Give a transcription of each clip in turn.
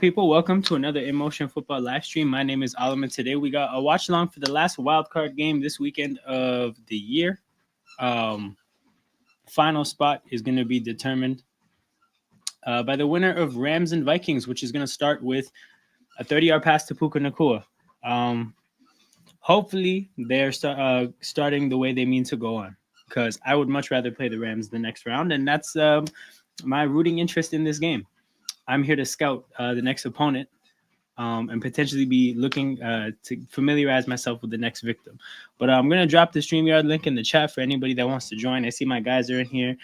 people? Welcome to another In Motion Football live stream. My name is Alam, and today we got a watch along for the last wildcard game this weekend of the year. Final spot is going to be determined by the winner of Rams and Vikings, which is going to start with a 30-yard pass to Puka Nacua. Hopefully, they're starting the way they mean to go on, because I would much rather play the Rams the next round, and that's my rooting interest in this game. I'm here to scout the next opponent and potentially be looking to familiarize myself with the next victim. But I'm going to drop the StreamYard link in the chat for anybody that wants to join. I see my guys are in here.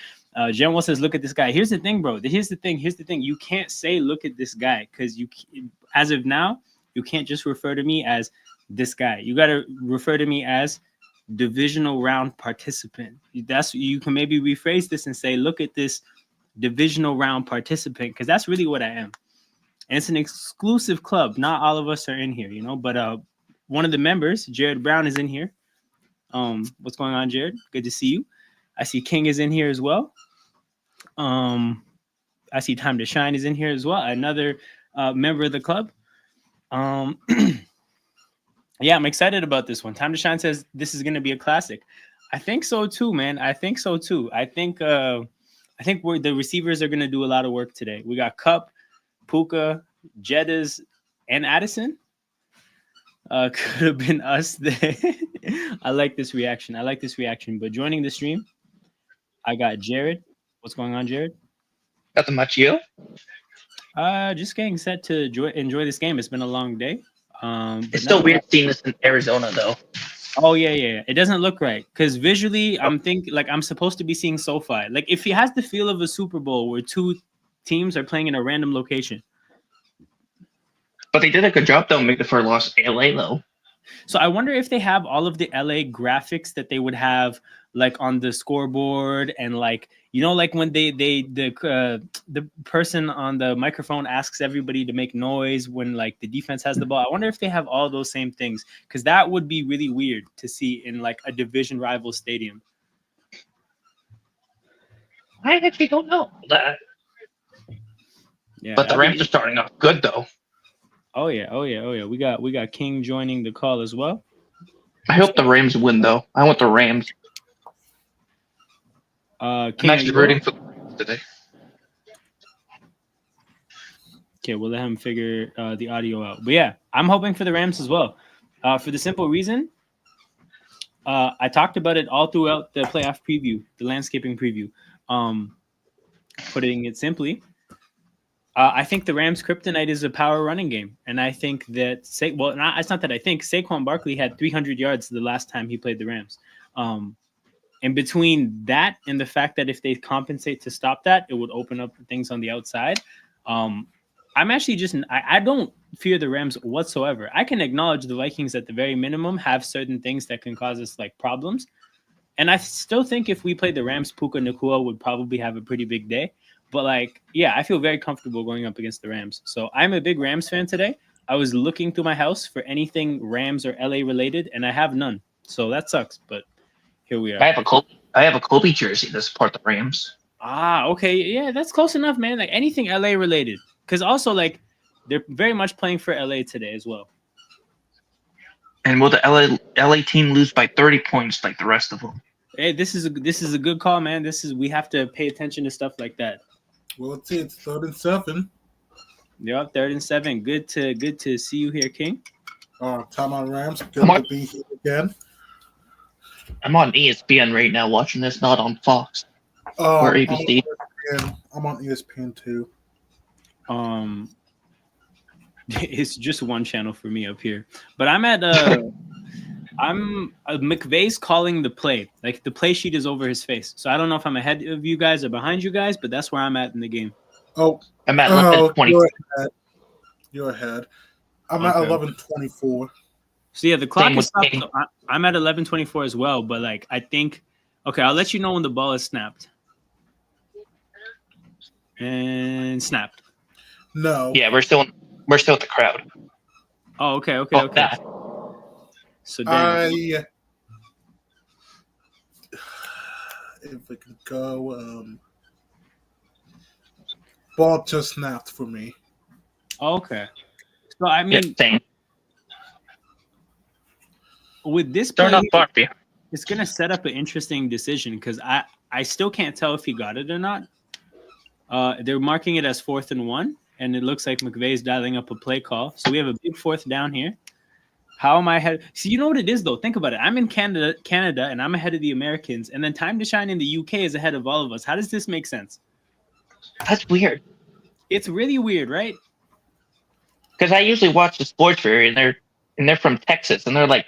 General says, look at this guy. Here's the thing, bro. Here's the thing. You can't say, look at this guy, because as of now, you can't just refer to me as this guy. You got to refer to me as divisional round participant. You can maybe rephrase this and say, look at this divisional round participant, because that's really what I am. And it's an exclusive club. Not all of us are in here, but one of the members, Jared Brown, is in here. What's going on, Jared? Good to see you. I see King is in here as well. I see Time to Shine is in here as well, another member of the club. Yeah, I'm excited about this one. Time to Shine says this is going to be a classic. I think so too, man. I think the receivers are going to do a lot of work today. We got Cup, Puka, Jeddas, and Addison. Could have been us there. I like this reaction. But joining the stream, I got Jared. What's going on, Jared? Nothing much, you? Just getting set to enjoy this game. It's been a long day. It's still weird seeing this in Arizona, though. Oh, yeah. It doesn't look right, because visually, I'm supposed to be seeing SoFi. Like, if it has the feel of a Super Bowl where two teams are playing in a random location. But they did a good job, though, making it for Los LA, though. So I wonder if they have all of the LA graphics that they would have, like, on the scoreboard, and like when the person on the microphone asks everybody to make noise when like the defense has the ball. I wonder if they have all those same things, because that would be really weird to see in like a division rival stadium. I actually don't know that. Yeah, but the Rams are starting off good, though. Oh yeah. We got King joining the call as well. I hope the Rams win, though. I want the Rams. King, I'm actually rooting for the Rams today. Okay, we'll let him figure the audio out. But yeah, I'm hoping for the Rams as well. For the simple reason, I talked about it all throughout the playoff preview, the landscaping preview. Putting it simply, I think the Rams' kryptonite is a power running game. And I think that, it's not that I think. Saquon Barkley had 300 yards the last time he played the Rams. And between that and the fact that if they compensate to stop that, it would open up things on the outside. I'm actually I don't fear the Rams whatsoever. I can acknowledge the Vikings at the very minimum have certain things that can cause us like problems. And I still think if we played the Rams, Puka Nacua would probably have a pretty big day. But like, yeah, I feel very comfortable going up against the Rams. So I'm a big Rams fan today. I was looking through my house for anything Rams or LA related, and I have none. So that sucks, but here we are. I have a Kobe jersey to support the Rams. Okay. Yeah, that's close enough, man. Like anything LA related. Because also, like, they're very much playing for LA today as well. And will the LA team lose by 30 points like the rest of them? Hey, this is a good call, man. We have to pay attention to stuff like that. Well, let's see. It's 3rd and 7. Yep, 3rd and 7. Good to see you here, King. Timeout Rams. Good to be here again. I'm on ESPN right now watching this, not on Fox or ABC. I'm on ESPN too. It's just one channel for me up here, but I'm at McVay's calling the play. Like the play sheet is over his face, so I don't know if I'm ahead of you guys or behind you guys, but that's where I'm at in the game. Oh, I'm at 11:20. You're ahead. I'm at 11:24. So yeah, the clock is stopped. So I'm at 11:24 as well, but like I think, okay, I'll let you know when the ball is snapped. And snapped. No. Yeah, we're still with the crowd. Oh, okay. That. So then, if we can go, ball just snapped for me. Okay. So I mean, same. with this They're play, not far behind. it's gonna set up an interesting decision because I still can't tell if he got it or not. They're marking it as 4th and 1, and it looks like McVay's dialing up a play call. So we have a big 4th down here. How am I ahead? See, you know what it is though. Think about it. I'm in Canada, and I'm ahead of the Americans, and then Time to Shine in the UK is ahead of all of us. How does this make sense? That's weird. It's really weird, right? Because I usually watch the sports fair, and they're from Texas, and they're like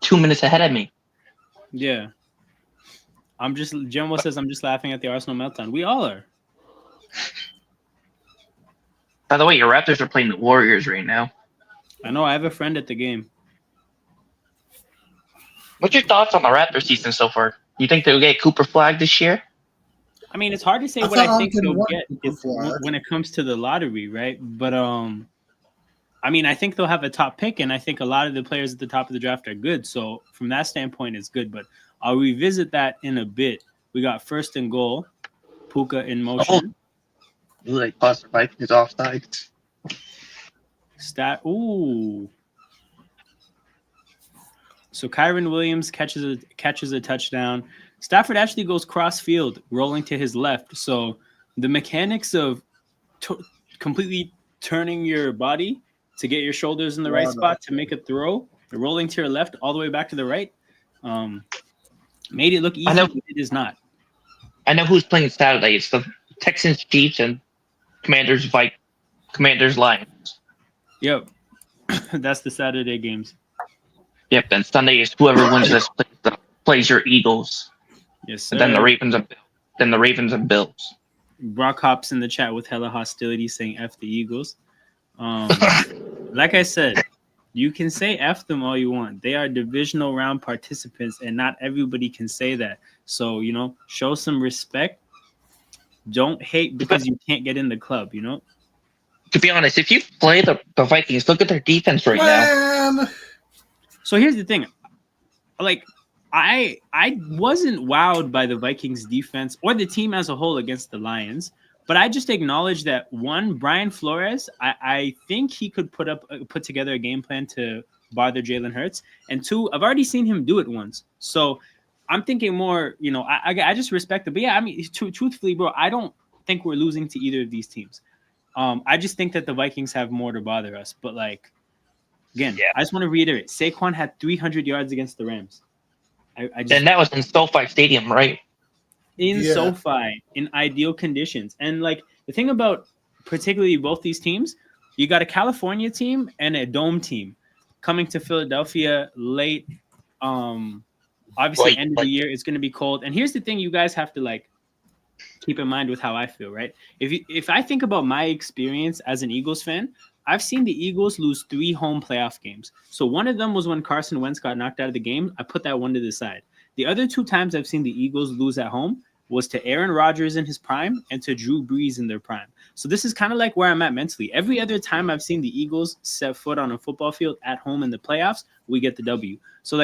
2 minutes ahead of me. Yeah. Jumbo says I'm just laughing at the Arsenal meltdown. We all are. By the way, your Raptors are playing the Warriors right now. I know. I have a friend at the game. What's your thoughts on the Raptors season so far? You think they'll get Cooper Flag this year? I mean, it's hard to say what I think they'll get when it comes to the lottery, right? But I mean, I think they'll have a top pick, and I think a lot of the players at the top of the draft are good. So from that standpoint, it's good. But I'll revisit that in a bit. We got 1st and goal. Puka in motion. Ooh, like Buster Vikings offsides. Ooh. So Kyron Williams catches a touchdown. Stafford actually goes cross field, rolling to his left. So the mechanics of completely turning your body to get your shoulders in the right spot to make a throw, rolling to your left all the way back to the right, made it look easy. But it is not. I know who's playing Saturday. It's the Texans, Chiefs, and Commanders, Lions. Yep. That's the Saturday games. Yep, and Sunday is whoever wins this plays your Eagles. Yes, sir. And then the Ravens and Bills. Brock hops in the chat with hella hostility saying F the Eagles. Like I said, you can say F them all you want. They are divisional round participants, and not everybody can say that. So, show some respect. Don't hate because you can't get in the club, To be honest, if you play the Vikings, look at their defense right now. So here's the thing. Like, I wasn't wowed by the Vikings defense or the team as a whole against the Lions, but I just acknowledge that, one, Brian Flores, I think he could put together a game plan to bother Jalen Hurts, and two, I've already seen him do it once. So I'm thinking more, I just respect it. But yeah, I mean, truthfully, bro, I don't think we're losing to either of these teams. I just think that the Vikings have more to bother us. But again, I just want to reiterate, Saquon had 300 yards against the Rams. And that was in SoFi Stadium, right? In SoFi, in ideal conditions. And the thing about particularly both these teams, you got a California team and a dome team coming to Philadelphia late. Obviously, end of the year, it's going to be cold. And here's the thing you guys have to keep in mind with how I feel, right? If I think about my experience as an Eagles fan, I've seen the Eagles lose 3 home playoff games. So one of them was when Carson Wentz got knocked out of the game. I put that one to the side. The other 2 times I've seen the Eagles lose at home was to Aaron Rodgers in his prime and to Drew Brees in their prime. So this is kind of like where I'm at mentally. Every other time I've seen the Eagles set foot on a football field at home in the playoffs, we get the W. So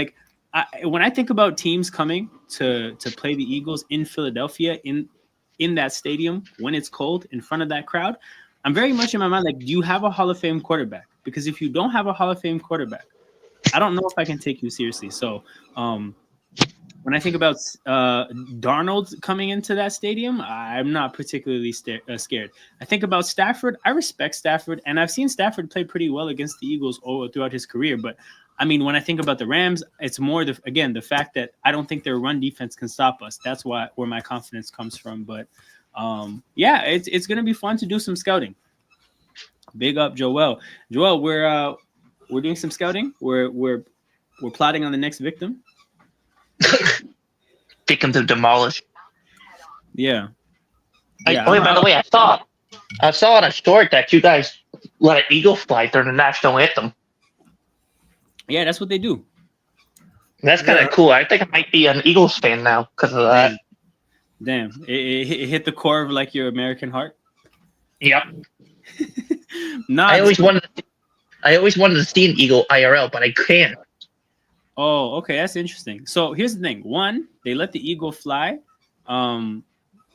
when I think about teams coming to play the Eagles in Philadelphia in that stadium when it's cold in front of that crowd, I'm very much in my mind do you have a Hall of Fame quarterback? Because if you don't have a Hall of Fame quarterback, I don't know if I can take you seriously. So when I think about Darnold coming into that stadium, I'm not particularly scared. I think about Stafford. I respect Stafford, and I've seen Stafford play pretty well against the Eagles throughout his career. But I mean, when I think about the Rams, it's more the fact that I don't think their run defense can stop us. That's where my confidence comes from. But it's gonna be fun to do some scouting. Big up, Joel. Joel, we're doing some scouting. We're plotting on the next victim. Victim to demolish. Yeah. By the way, I saw on a short that you guys let an eagle fly during the national anthem. Yeah, that's what they do. That's kind of cool. I think I might be an Eagles fan now because of that. Damn. It hit the core of your American heart. Yep. I always wanted to see an eagle IRL, but I can't. Oh, okay, that's interesting. So here's the thing. One, they let the eagle fly.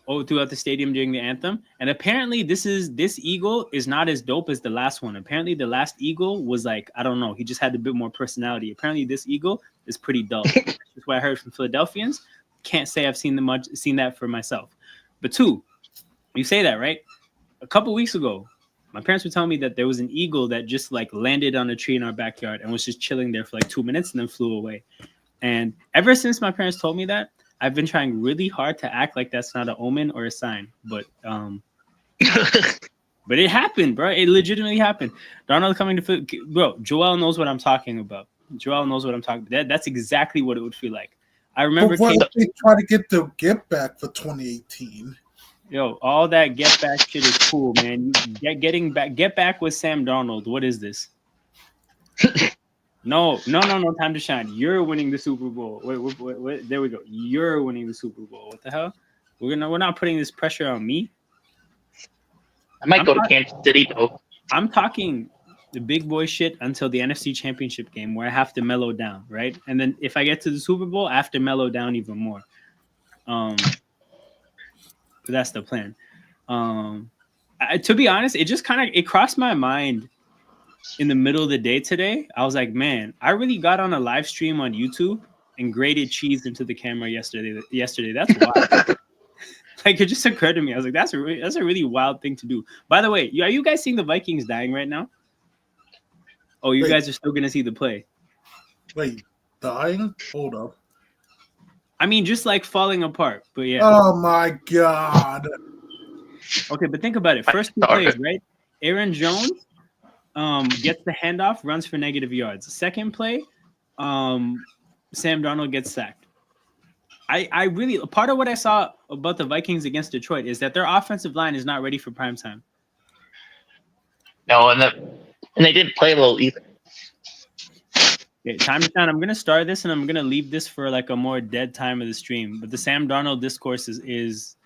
throughout the stadium during the anthem. And apparently this eagle is not as dope as the last one. Apparently the last eagle was like, I don't know, he just had a bit more personality. Apparently this eagle is pretty dull. That's what I heard from Philadelphians. Can't say I've seen that for myself. But two, you say that, right? A couple weeks ago, my parents were telling me that there was an eagle that just like landed on a tree in our backyard and was just chilling there for like 2 minutes and then flew away. And ever since my parents told me that, I've been trying really hard to act like that's not an omen or a sign, but it happened, bro. It legitimately happened. Darnold coming to bro. Joel knows what I'm talking about. That's exactly what it would feel like. I remember. But what if they try to get the get back for 2018? Yo, all that get back shit is cool, man. Get back with Sam Darnold. What is this? No, time to shine. You're winning the Super Bowl. Wait, there we go. You're winning the Super Bowl. What the hell? We're not putting this pressure on me. I might go to Kansas City though. I'm talking the big boy shit until the NFC Championship game where I have to mellow down, right? And then if I get to the Super Bowl, I have to mellow down even more. But that's the plan. To be honest, it crossed my mind in the middle of the day today. I was like, man, I really got on a live stream on YouTube and grated cheese into the camera yesterday. That's wild. Like, it just occurred to me. I was like, that's a really wild thing to do. By the way, are you guys seeing the Vikings dying right now? Oh, you guys are still going to see the play. Wait, dying? Hold up. I mean, just like falling apart, but yeah. Oh my God. Okay, but think about it. First two plays, right? Aaron Jones gets the handoff, runs for negative yards. Second play, Sam Darnold gets sacked. I really, part of what I saw about the Vikings against Detroit is that their offensive line is not ready for prime time. No, and they didn't play well either. Okay, time to shine. I'm gonna start this and I'm gonna leave this for like a more dead time of the stream. But the Sam Darnold discourse is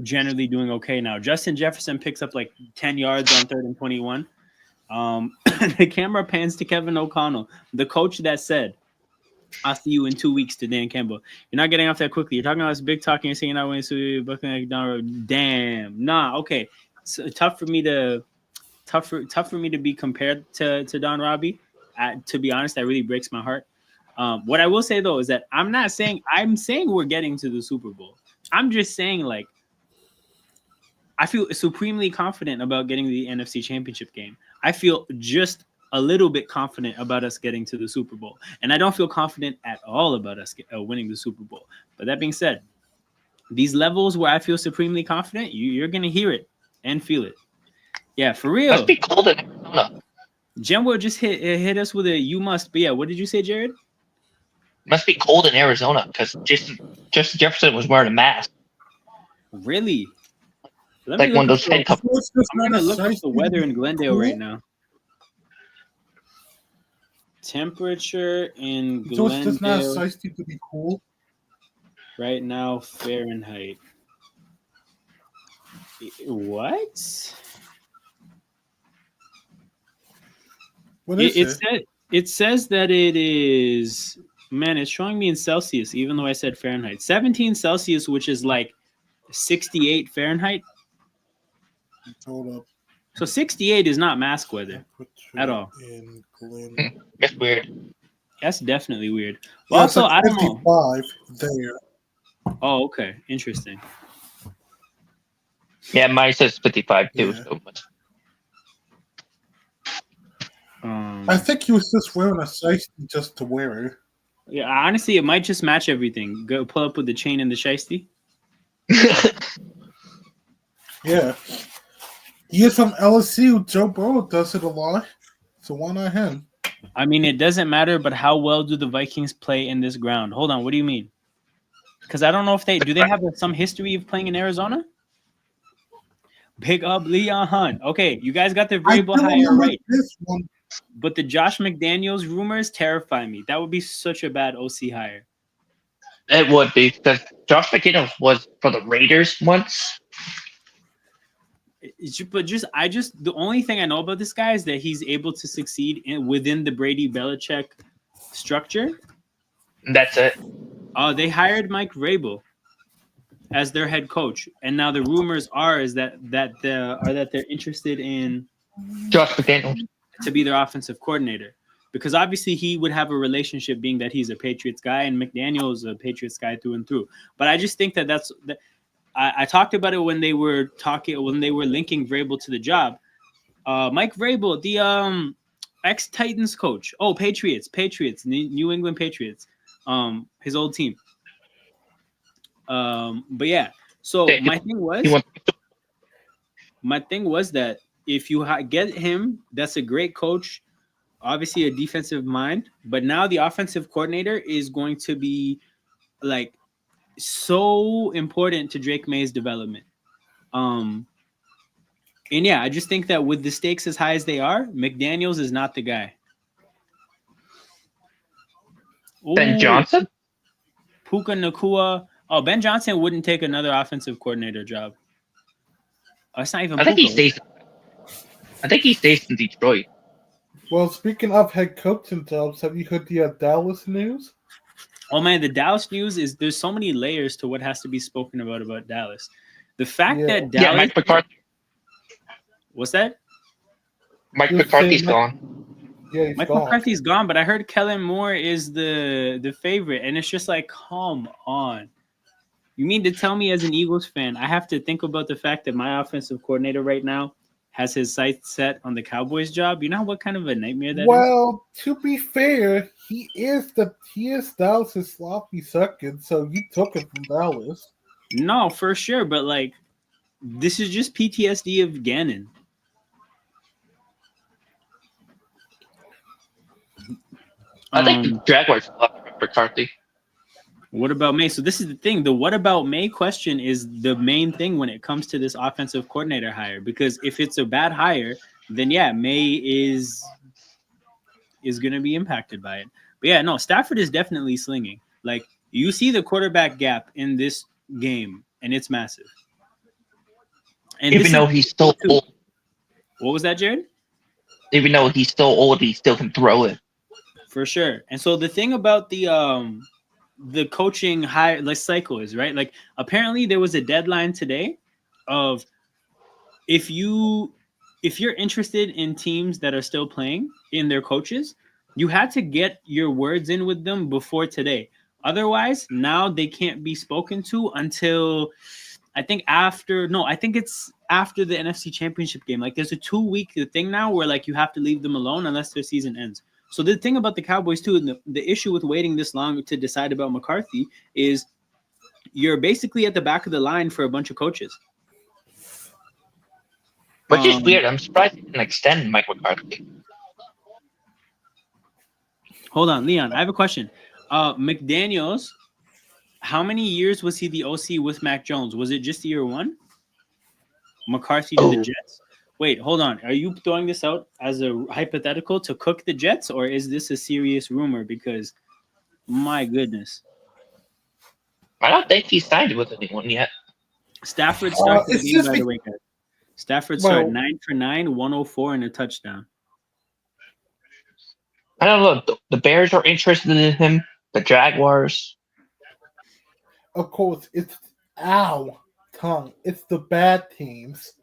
generally doing okay now. Justin Jefferson picks up like 10 yards on 3rd and 21. The camera pans to Kevin O'Connell, the coach that said, I'll see you in 2 weeks to Dan Campbell. You're not getting off that quickly. You're talking about this big talk and you're saying I went to Buccaneers. Damn. Nah, okay. So tough for me to be compared to Don Robbie. To be honest, that really breaks my heart. What I will say though is that I'm saying we're getting to the Super Bowl. I'm just saying, like, I feel supremely confident about getting to the NFC Championship game. I feel just a little bit confident about us getting to the Super Bowl. And I don't feel confident at all about us winning the Super Bowl. But that being said, these levels where I feel supremely confident, you're going to hear it and feel it. Yeah, for real. Must be cold in Arizona. Jembo just hit us with a you must. But yeah, what did you say, Jared? Must be cold in Arizona because Justin Jefferson was wearing a mask. Really? Like one of those head covers. I'm going to look up the weather in Glendale right now. Temperature in Glendale. So it's not shiesty to be cool. Right now, Fahrenheit. What? What is it? It says that it is. Man, it's showing me in Celsius, even though I said Fahrenheit. 17 Celsius, which is like 68 Fahrenheit. Hold up. So 68 is not mask weather at all. That's weird. That's definitely weird. Well, also, like I don't know. There. Oh, okay. Interesting. Yeah, mine says 55 too. Yeah. So much. I think he was just wearing a shiesty just to wear it. Yeah, honestly, it might just match everything. Go pull up with the chain and the shiesty. Yeah. He is from LSU. Joe Burrow does it a lot. So why not him? I mean, it doesn't matter, but how well do the Vikings play in this ground? Hold on, what do you mean? Because I don't know if they have some history of playing in Arizona? Pick up Leon Hunt. Okay, you guys got the variable hire right. This one. But the Josh McDaniels rumors terrify me. That would be such a bad OC hire. It would be because Josh McDaniels was for the Raiders once. The only thing I know about this guy is that he's able to succeed within the Brady Belichick structure. That's it. They hired Mike Vrabel. as their head coach, and now the rumors are that they're interested in Josh McDaniels. to be their offensive coordinator, because obviously he would have a relationship, being that he's a Patriots guy and McDaniel is a Patriots guy through and through. But I just think that I talked about it when they were linking Vrabel to the job. Mike Vrabel, the ex-Titans coach. Oh, Patriots, New England Patriots. His old team. But yeah. So my thing was that if you get him, that's a great coach. Obviously, a defensive mind. But now the offensive coordinator is going to be like so important to Drake May's development. And yeah, I just think that with the stakes as high as they are, McDaniels is not the guy. Ben Johnson? Puka Nacua. Oh, Ben Johnson wouldn't take another offensive coordinator job. Oh, it's not even. I think he stays in Detroit. Well, speaking of head coaching jobs, have you heard the Dallas news? Oh man, the Dallas news is there's so many layers to what has to be spoken about Dallas. The fact that Dallas, Mike McCarthy. What's that? Mike McCarthy's gone. Yeah, he's Mike gone. McCarthy's gone, but I heard Kellen Moore is the favorite, and it's just like, come on. You mean to tell me, as an Eagles fan, I have to think about the fact that my offensive coordinator right now has his sights set on the Cowboys job? You know what kind of a nightmare that is? Well, to be fair, he is Dallas' sloppy second, so you took it from Dallas. No, for sure, but like, this is just PTSD of Gannon. I think the Jaguars love McCarthy. What about May? So this is the thing. The what about May question is the main thing when it comes to this offensive coordinator hire. Because if it's a bad hire, then yeah, May is going to be impacted by it. But yeah, no, Stafford is definitely slinging. Like, you see the quarterback gap in this game, and it's massive. And even though he's still old. What was that, Jared? Even though he's still old, he still can throw it. For sure. And so the thing about the coaching cycle is, right, like, apparently there was a deadline today of if you're interested in teams that are still playing in their coaches, you had to get your words in with them before today. Otherwise, now they can't be spoken to until I think it's after the NFC Championship game. Like, there's a 2-week thing now where like you have to leave them alone unless their season ends. So the thing about the Cowboys too, and the issue with waiting this long to decide about McCarthy is you're basically at the back of the line for a bunch of coaches. Which is weird. I'm surprised he didn't extend Mike McCarthy. Hold on, Leon. I have a question. McDaniels, how many years was he the OC with Mac Jones? Was it just year one? McCarthy to the Jets? Wait, hold on. Are you throwing this out as a hypothetical to cook the Jets, or is this a serious rumor? Because, my goodness. I don't think he signed with anyone yet. Stafford started the game, by the way, guys. Stafford started 9 for 9, 104, and a touchdown. I don't know. The Bears are interested in him. The Jaguars. Of course, it's It's the bad teams.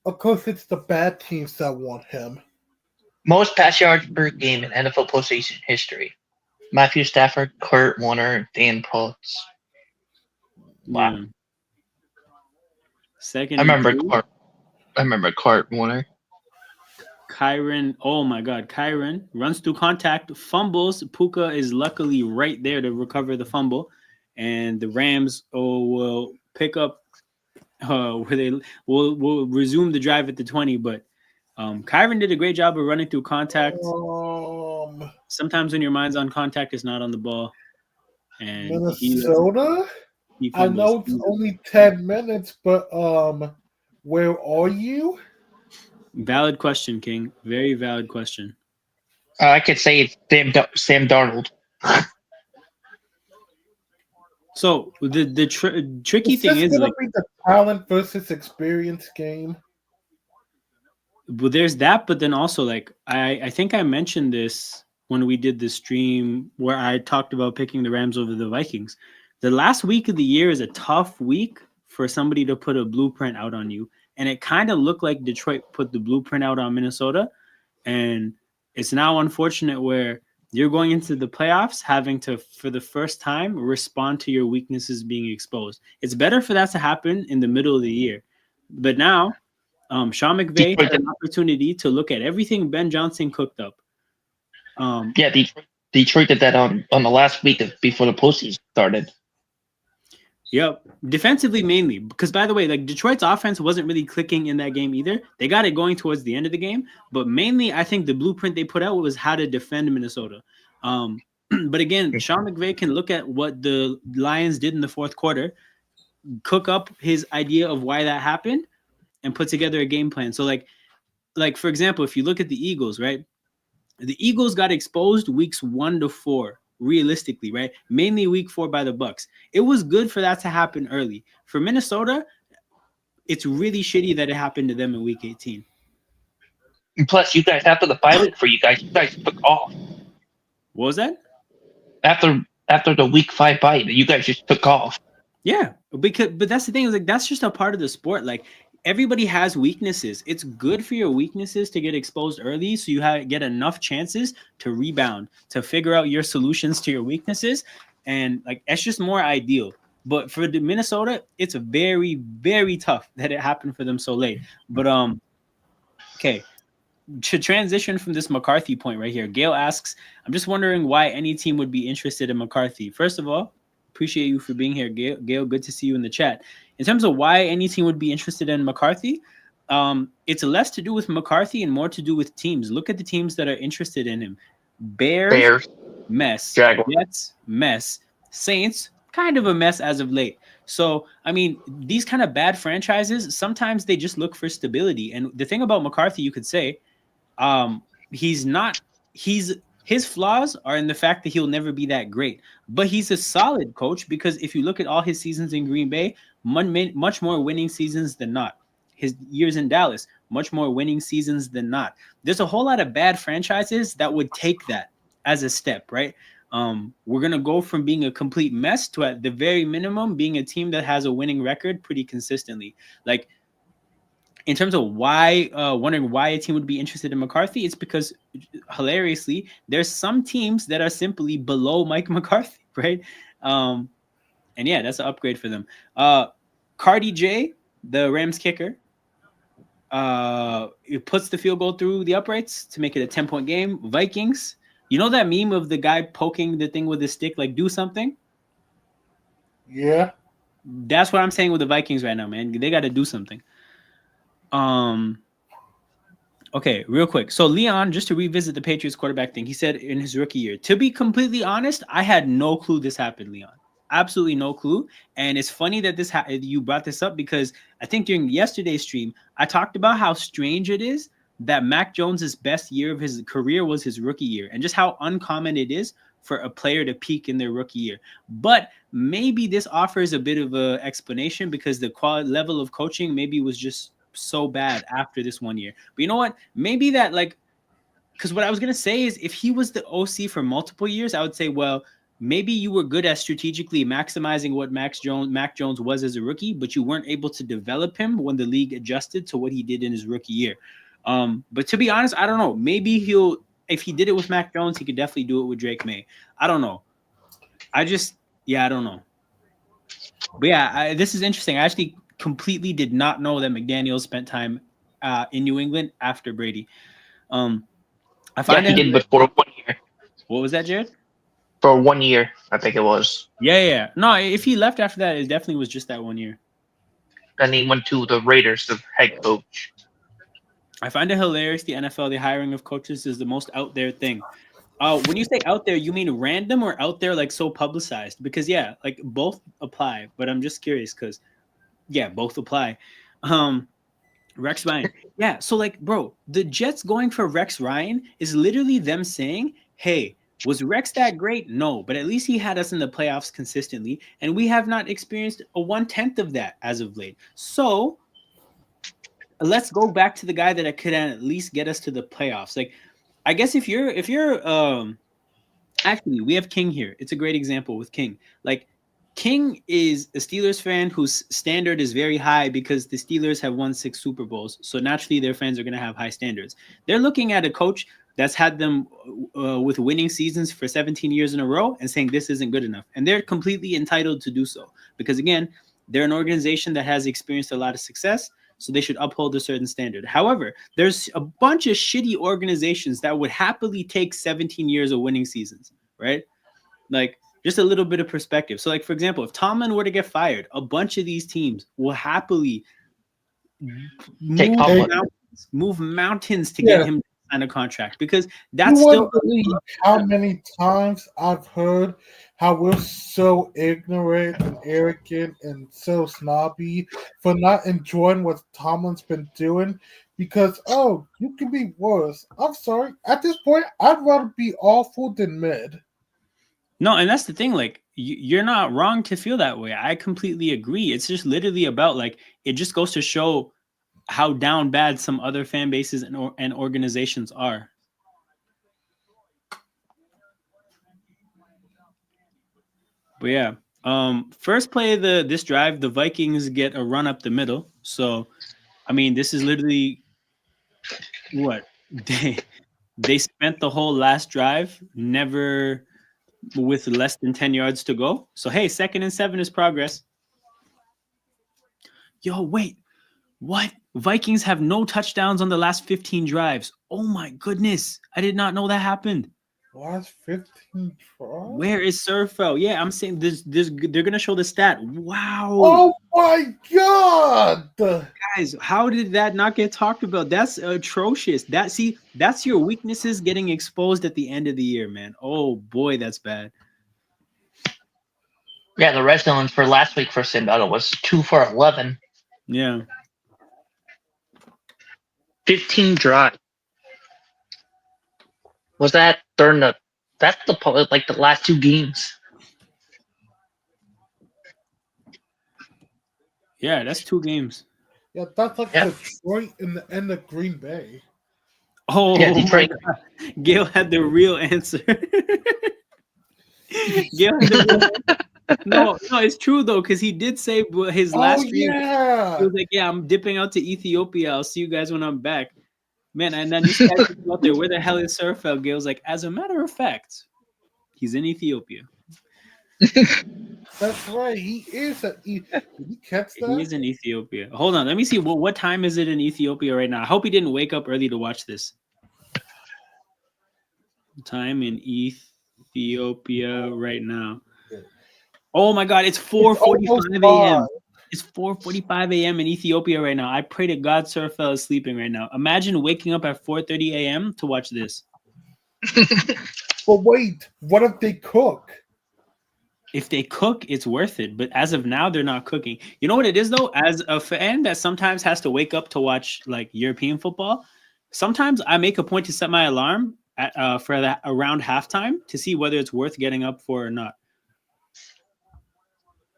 Of course, it's the bad teams that want him. Most pass yards per game in NFL postseason history. Matthew Stafford, Kurt Warner, Dan Potts. Wow. Yeah. Second. I remember Kurt Warner. Kyron, oh my God, Kyron runs through contact, fumbles. Puka is luckily right there to recover the fumble, and the Rams will pick up where they will resume the drive at the 20. But Kyron did a great job of running through contact. Sometimes when your mind's on contact, it's not on the ball. And Minnesota? I know it's only 10 minutes, but where are you? Valid question, King. Very valid question. I could say it's Sam Darnold. So the tricky thing is, like, be the talent versus experience game. Well, there's that, but then also, like, I think I mentioned this when we did the stream where I talked about picking the Rams over the Vikings. The last week of the year is a tough week for somebody to put a blueprint out on you. And it kind of looked like Detroit put the blueprint out on Minnesota. And it's now unfortunate where you're going into the playoffs having to, for the first time, respond to your weaknesses being exposed. It's better for that to happen in the middle of the year. But now, Sean McVay had an opportunity to look at everything Ben Johnson cooked up. Yeah, Detroit did that on the last week before the postseason started. Yep. Defensively mainly. Because by the way, like Detroit's offense wasn't really clicking in that game either. They got it going towards the end of the game. But mainly I think the blueprint they put out was how to defend Minnesota. But again, Sean McVay can look at what the Lions did in the fourth quarter, cook up his idea of why that happened, and put together a game plan. So like for example, if you look at the Eagles, right? The Eagles got exposed weeks 1 to 4. Realistically, right? Mainly week 4 by the Bucs. It was good for that to happen early. For Minnesota, it's really shitty that it happened to them in week 18. And plus, you guys, after the bye week for you guys took off. What was that? After the week 5 bye, you guys just took off. Yeah, but that's the thing, is like that's just a part of the sport. Like everybody has weaknesses. It's good for your weaknesses to get exposed early so you get enough chances to rebound, to figure out your solutions to your weaknesses. And like, it's just more ideal. But for the Minnesota, it's very, very tough that it happened for them so late. But okay, to transition from this McCarthy point right here, Gail asks, I'm just wondering why any team would be interested in McCarthy. First of all, appreciate you for being here, Gail. Good to see you in the chat. In terms of why any team would be interested in McCarthy, it's less to do with McCarthy and more to do with teams. Look at the teams that are interested in him. Bears. Mess. Jaguars. Jets, mess. Saints, kind of a mess as of late. So, I mean, these kind of bad franchises, sometimes they just look for stability. And the thing about McCarthy, you could say, his flaws are in the fact that he'll never be that great. But he's a solid coach because if you look at all his seasons in Green Bay, much more winning seasons than not. His years in Dallas, much more winning seasons than not. There's a whole lot of bad franchises that would take that as a step, right? We're going to go from being a complete mess to, at the very minimum, being a team that has a winning record pretty consistently. Like, in terms of why, wondering why a team would be interested in McCarthy, it's because, hilariously, there's some teams that are simply below Mike McCarthy, right? And yeah, that's an upgrade for them. Cardi J, the Rams kicker, it puts the field goal through the uprights to make it a 10-point game. Vikings, you know that meme of the guy poking the thing with his stick, like do something? Yeah. That's what I'm saying with the Vikings right now, man. They got to do something. Okay, real quick. So Leon, just to revisit the Patriots quarterback thing, he said in his rookie year, to be completely honest, I had no clue this happened, Leon. Absolutely no clue. And it's funny that you brought this up because I think during yesterday's stream, I talked about how strange it is that Mac Jones's best year of his career was his rookie year and just how uncommon it is for a player to peak in their rookie year. But maybe this offers a bit of an explanation because the quality level of coaching maybe was just so bad after this 1 year. But you know what? Maybe that, like, because what I was going to say is if he was the OC for multiple years, I would say, well, maybe you were good at strategically maximizing what Mac Jones was as a rookie, but you weren't able to develop him when the league adjusted to what he did in his rookie year. But to be honest, I don't know. Maybe if he did it with Mac Jones, he could definitely do it with Drake May. I don't know. I don't know. But yeah, this is interesting. I actually completely did not know that McDaniels spent time in New England after Brady. I find he did, but for 1 year. What was that, Jared? For 1 year, I think it was. Yeah. No, if he left after that, it definitely was just that 1 year. And he went to the Raiders, the head coach. I find it hilarious. The NFL, the hiring of coaches is the most out there thing. When you say out there, you mean random or out there like so publicized? Because yeah, like both apply. But I'm just curious because yeah, both apply. Rex Ryan. Yeah, so like, bro, the Jets going for Rex Ryan is literally them saying, hey, was Rex that great? No, but at least he had us in the playoffs consistently, and we have not experienced a 1/10 of that as of late. So let's go back to the guy that could at least get us to the playoffs. Like, I guess if you're actually, we have King here. It's a great example with King. Like, King is a Steelers fan whose standard is very high because the Steelers have won 6 Super Bowls. So naturally, their fans are going to have high standards. They're looking at a coach that's had them with winning seasons for 17 years in a row and saying this isn't good enough. And they're completely entitled to do so because, again, they're an organization that has experienced a lot of success, so they should uphold a certain standard. However, there's a bunch of shitty organizations that would happily take 17 years of winning seasons, right? Like, just a little bit of perspective. So, like, for example, if Tomlin were to get fired, a bunch of these teams will happily move mountains to get him to sign a contract because that's you still. wouldn't believe how many times I've heard how we're so ignorant and arrogant and so snobby for not enjoying what Tomlin's been doing because, oh, you can be worse. I'm sorry. At this point, I'd rather be awful than mid. No, and that's the thing. Like, you're not wrong to feel that way. I completely agree. It's just literally about, like, it just goes to show how down bad some other fan bases and organizations are. But yeah, first play of this drive, the Vikings get a run up the middle. So, I mean, this is literally what they spent the whole last drive never with less than 10 yards to go. So, hey, 2nd and 7 is progress. Yo, wait, what? Vikings have no touchdowns on the last 15 drives. Oh my goodness. I did not know that happened. Last 15 tries? Where is Surfell? Yeah, I'm saying this they're gonna show the stat. Wow. Oh my god! Guys, how did that not get talked about? That's atrocious. That's your weaknesses getting exposed at the end of the year, man. Oh boy, that's bad. Yeah, the red zone for last week for Sindano was 2 for 11. Yeah. 15 drive. Was that during the? That's the last 2 games. Yeah, that's 2 games. Yeah, that's like Detroit and the end of Green Bay. Oh, yeah, Detroit. Gail had the real answer. Gail had the real answer. No, it's true though, because he did say his last stream. Yeah. He was like, "Yeah, I'm dipping out to Ethiopia. I'll see you guys when I'm back." Man, and then this guy out there, where the hell is Surfell? Gail's like, as a matter of fact, he's in Ethiopia. That's right. He is. Did you catch that? He is in Ethiopia. Hold on, let me see. What time is it in Ethiopia right now? I hope he didn't wake up early to watch this. Time in Ethiopia right now. Oh my God, it's 4:45 a.m. It's 4:45 a.m. in Ethiopia right now. I pray to God Surfell is sleeping right now. Imagine waking up at 4:30 a.m. to watch this. But wait, what if they cook? If they cook, it's worth it. But as of now, they're not cooking. You know what it is, though? As a fan that sometimes has to wake up to watch like European football, sometimes I make a point to set my alarm at, for that around halftime to see whether it's worth getting up for or not.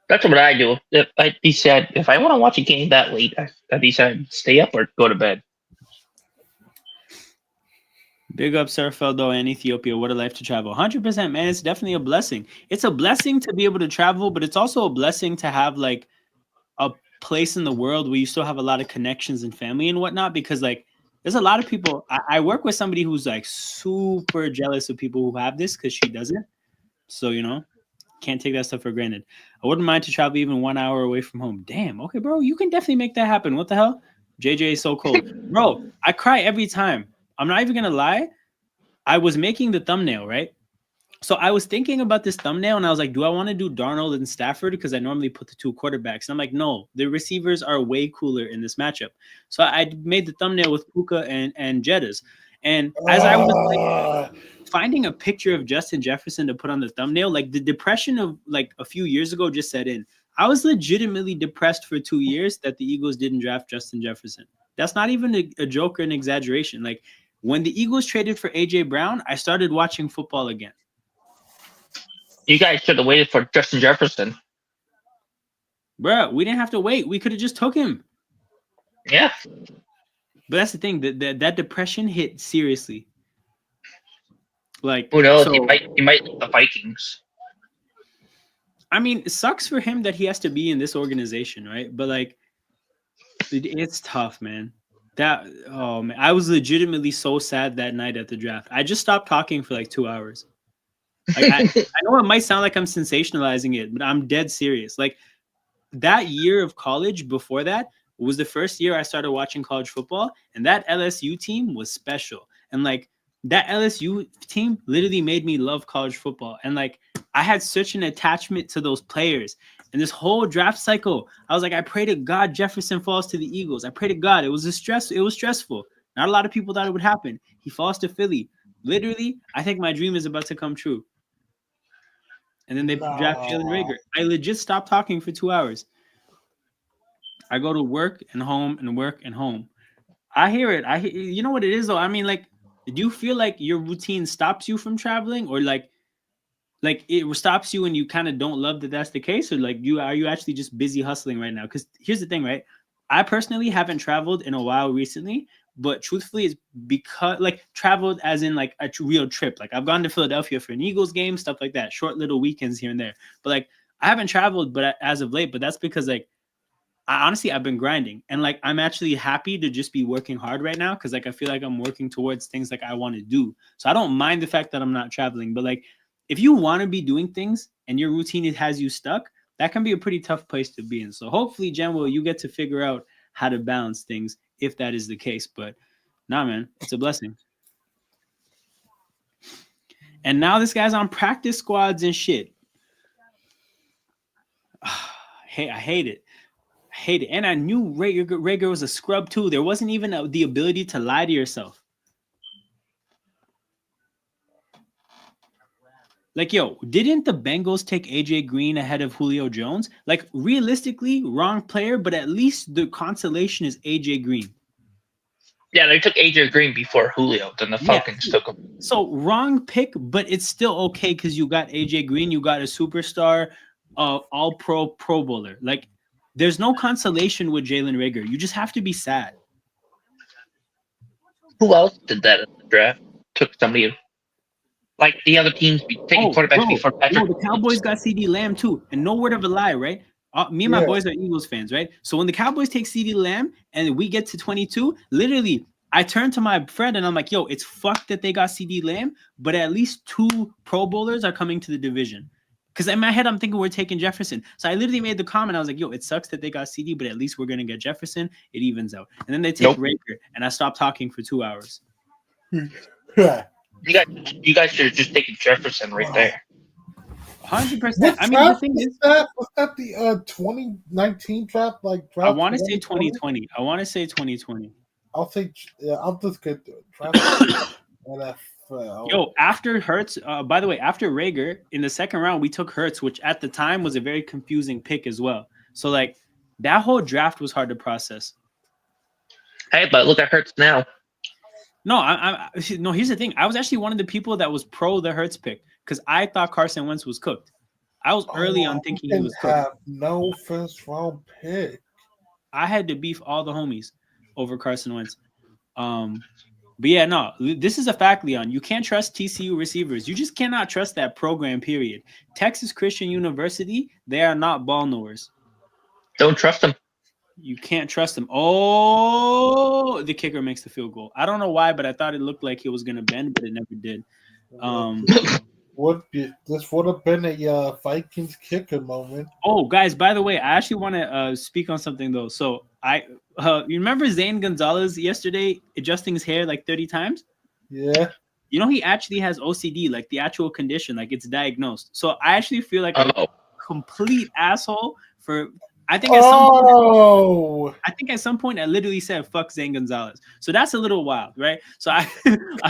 That's what I do. If I want to watch a game that late, I decide stay up or go to bed. Big up Surfell though and Ethiopia. What a life to travel. 100%, man. It's definitely a blessing. It's a blessing to be able to travel, but it's also a blessing to have like a place in the world where you still have a lot of connections and family and whatnot. Because like there's a lot of people. I work with somebody who's like super jealous of people who have this because she doesn't. So, you know, can't take that stuff for granted. I wouldn't mind to travel even 1 hour away from home. Damn. Okay, bro. You can definitely make that happen. What the hell? JJ is so cold. Bro, I cry every time. I'm not even going to lie. I was making the thumbnail, right? So I was thinking about this thumbnail and I was like, do I want to do Darnold and Stafford? Because I normally put the 2 quarterbacks. And I'm like, no, the receivers are way cooler in this matchup. So I made the thumbnail with Puka and Jettas. And as I was like finding a picture of Justin Jefferson to put on the thumbnail, like the depression of like a few years ago just set in. I was legitimately depressed for 2 years that the Eagles didn't draft Justin Jefferson. That's not even a joke or an exaggeration. Like when the Eagles traded for A.J. Brown, I started watching football again. You guys should have waited for Justin Jefferson. Bruh, we didn't have to wait. We could have just took him. Yeah. But that's the thing. That depression hit seriously. Like, who knows? So, he might leave the Vikings. I mean, it sucks for him that he has to be in this organization, right? But like, it's tough, man. Oh man, I was legitimately so sad that night at the draft. I just stopped talking for like 2 hours. Like I know it might sound like I'm sensationalizing it, but I'm dead serious. Like that year of college before that was the first year I started watching college football, and that LSU team was special. And like that LSU team literally made me love college football. And like I had such an attachment to those players. And this whole draft cycle, I was like, I pray to God Jefferson falls to the Eagles. I pray to God. It was stressful. Not a lot of people thought it would happen. He falls to Philly. Literally, I think my dream is about to come true. And then they draft Jalen Reagor. I legit stopped talking for 2 hours. I go to work and home and work and home. I hear it. You know what it is though? I mean, like, do you feel like your routine stops you from traveling, or like it stops you and you kind of don't love that that's the case, or like are you actually just busy hustling right now? Because here's the thing, right? I personally haven't traveled in a while recently, but truthfully, it's because like traveled as in like a real trip. Like I've gone to Philadelphia for an Eagles game, stuff like that, short little weekends here and there. But like I haven't traveled, but as of late. But that's because like I've been grinding, and like I'm actually happy to just be working hard right now because like I feel like I'm working towards things like I want to do. So I don't mind the fact that I'm not traveling, but like if you want to be doing things and your routine has you stuck, that can be a pretty tough place to be in. So hopefully, General, you get to figure out how to balance things if that is the case. But nah, man, it's a blessing. And now this guy's on practice squads and shit. Hey, I hate it. And I knew Reagor was a scrub too. There wasn't even the ability to lie to yourself. Like, yo, didn't the Bengals take AJ Green ahead of Julio Jones? Like, realistically, wrong player, but at least the consolation is AJ Green. Yeah, they took AJ Green before Julio. Then the Falcons took him. So wrong pick, but it's still okay because you got AJ Green. You got a superstar, all-pro Pro Bowler. Like, there's no consolation with Jalen Reagor. You just have to be sad. Who else did that in the draft? Took somebody like the other teams taking quarterbacks before Patrick. The Cowboys got CD Lamb too, and no word of a lie, right? Me and my boys are Eagles fans, right? So when the Cowboys take CD Lamb and we get to 22, literally, I turn to my friend and I'm like, yo, it's fucked that they got CD Lamb, but at least 2 Pro Bowlers are coming to the division. Because in my head, I'm thinking we're taking Jefferson. So I literally made the comment. I was like, yo, it sucks that they got CD, but at least we're going to get Jefferson. It evens out. And then they take Reagor, and I stopped talking for 2 hours. You guys should have just taken Jefferson right there. 100%. I mean, the thing is, was that the 2019 draft? Like, draft I want to say 2020. I'll just get the draft. NFL. Yo, after Hurts, by the way, after Reagor in the second round, we took Hurts, which at the time was a very confusing pick as well. So like that whole draft was hard to process. Hey, but look at Hurts now. No, no. Here's the thing. I was actually one of the people that was pro the Hurts pick because I thought Carson Wentz was cooked. I was early on thinking he was cooked. Have no first round pick. I had to beef all the homies over Carson Wentz. But yeah, no, this is a fact, Leon. You can't trust TCU receivers. You just cannot trust that program, period. Texas Christian University, they are not ball knowers. Don't trust them. You can't trust them. Oh, the kicker makes the field goal. I don't know why, but I thought it looked like it was going to bend, but it never did. This would have been a Vikings kicker moment. Oh, guys, by the way, I actually want to speak on something, though. So you remember Zane Gonzalez yesterday adjusting his hair like 30 times? Yeah. You know, he actually has OCD, like the actual condition, like it's diagnosed. So I actually feel like a complete asshole for – I think at some point I literally said fuck Zane Gonzalez. So that's a little wild, right? So I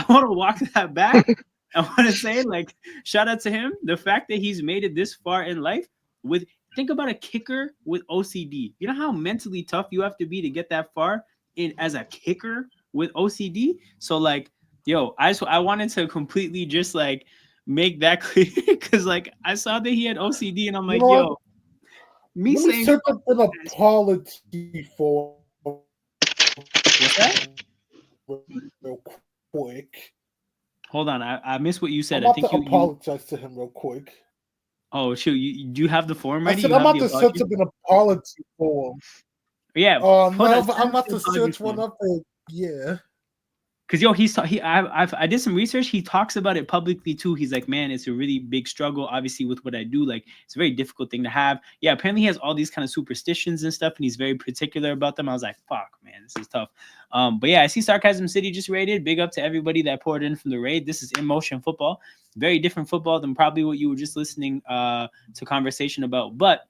want to walk that back. I want to say, like, shout out to him. The fact that he's made it this far in life think about a kicker with OCD. You know how mentally tough you have to be to get that far in as a kicker with OCD? So like, yo, I wanted to completely just like make that clear because like I saw that he had OCD and I'm like, yo. Let me set up an apology for what's that? Real quick. Hold on, I missed what you said. I'm I think you apologize to him real quick. Oh shoot! Do you have the form I ready? said You I'm have about the to search apology? up an apology form. Yeah. No, Hold on. I'm about to Apology search one form. up. And, yeah. Cause I did some research. He talks about it publicly too. He's like, man, it's a really big struggle. Obviously, with what I do, like it's a very difficult thing to have. Yeah, apparently he has all these kind of superstitions and stuff, and he's very particular about them. I was like, fuck, man, this is tough. But yeah, I see Sarcasm City just raided. Big up to everybody that poured in from the raid. This is in motion football. Very different football than probably what you were just listening to conversation about. But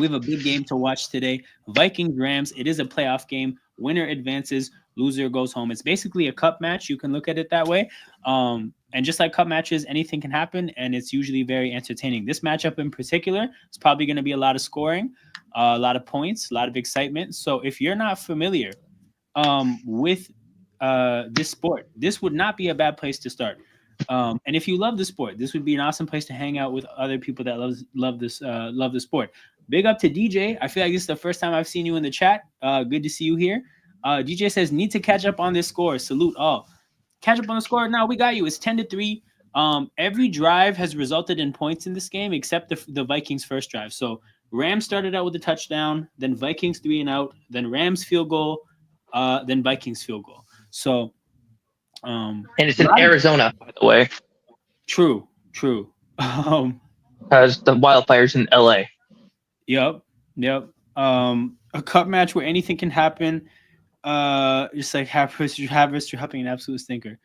we have a big game to watch today. Vikings Rams. It is a playoff game. Winner advances, loser goes home. It's basically a cup match. You can look at it that way. And just like cup matches, anything can happen, and it's usually very entertaining. This matchup in particular is probably going to be a lot of scoring, a lot of points, a lot of excitement. So if you're not familiar with this sport, this would not be a bad place to start. And if you love the sport, this would be an awesome place to hang out with other people that love the sport. Big up to DJ. I feel like this is the first time I've seen you in the chat. Good to see you here. DJ says, need to catch up on this score. Salute all. Catch up on the score. Now we got you. It's 10-3. Every drive has resulted in points in this game except the Vikings' first drive. So Rams started out with a touchdown, then Vikings 3 and out, then Rams field goal, then Vikings field goal. So and it's in Arizona, by the way. True. Because the wildfires in LA. Yep. A cup match where anything can happen. Just like Harvest, you're helping an absolute stinker.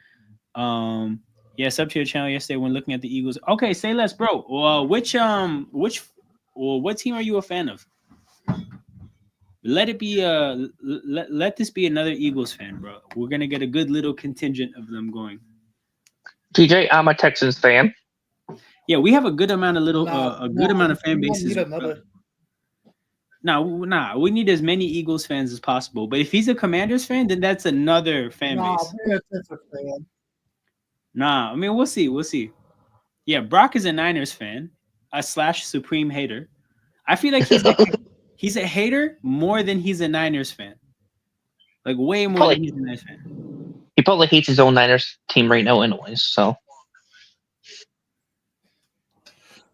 Yeah, sub to your channel yesterday when looking at the Eagles. Okay, say less, bro. Well, what team are you a fan of? Let it be let this be another Eagles fan, bro. We're gonna get a good little contingent of them going. TJ, I'm a Texans fan. Yeah, we have a good amount of amount of fan bases. Nah, we need as many Eagles fans as possible. But if he's a Commanders fan, then that's another fan base. Nah, I mean we'll see. Yeah, Brock is a Niners fan, / supreme hater. I feel like he's a hater more than he's a Niners fan. Like way more than he's a Niners fan. He probably hates his own Niners team right now, anyways. So.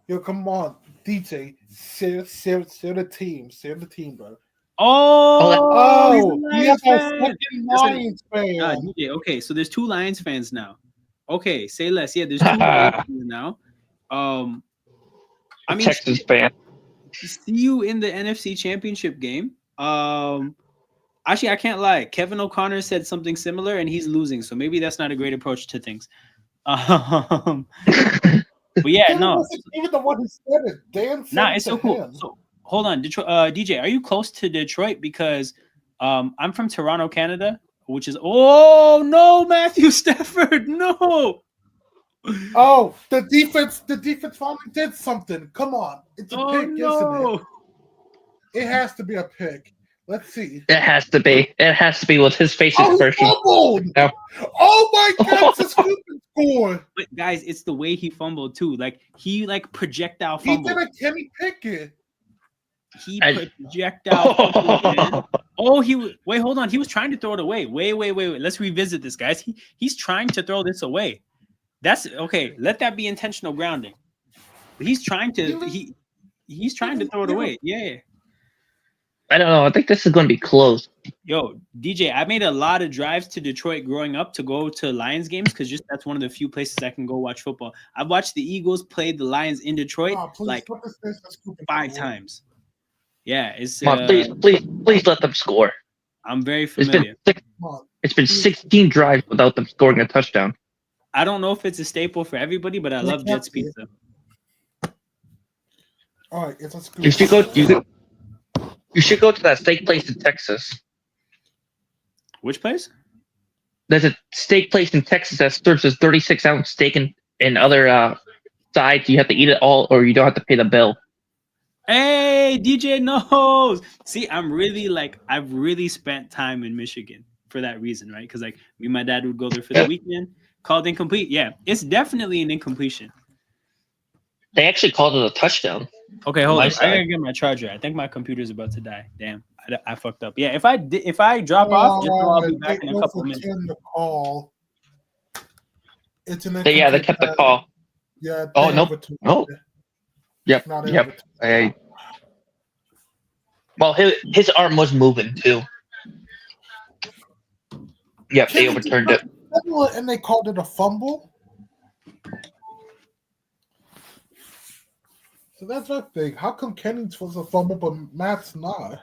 Yo, come on, DJ. Share the team, bro. Oh, he has a fucking Lions fan. DJ, okay, so there's 2 Lions fans now. Okay, say less. Yeah, there's 2 Lions fans now. I mean, Texas fan. See you in the NFC Championship game. Actually, I can't lie. Kevin O'Connor said something similar, and he's losing, so maybe that's not a great approach to things. But yeah, no. Even the one who said it, Dan said it's so cool. So hold on, Detroit, DJ, are you close to Detroit? Because I'm from Toronto, Canada, which is no, Matthew Stafford, no. Oh, the defense finally did something. Come on, it's a pick, isn't it? It has to be a pick. Let's see. It has to be. It has to be with his face expression. No. Oh my God! It's a stupid score. But guys, it's the way he fumbled too. Like he projectile fumbled. He did a Kenny Pickett. He projectile fumbled. Wait, hold on. He was trying to throw it away. Wait. Let's revisit this, guys. He's trying to throw this away. That's okay. Let that be intentional grounding. He's trying to he's trying to throw it away. Yeah. I don't know. I think this is going to be close. Yo, DJ, I made a lot of drives to Detroit growing up to go to Lions games because that's one of the few places I can go watch football. I've watched the Eagles play the Lions in Detroit 5 times. Yeah, it's please let them score. I'm very familiar. It's been 16 drives without them scoring a touchdown. I don't know if it's a staple for everybody, but I love Jets pizza. All right, it's a scoop. You should go to that steak place in Texas. Which place? There's a steak place in Texas that serves as 36-ounce steak and other sides. You have to eat it all, or you don't have to pay the bill. Hey, DJ knows. See, I've really spent time in Michigan for that reason, right? Because me and my dad would go there for the weekend. Called incomplete. Yeah, it's definitely an incompletion. They actually called it a touchdown. Okay, hold on. I gotta get my charger. I think my computer's about to die. Damn, I fucked up. Yeah, if I drop off, just know I'll be back in a couple minutes. It's an they kept the call. Yeah. Oh no. Yep. Not Yep. able to. Well, his arm was moving too. Yep, they overturned it. And they called it a fumble. So that's my thing. How come Kenning's was a fumble, but Matt's not?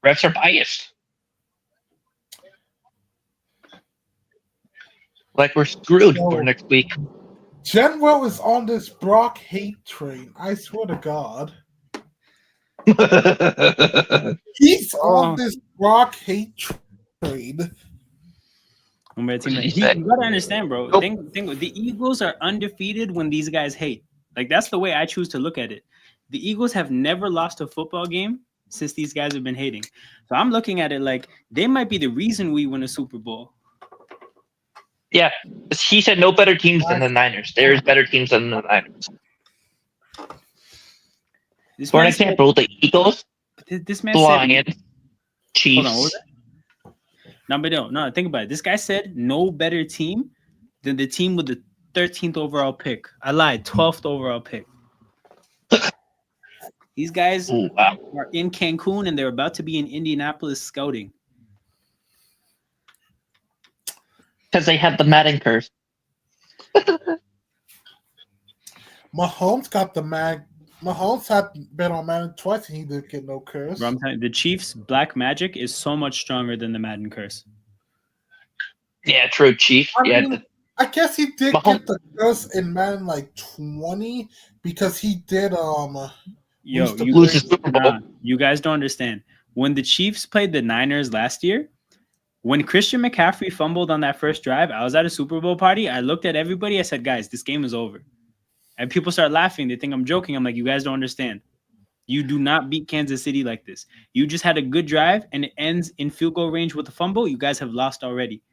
Refs are biased. Like we're screwed for next week. General is on this Brock hate train. I swear to God. He's on this Brock hate train. You gotta understand, bro. Nope. Think, the Eagles are undefeated when these guys hate. Like, that's the way I choose to look at it. The Eagles have never lost a football game since these guys have been hating. So I'm looking at it like they might be the reason we win a Super Bowl. Yeah, he said no better teams than the Niners. There's better teams than the Niners. For an example, the Eagles, this man Lions, said, Chiefs. Hold on, what was that? No, think about it. This guy said no better team than the team with the 13th overall pick. I lied, 12th overall pick. These guys are in Cancun and they're about to be in Indianapolis scouting. Because they have the Madden curse. Mahomes got the Mahomes had been on Madden twice and he didn't get no curse. Bro, I'm telling you, the Chiefs' black magic is so much stronger than the Madden curse. Yeah, true, Chief. I guess he did get the curse in Madden like 20 because he did lose the Super Bowl. You guys don't understand. When the Chiefs played the Niners last year, when Christian McCaffrey fumbled on that first drive, I was at a Super Bowl party. I looked at everybody. I said, guys, this game is over. And people start laughing. They think I'm joking. I'm like, you guys don't understand. You do not beat Kansas City like this. You just had a good drive, and it ends in field goal range with a fumble. You guys have lost already.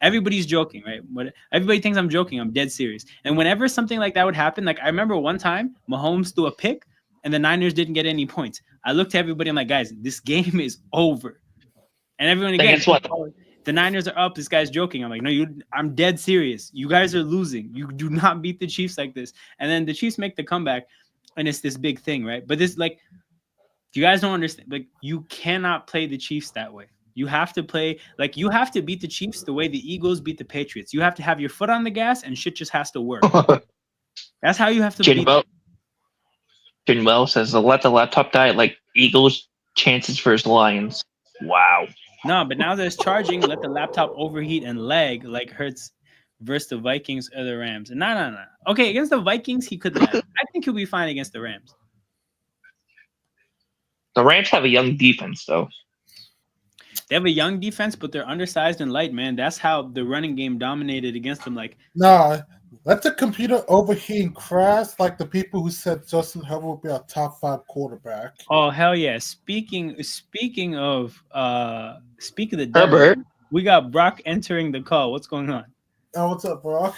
Everybody's joking, right? But everybody thinks I'm joking. I'm dead serious. And whenever something like that would happen, like I remember one time, Mahomes threw a pick, and the Niners didn't get any points. I looked at everybody. I'm like, guys, this game is over. And everyone again, the Niners are up. This guy's joking. I'm like, no, I'm dead serious. You guys are losing. You do not beat the Chiefs like this. And then the Chiefs make the comeback, and it's this big thing, right? But this, like, you guys don't understand. Like, you cannot play the Chiefs that way. You have to play, like, you have to beat the Chiefs the way the Eagles beat the Patriots. You have to have your foot on the gas, and shit just has to work. That's how you have to beat them. Jinwell says, let the laptop die like Eagles' chances versus Lions. Wow. No, but now there's charging, let the laptop overheat and lag like Hurts versus the Vikings or the Rams. No. Okay, against the Vikings, he could lag. I think he'll be fine against the Rams. The Rams have a young defense, though. They have a young defense, but they're undersized and light, man. That's how the running game dominated against them. Like, nah, let the computer overheat and crash like the people who said Justin Herbert would be a top 5 quarterback. Oh, hell yeah. Speaking of the Herbert, we got Brock entering the call. What's going on? Oh, what's up, Brock?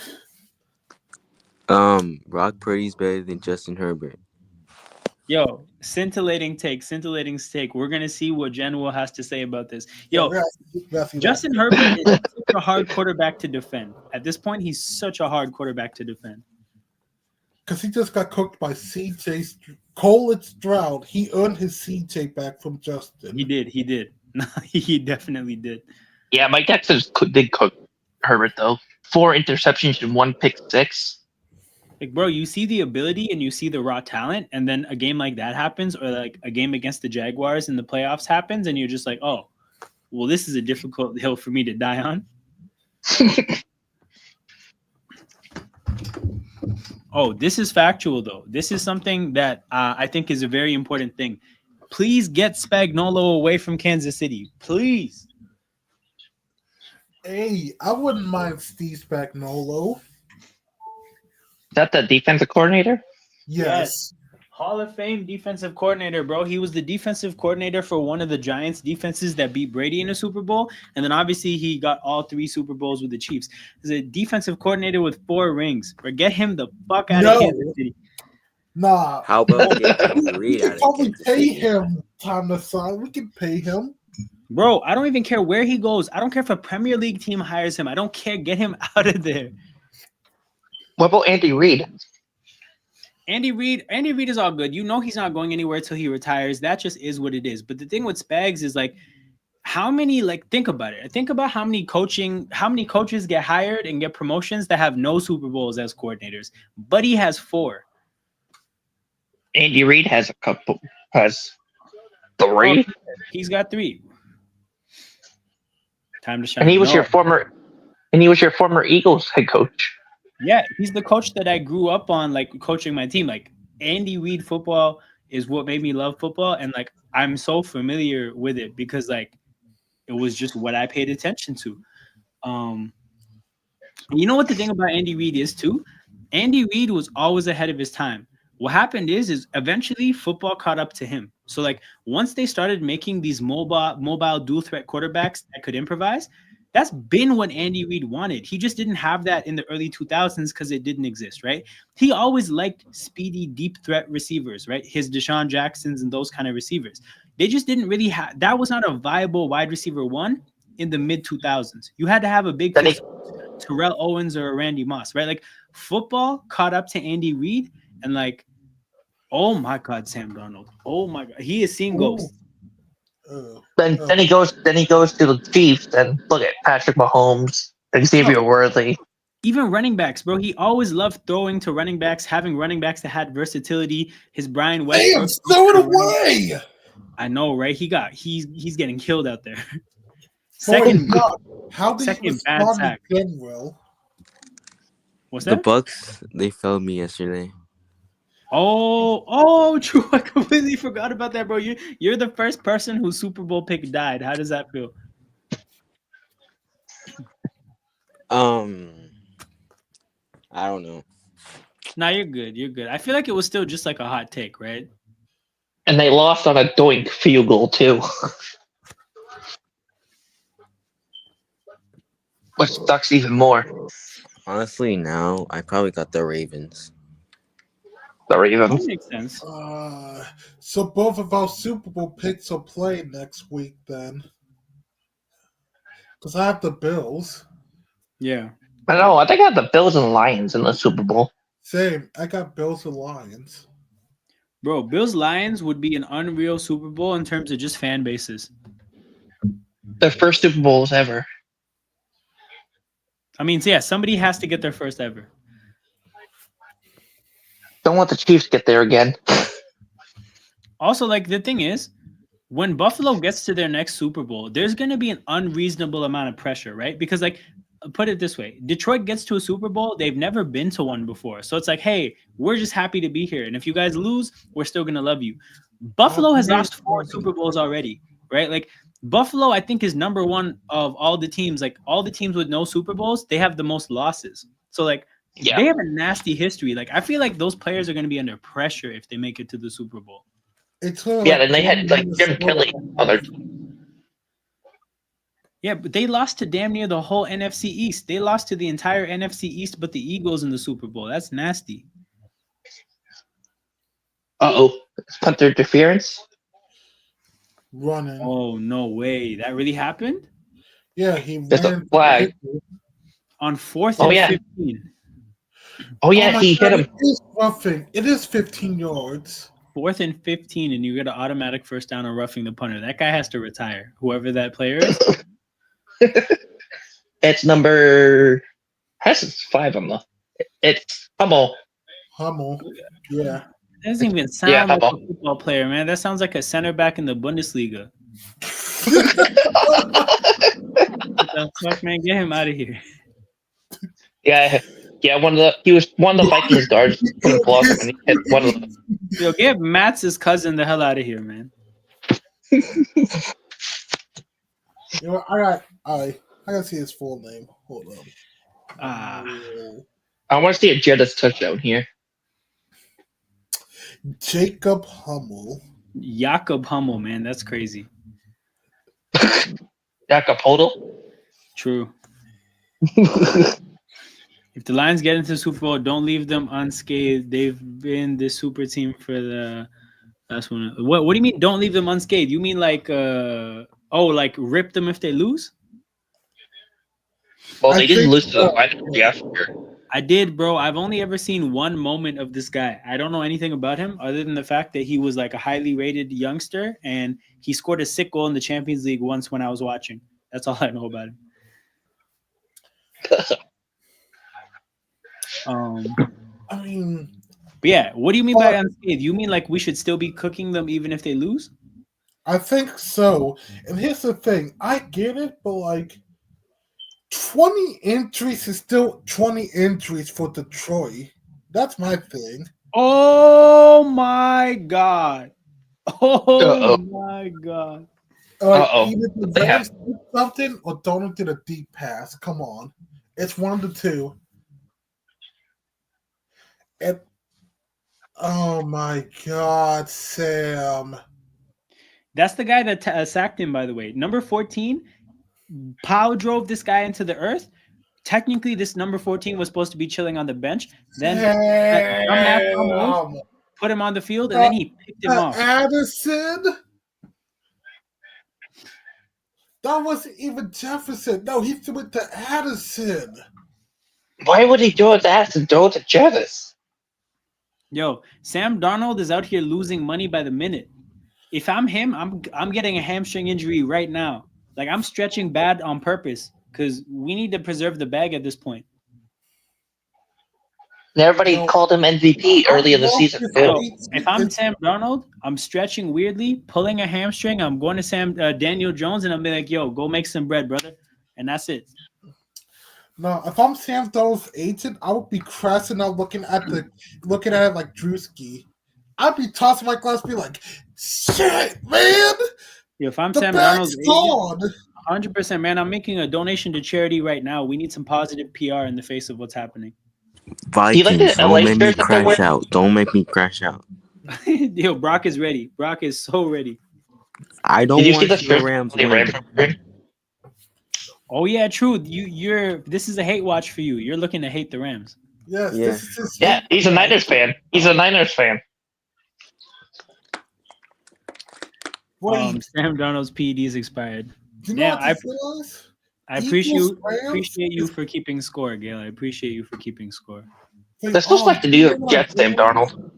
Brock Purdy's better than Justin Herbert. Yo, scintillating take. We're gonna see what General has to say about this. Yo, Justin Herbert is such a hard quarterback to defend. At this point, he's such a hard quarterback to defend. Because he just got cooked by CJ Cole Stroud. He earned his CJ back from Justin. He did. He definitely did. Yeah, Mike Texas did cook Herbert, though. 4 interceptions and 1 pick 6. Like, bro, you see the ability and you see the raw talent, and then a game like that happens, or like a game against the Jaguars in the playoffs happens, and you're just like, oh, well, this is a difficult hill for me to die on. Oh, this is factual, though. This is something that I think is a very important thing. Please get Spagnuolo away from Kansas City. Please. Hey, I wouldn't mind Steve Spagnuolo. Is that the defensive coordinator? Yes. Hall of Fame defensive coordinator, bro. He was the defensive coordinator for one of the Giants defenses that beat Brady in a Super Bowl. And then obviously he got all 3 Super Bowls with the Chiefs. He's a defensive coordinator with 4 rings. Or get him the fuck out of Kansas City. Nah. How about getting Reed out of Kansas pay City? him time to sign. We can pay him. Bro, I don't even care where he goes. I don't care if a Premier League team hires him. I don't care. Get him out of there. What about Andy Reid? Andy Reid is all good. You know he's not going anywhere till he retires. That just is what it is. But the thing with Spags is like, how many, like, think about it. Think about how many coaches get hired and get promotions that have no Super Bowls as coordinators. Buddy has 4. Andy Reid has 3. He's got 3. Time to shine. And he was your former Eagles head coach. Yeah, he's the coach that I grew up on, like, coaching my team. Like, Andy Reid football is what made me love football, and like I'm so familiar with it because like it was just what I paid attention to. You know what the thing about Andy Reid is too? Andy Reid was always ahead of his time. What happened is eventually football caught up to him. So like once they started making these mobile dual threat quarterbacks that could improvise, that's been what Andy Reid wanted. He just didn't have that in the early 2000s because it didn't exist, right? He always liked speedy deep threat receivers, right? His Deshaun Jacksons and those kind of receivers. They just didn't really have, that was not a viable wide receiver one in the mid 2000s. You had to have a big Terrell Owens or Randy Moss, right? Like football caught up to Andy Reid and like, oh my God, Sam Darnold. Oh my God. He is seeing ghosts. Then he goes to the Chiefs and look at Patrick Mahomes, Xavier Worthy. Even running backs, bro. He always loved throwing to running backs, having running backs that had versatility. His Brian Westbrook. Damn, throw it away. I know, right? He's getting killed out there. Second bad sack. What's that? The Bucks, they failed me yesterday. Oh, true. I completely forgot about that, bro. You're the first person whose Super Bowl pick died. How does that feel? I don't know. Nah, you're good. You're good. I feel like it was still just like a hot take, right? And they lost on a doink field goal too. Which sucks even more. Honestly, now I probably got the Ravens. The Ravens. That makes sense. So both of our Super Bowl picks will play next week then. Because I have the Bills. Yeah. I know. I think I have the Bills and Lions in the Super Bowl. Same. I got Bills and Lions. Bro, Bills Lions would be an unreal Super Bowl in terms of just fan bases. Their first Super Bowls ever. I mean, so yeah, somebody has to get their first ever. Don't let the Chiefs get there again. Also, like, the thing is, when Buffalo gets to their next Super Bowl, there's going to be an unreasonable amount of pressure, right? Because, like, put it this way, Detroit gets to a Super Bowl, they've never been to one before. So it's like, hey, we're just happy to be here. And if you guys lose, we're still going to love you. Buffalo has lost 4 Super Bowls already, right? Like, Buffalo, I think, is number one of all the teams. Like, all the teams with no Super Bowls, they have the most losses. So, like, they have a nasty history. Like, I feel like those players are going to be under pressure if they make it to the Super Bowl. And they had, like, Jim Kelly on their team. Yeah, but they lost to damn near the whole NFC East. They lost to the entire NFC East, but the Eagles in the Super Bowl. That's nasty. Punter interference? Running. Oh, no way. That really happened? Yeah, he There's a ran flag. On 4th and 15. He hit him. It is roughing. It is 15 yards. 4th and 15, and you get an automatic first down on roughing the punter. That guy has to retire, whoever that player is. It's number... Has 5 on the... It's Hummel. Yeah. That doesn't even sound like a football player, man. That sounds like a center back in the Bundesliga. What the fuck, man? Get him out of here. Yeah, he was one of the Vikings guards. And he hit one of them. Yo, get Matt's cousin the hell out of here, man. You know, I gotta see his full name. Hold on. I want to see a Jettas touchdown here. Jacob Hummel, man. That's crazy. Jacob Hodel. True. If the Lions get into the Super Bowl, don't leave them unscathed. They've been the super team for the last one. What do you mean? Don't leave them unscathed? You mean like like rip them if they lose? Well, they didn't lose to the Vikings after. I did, bro. I've only ever seen one moment of this guy. I don't know anything about him other than the fact that he was like a highly rated youngster and he scored a sick goal in the Champions League once when I was watching. That's all I know about him. I mean, But yeah, what do you mean by unscathed? You mean like we should still be cooking them even if they lose? I think so. And here's the thing. I get it, but like 20 injuries is still 20 injuries for Detroit. That's my thing. Oh my god. Oh Uh-oh. my god. Uh-oh. Either the They have- Rams do something or don't get a deep pass. Come on. It's one of the two. And, oh my god, Sam. That's the guy that sacked him, by the way. Number 14, Pow drove this guy into the earth. Technically, this number 14 was supposed to be chilling on the bench. Then Sam. put him on the field, and then he picked him off. Addison? That wasn't even Jefferson. No, he threw it to Addison. Why would he do that and throw it to Jevis? Yo, Sam Darnold is out here losing money by the minute. If I'm him, I'm getting a hamstring injury right now. Like I'm stretching bad on purpose because we need to preserve the bag at this point. And everybody called him MVP early in the season. So, if I'm Sam Darnold, I'm stretching weirdly, pulling a hamstring. I'm going to Daniel Jones, and I'm be like, "Yo, go make some bread, brother," and that's it. No, if I'm Sam Darnold's agent, I would be crashing out looking at it like Drewski. I'd be tossing my glass, be like, "Shit, man! Yo, if I'm The Sam bag's Darnold's gone." agent, 100%, man. I'm making a donation to charity right now. We need some positive PR in the face of what's happening. Vikings, LA don't make me shirt that they're crash wearing? out. Don't make me crash out. Yo, Brock is ready. Brock is so ready. I don't Did you see want the the shirt Rams the win. Rams are wearing? Oh yeah, true. This is a hate watch for you. You're looking to hate the Rams. Yes, Yeah. this is his Yeah, he's a Niners fan. He's a Niners fan. Wait, Sam Darnold's PED is expired. do you know Yeah, what this is? I Eagles, appreciate you Rams for keeping score, Gail. I appreciate you for keeping score. This looks like the New York Jets, Sam Darnold.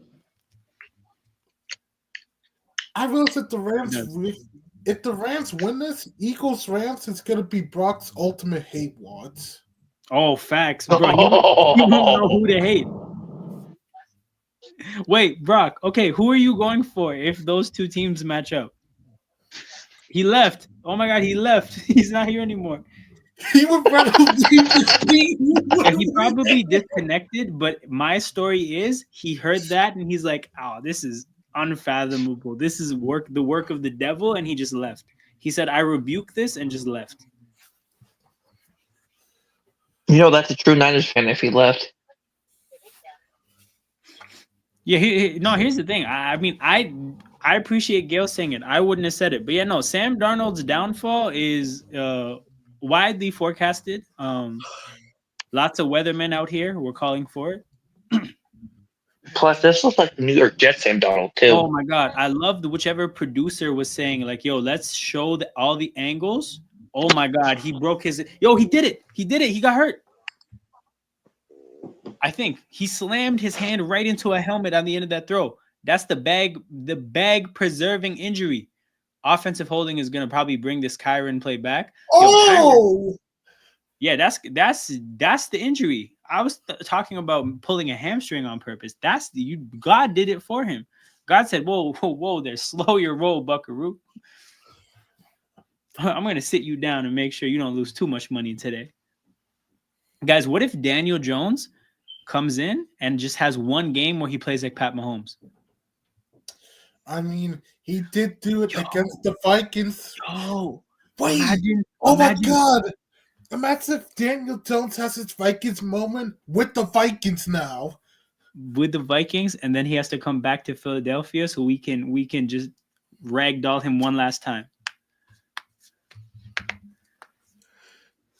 I realize that the Rams, Yeah. if the Rams win this, Eagles Rams is going to be Brock's ultimate hate watch. Oh, facts, bro. You don't know who to hate. Wait, Brock. Okay, who are you going for if those two teams match up? He left. Oh my God, he left. He's not here anymore. He would rather leave this team. Yeah, he probably disconnected, but my story is he heard that and he's like, "Oh, this is unfathomable. This is the work of the devil," and he just left. He said, "I rebuke this," and just left. You know, that's a true Niners fan if he left. Yeah, here's the thing. I mean, I appreciate Gail saying it. I wouldn't have said it, but yeah, no. Sam Darnold's downfall is widely forecasted. Lots of weathermen out here were calling for it. Plus, this looks like the New York Jets, Sam Darnold, too. Oh my God, I loved whichever producer was saying like, "Yo, let's show all the angles." Oh my God, he broke his. Yo, he did it. He did it. He got hurt. I think he slammed his hand right into a helmet on the end of that throw. That's the bag preserving injury. Offensive holding is gonna probably bring this Kyron play back. Oh, Yeah, that's the injury. I was talking about pulling a hamstring on purpose. God did it for him. God said, "Whoa there, slow your roll, Buckaroo. I'm gonna sit you down and make sure you don't lose too much money today." Guys, what if Daniel Jones comes in and just has one game where he plays like Pat Mahomes? I mean, he did do it against the Vikings. Oh, Wait, imagine, my God. Imagine if Daniel Jones has his Vikings moment with the Vikings now. with the Vikings, and then he has to come back to Philadelphia so we can just ragdoll him one last time.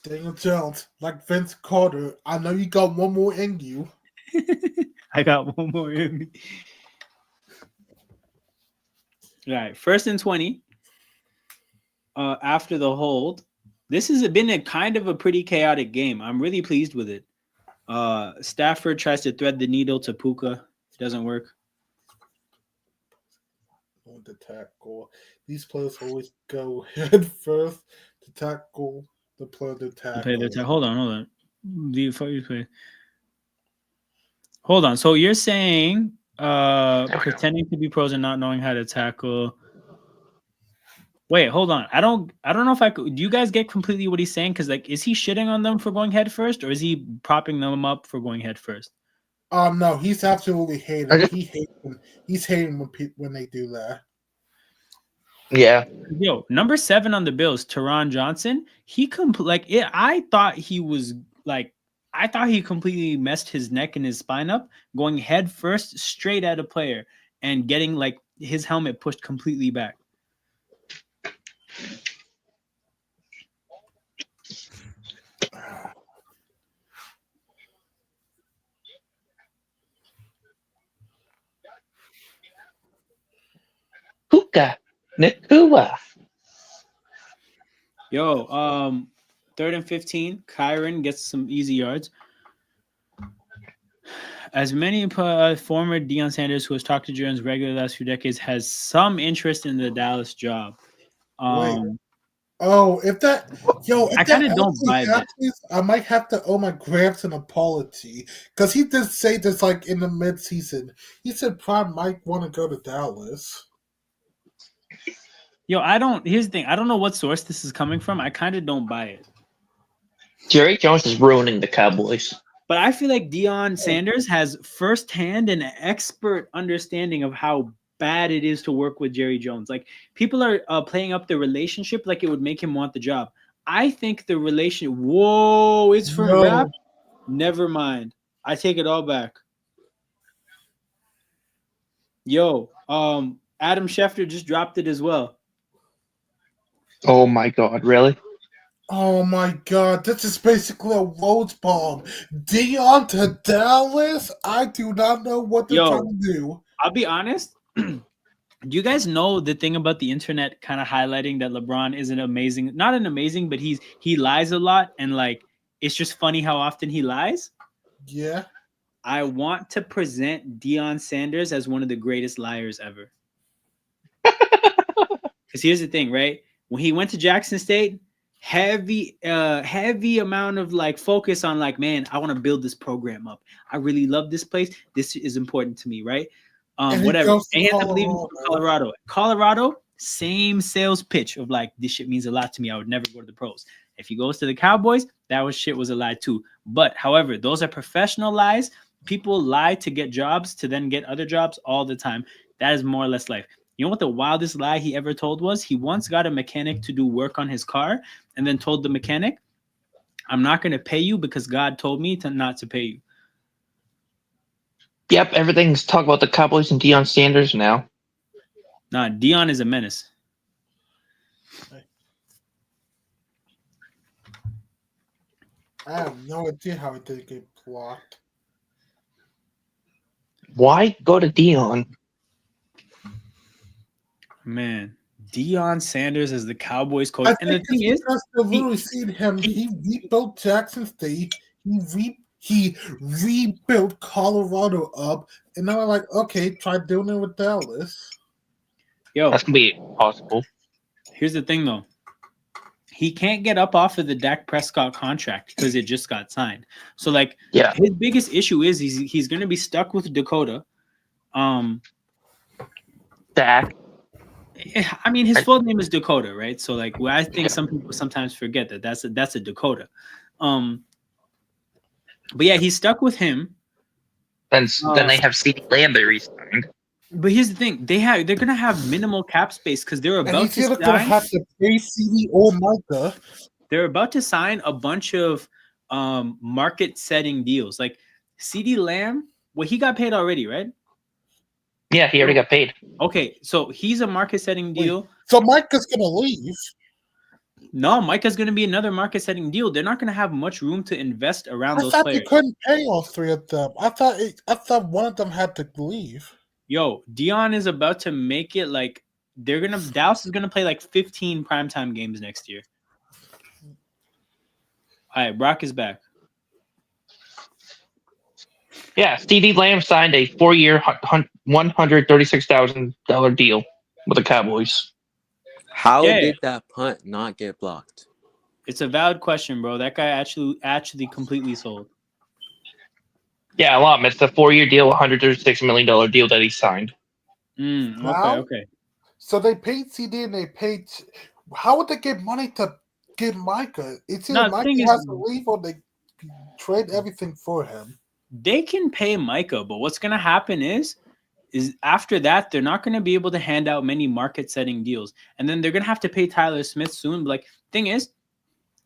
Daniel Jones, like Vince Carter, I know you got one more in you. I got one more in me. All right, 1st and 20. After the hold, this has been a kind of a pretty chaotic game. I'm really pleased with it. Stafford tries to thread the needle to Puka. Doesn't work. On the tackle. These players always go head first to tackle the player to tackle. Hold on. Hold on. So you're saying pretending to be pros and not knowing how to tackle. Wait, hold on. I don't know if I could. Do you guys get completely what he's saying? Because like, is he shitting on them for going head first, or is he propping them up for going head first? No, he's absolutely hating. He's hating when they do that. Yeah. Yo, number 7 on the Bills, Teron Johnson. I thought he was like, I thought he completely messed his neck and his spine up, going head first straight at a player and getting like his helmet pushed completely back. Puka Nakua. Yo, 3rd and 15. Kyron gets some easy yards. As many former Deion Sanders, who has talked to Jones regularly the last few decades, has some interest in the Dallas job. Wait. If that don't buy happens, I might have to owe my Gramps an apology because he did say this like in the mid-season. He said Prime might want to go to Dallas. Yo, here's the thing. I don't know what source this is coming from. I kind of don't buy it. Jerry Jones is ruining the Cowboys. But I feel like Deion Sanders has firsthand and expert understanding of how bad it is to work with Jerry Jones. Like, people are playing up the relationship like it would make him want the job. I think the relation. Whoa, it's from rap. Never mind. I take it all back. Yo, Adam Schefter just dropped it as well. Oh my God! Really? Oh my God! This is basically a Rhodes bomb. Deion to Dallas. I do not know what they're trying to do. I'll be honest. Do you guys know the thing about the internet kind of highlighting that LeBron isn't amazing? Not an amazing, but he lies a lot, and like it's just funny how often he lies. Yeah. I want to present Deion Sanders as one of the greatest liars ever. Because here's the thing, right? When he went to Jackson State, heavy amount of like focus on like, man, I want to build this program up. I really love this place. This is important to me, right? Whatever. And he ended up leaving for Colorado. Colorado, same sales pitch of like, this shit means a lot to me. I would never go to the pros. If he goes to the Cowboys, shit was a lie too. But however, those are professional lies. People lie to get jobs, to then get other jobs all the time. That is more or less life. You know what the wildest lie he ever told was? He once got a mechanic to do work on his car and then told the mechanic, I'm not going to pay you because God told me not to pay you. Yep, everything's talk about the Cowboys and Deion Sanders now. Nah, Deion is a menace. I have no idea how it did get blocked. Why go to Deion? Man, Deion Sanders is the Cowboys coach. And the thing is, I've literally seen him. He rebuilt Jackson State. He rebuilt Colorado up, and now I'm like, okay, try doing it with Dallas. Yo, that's gonna be possible. Here's the thing, though. He can't get up off of the Dak Prescott contract because it just got signed. So, like, his biggest issue is he's going to be stuck with Dakota. Dak. I mean, his full name is Dakota, right? So, like, I think some people sometimes forget that's a Dakota. But yeah, he's stuck with him. Then they have CeeDee Lamb they re-signed. But here's the thing: they're gonna have minimal cap space because they're about to sign. Gonna have to pay CD or Micah. They're about to sign a bunch of market-setting deals. Like CeeDee Lamb, well, he got paid already, right? Yeah, he already got paid. Okay, so he's a market-setting deal. So Micah's gonna leave. No, Micah's gonna be another market-setting deal. They're not gonna have much room to invest around those players. I thought you couldn't pay all three of them. I thought one of them had to leave. Yo, Deion is about to make it like Dallas is gonna play like 15 primetime games next year. All right, Brock is back. Yeah, CD Lamb signed a 4-year, $136,000 deal with the Cowboys. How Yeah. did that punt not get blocked? It's a valid question, bro. That guy actually completely sold. Yeah, a lot. It's a 4-year deal, $136 million deal that he signed. Now, Okay. so they paid CD and they paid. How would they get money to get Micah? It's either No, the Micah thing has is, to leave or they trade everything for him. they can pay Micah, but what's gonna happen is after that, they're not gonna be able to hand out many market-setting deals, and then they're gonna have to pay Tyler Smith soon. But like, thing is,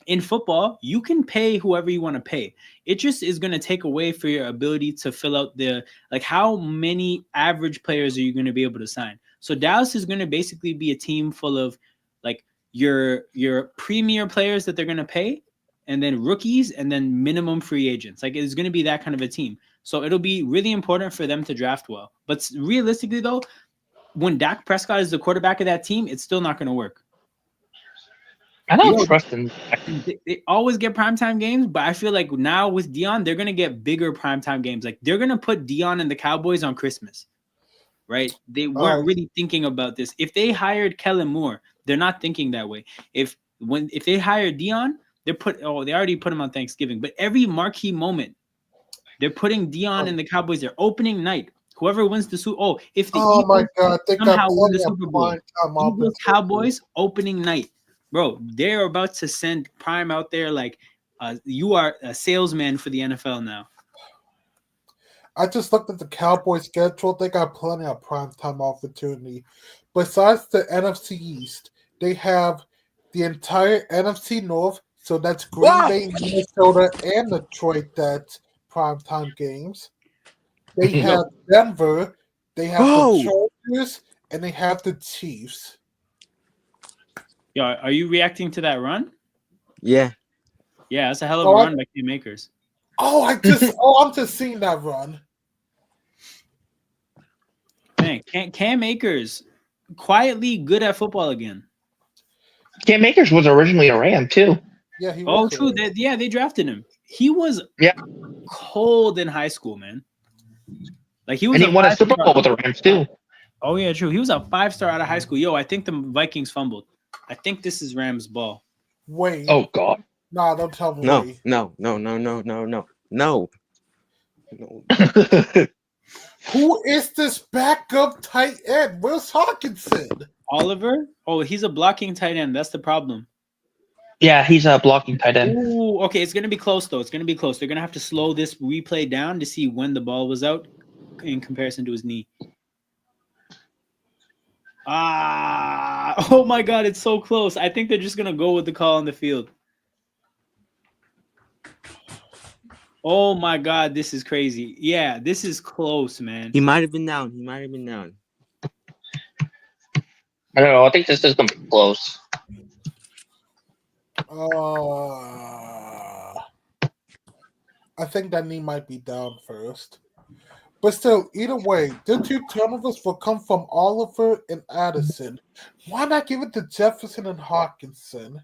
in football, you can pay whoever you want to pay. It just is going to take away for your ability to fill out how many average players are you going to be able to sign? So Dallas is going to basically be a team full of like your premier players that they're going to pay, and then rookies, and then minimum free agents. Like, it's going to be that kind of a team. So it'll be really important for them to draft well. But realistically, though, when Dak Prescott is the quarterback of that team, it's still not going to work. I don't trust him. They always get primetime games, but I feel like now with Dion, they're going to get bigger primetime games. Like, they're going to put Dion and the Cowboys on Christmas, right? They weren't really thinking about this. If they hired Kellen Moore, they're not thinking that way. If they hired Dion, they already put him on Thanksgiving. But every marquee moment, they're putting Dion and the Cowboys their opening night. Whoever wins the Super Bowl, if the Eagles somehow win the Super Bowl, Eagles Cowboys opening night. Bro, they're about to send Prime out there like you are a salesman for the NFL now. I just looked at the Cowboys schedule. They got plenty of primetime opportunity. Besides the NFC East, they have the entire NFC North. So that's Green Bay, Minnesota, and Detroit. That's primetime games. They have Denver. They have the Chargers, and they have the Chiefs. Yo, are you reacting to that run? Yeah. Yeah, that's a hell of a run by Cam Akers. I'm just seeing that run. Man, Cam Akers quietly good at football again. Cam Akers was originally a Ram too. Yeah, he was. Oh, true. They drafted him. He was cold in high school, man. Like, he was. And he won a Super Bowl with the Rams too. Oh yeah, true. He was a 5-star out of high school. Yo, I think the Vikings fumbled. I think this is Rams' ball. Wait. Oh God. Nah, don't tell me. No. Who is this backup tight end? Where's Hawkinson? Oliver? Oh, he's a blocking tight end. That's the problem. Yeah, he's a blocking tight end. Ooh, okay, it's gonna be close though. It's gonna be close. They're gonna have to slow this replay down to see when the ball was out in comparison to his knee. Oh my God, it's so close. I think they're just gonna go with the call on the field. Oh my God, this is crazy. Yeah, this is close, man. He might have been down. I don't know. I think this is gonna be close. I think that knee might be down first. But still, either way, the 2 turnovers will come from Oliver and Addison. Why not give it to Jefferson and Hawkinson?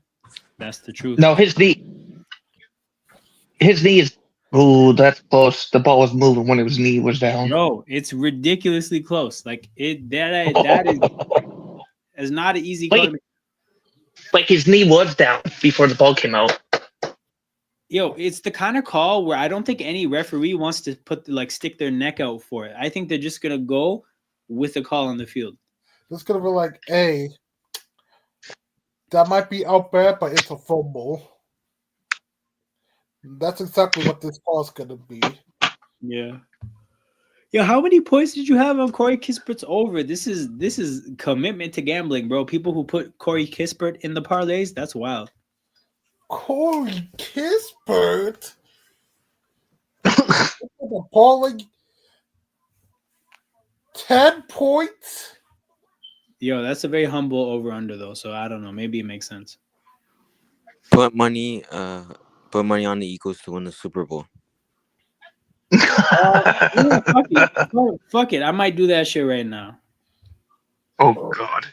That's the truth. No, his knee is. Oh, that's close. The ball was moving when his knee was down. No, it's ridiculously close. Like, that is not an easy call. Like, his knee was down before the ball came out. Yo, it's the kind of call where I don't think any referee wants to stick their neck out for it. I think they're just gonna go with the call on the field. It's gonna be like, hey, that might be out bad, but it's a fumble. That's exactly what this call is gonna be. Yeah. Yo, how many points did you have on Corey Kispert's over? This is commitment to gambling, bro. People who put Corey Kispert in the parlays, that's wild. Corey Kispert? Appalling 10 points? Yo, that's a very humble over-under, though, so I don't know. Maybe it makes sense. Put money on the Eagles to win the Super Bowl. Fuck it. I might do that shit right now. Oh, God.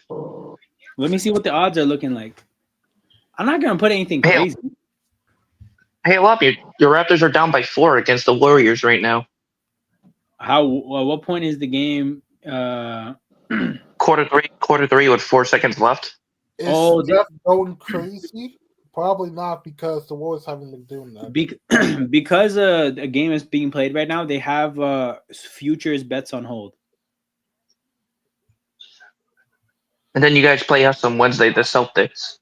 Let me see what the odds are looking like. I'm not going to put anything crazy. Hey, Lobby, your Raptors are down by 4 against the Warriors right now. What point is the game? Quarter three with 4 seconds left. Is Oh, Steph going crazy? Probably not, because the Warriors haven't been doing that. Because a game is being played right now, they have futures bets on hold. And then you guys play us on Wednesday, the Celtics.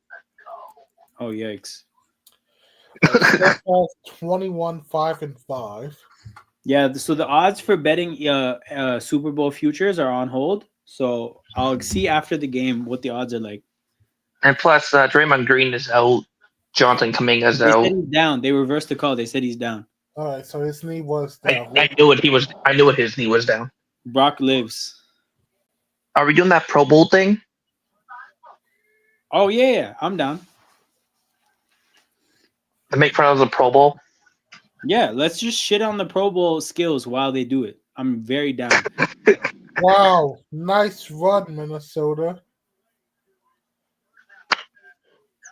Oh yikes! Steph has 21, 5, and 5. Yeah, so the odds for betting Super Bowl futures are on hold. So I'll see after the game what the odds are like. And plus, Draymond Green is out. Jonathan Kuminga's They out. said he's down. They reversed the call. They said he's down. All right, so his knee was down. I knew it. I knew it. His knee was down. Brock lives. Are we doing that Pro Bowl thing? Oh yeah, I'm down. To make fun of the Pro Bowl? Yeah, let's just shit on the Pro Bowl skills while they do it. I'm very down. Wow, nice run, Minnesota.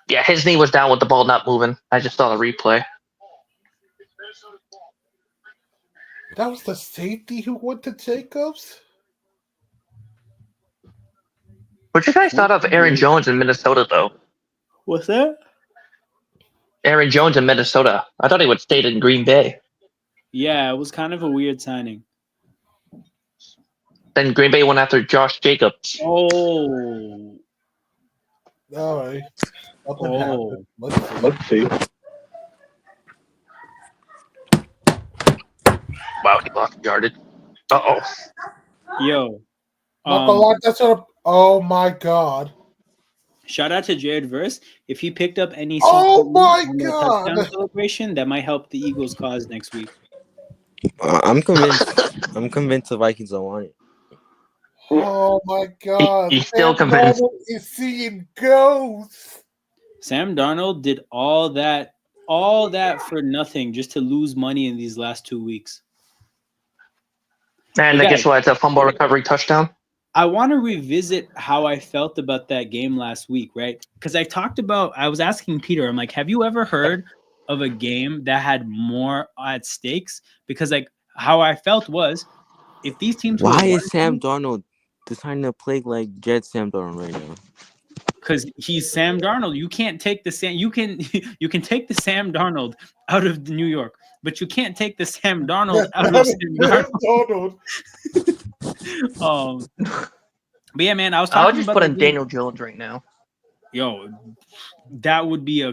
Yeah, his knee was down with the ball not moving. I just saw the replay. That was the safety who went to Jacobs? What you guys thought of Aaron Jones in Minnesota, though? What's that? Aaron Jones in Minnesota. I thought he would stay in Green Bay. Yeah, it was kind of a weird signing. Then Green Bay went after Josh Jacobs. Oh. All right. Oh. Let's see. Wow, he lost yardage. Uh-oh. Yo. Not gonna lie, that's what. Oh my God. Shout out to Jared Verse. If he picked up any Oh my on the God. touchdown celebration, that might help the Eagles' cause next week. I'm convinced. I'm convinced the Vikings don't want it. Oh my God. He's still Sam convinced. Darnold is seeing ghosts. Sam Darnold did all that for nothing, just to lose money in these last 2 weeks. And Hey, guess guys. what? It's a fumble recovery touchdown. I want to revisit how I felt about that game last week, right? Because I was asking Peter, I'm like, have you ever heard of a game that had more at stakes? Because like how I felt was, if these teams Why were is Sam Darnold deciding to play like Jet Sam Darnold right now? because he's Sam Darnold. You can't take the Sam. You can take the Sam Darnold out of New York, but you can't take the Sam Darnold out of Sam Darnold. But yeah, man, I was talking I would just about put the in game. Daniel Jones right now. Yo, that would be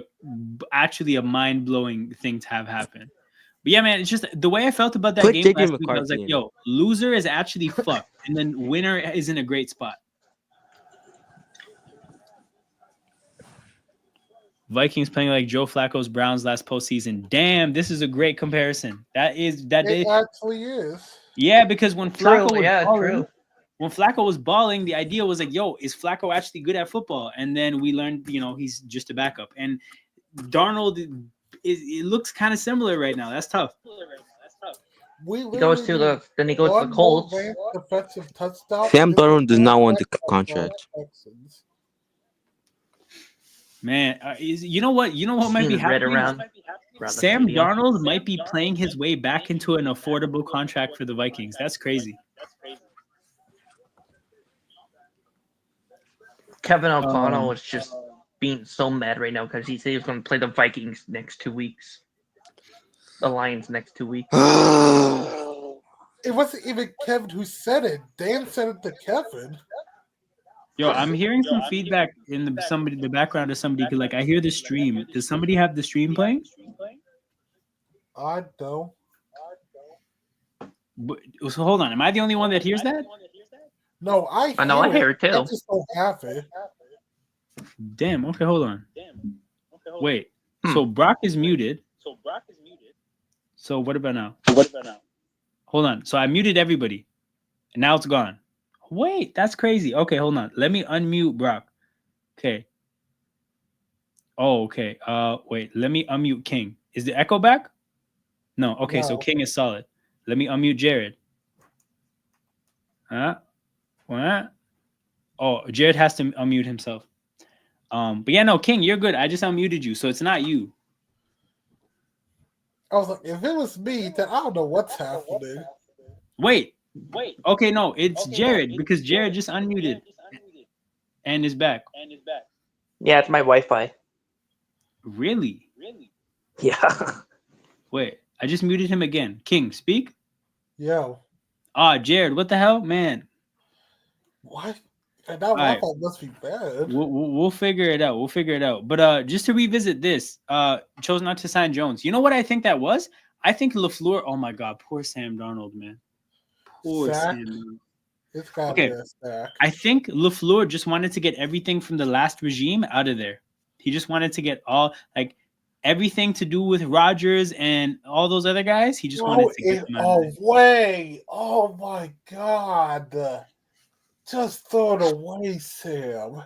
actually a mind-blowing thing to have happen. But yeah, man, it's just the way I felt about that Put game JJ last week. I was McCarthy like, in. yo, loser is actually fucked, and then winner is in a great spot. Vikings playing like Joe Flacco's Browns last postseason. Damn, this is a great comparison. It actually is. Yeah, because when Flacco was balling, true. when Flacco was balling, the idea was like, yo, is Flacco actually good at football? And then we learned, he's just a backup. And Darnold, it looks kind of similar right now. That's tough. He goes to the Colts. Defensive touchdown. Sam Darnold does not want the contract. Man, you know what? You know what might be happening? around Sam the stadium. Darnold might be playing his way back into an affordable contract for the Vikings. That's crazy. Kevin O'Connell was just being so mad right now because he said he was going to play the Vikings next 2 weeks. The Lions next 2 weeks. It wasn't even Kevin who said it. Dan said it to Kevin. Yo, I'm hearing some feedback in the background of somebody. Like, I hear the stream. Does somebody have the stream playing? I don't. So hold on. Am I the only one that hears that? No, I hear it too. I just don't have it. Damn. Okay, hold on. Wait. So Brock is muted. So what about now? Hold on. So I muted everybody, and now it's gone. Wait, that's crazy. Okay, hold on. Let me unmute Brock. Okay. Oh, okay. Wait. Let me unmute King. Is the echo back? No. Okay, so King is solid. Let me unmute Jared. What? Oh, Jared has to unmute himself. But yeah, no, King, you're good. I just unmuted you, so it's not you. I was like, if it was me, then I don't know what's happening. Wait. Okay, no, it's Jared because Jared just unmuted and is back. Yeah, it's my Wi-Fi. Really? Yeah. Wait, I just muted him again. King, speak. Yo, Jared, what the hell, man? what? And that right. Wi-Fi must be bad. We'll figure it out. But just to revisit this, chose not to sign Jones. You know what I think that was? I think LaFleur. Oh my God, poor Sam Darnold, man. Poor Sack? Sam Darnold. It's gotta Okay. be a stack. I think LaFleur just wanted to get everything from the last regime out of there. He just wanted to get everything to do with Rodgers and all those other guys. He just wanted to get them out of there. Away! Oh my God! Just throw it away, Sam.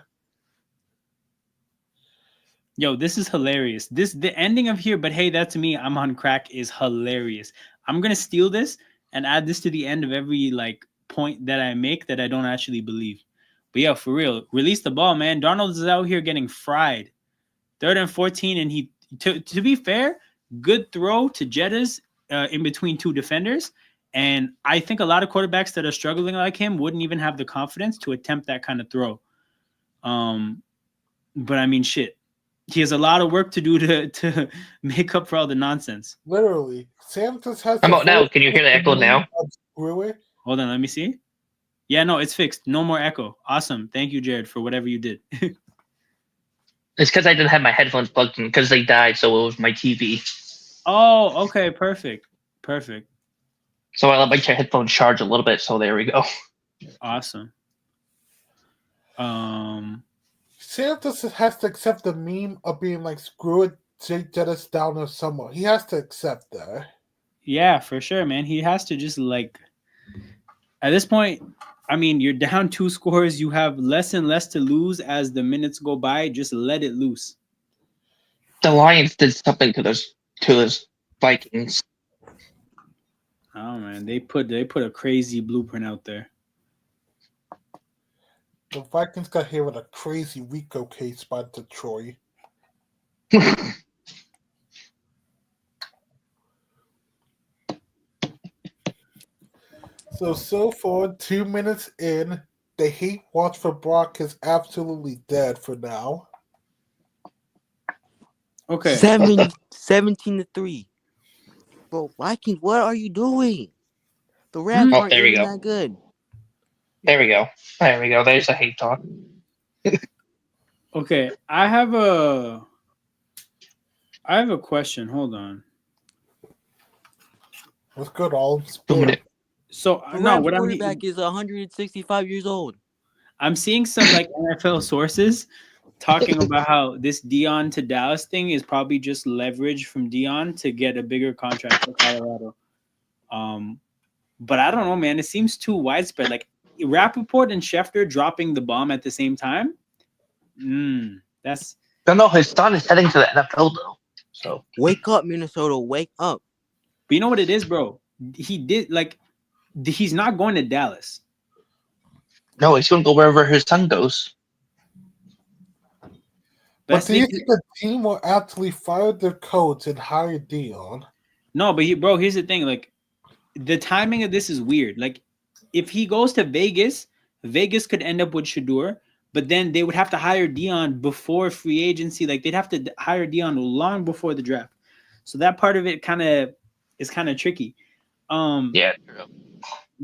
Yo, this is hilarious. The ending of here, but hey, that's me. I'm on crack is hilarious. I'm gonna steal this and add this to the end of every point that I make that I don't actually believe. But yeah, for real, release the ball, man. Darnold is out here getting fried. 3rd and 14, and he to be fair, good throw to Jettas in between two defenders. And I think a lot of quarterbacks that are struggling like him wouldn't even have the confidence to attempt that kind of throw. But I mean, shit. He has a lot of work to do to make up for all the nonsense. Literally. Sam just has How about now? Can you hear the echo now? Really? Hold on, let me see. Yeah, no, it's fixed. No more echo. Awesome. Thank you, Jared, for whatever you did. It's because I didn't have my headphones plugged in because they died, so it was my TV. Oh, okay, perfect. So I let my headphones charge a little bit, so there we go. Awesome. Sam just has to accept the meme of being like, screw it, Jake Jettis down or somewhere. He has to accept that. Yeah, for sure, man. He has to just at this point, I mean, you're down 2 scores. You have less and less to lose as the minutes go by. Just let it loose. The Lions did something to those Vikings. Oh man, they put a crazy blueprint out there. The Vikings got hit with a crazy Rico case by Detroit. So far, 2 minutes in, the hate watch for Brock is absolutely dead for now. Okay. 17-3. Bro, Vikings, what are you doing? The Rams aren't there we even go. that good. There we go. There's a hate talk. Okay, I have a question. Hold on. What's good, all? So The no, Rams what quarterback is 165 years old. I'm seeing some NFL sources talking about how this Dion to Dallas thing is probably just leverage from Dion to get a bigger contract for Colorado. But I don't know, man. It seems too widespread. Rappaport and Schefter dropping the bomb at the same time. That's. No, his son is heading to the NFL though. So Wake up, Minnesota! Wake up! But you know what it is, bro? He did he's not going to Dallas. no, he's going to go wherever his son goes. But do you think the team will actually fire their coach and hire Dion? No, but here's the thing. The timing of this is weird. If he goes to Vegas, Vegas could end up with Shador, but then they would have to hire Dion before free agency. They'd have to hire Dion long before the draft. So that part of it is kind of tricky. Yeah, true.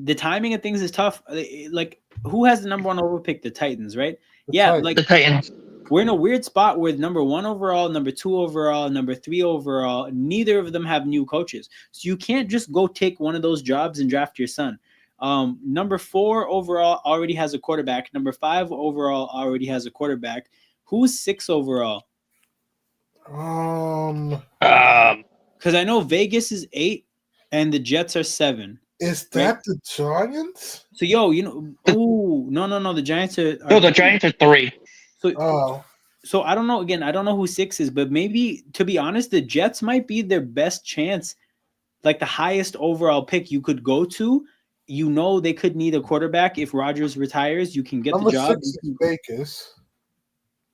The timing of things is tough. Who has the number 1 overall pick? The Titans, right? The Titans. We're in a weird spot where number 1 overall, number 2 overall, number 3 overall, neither of them have new coaches. So you can't just go take one of those jobs and draft your son. Number 4 overall already has a quarterback. Number 5 overall already has a quarterback. Who's 6 overall? Because I know Vegas is 8 and the Jets are 7. Is that the Giants? So no, the Giants are. No, the Giants are 3. So I don't know. Again, I don't know who 6 is, but maybe, to be honest, the Jets might be their best chance, the highest overall pick you could go to. They could need a quarterback if Rodgers retires. You can get the job. 6 is Vegas.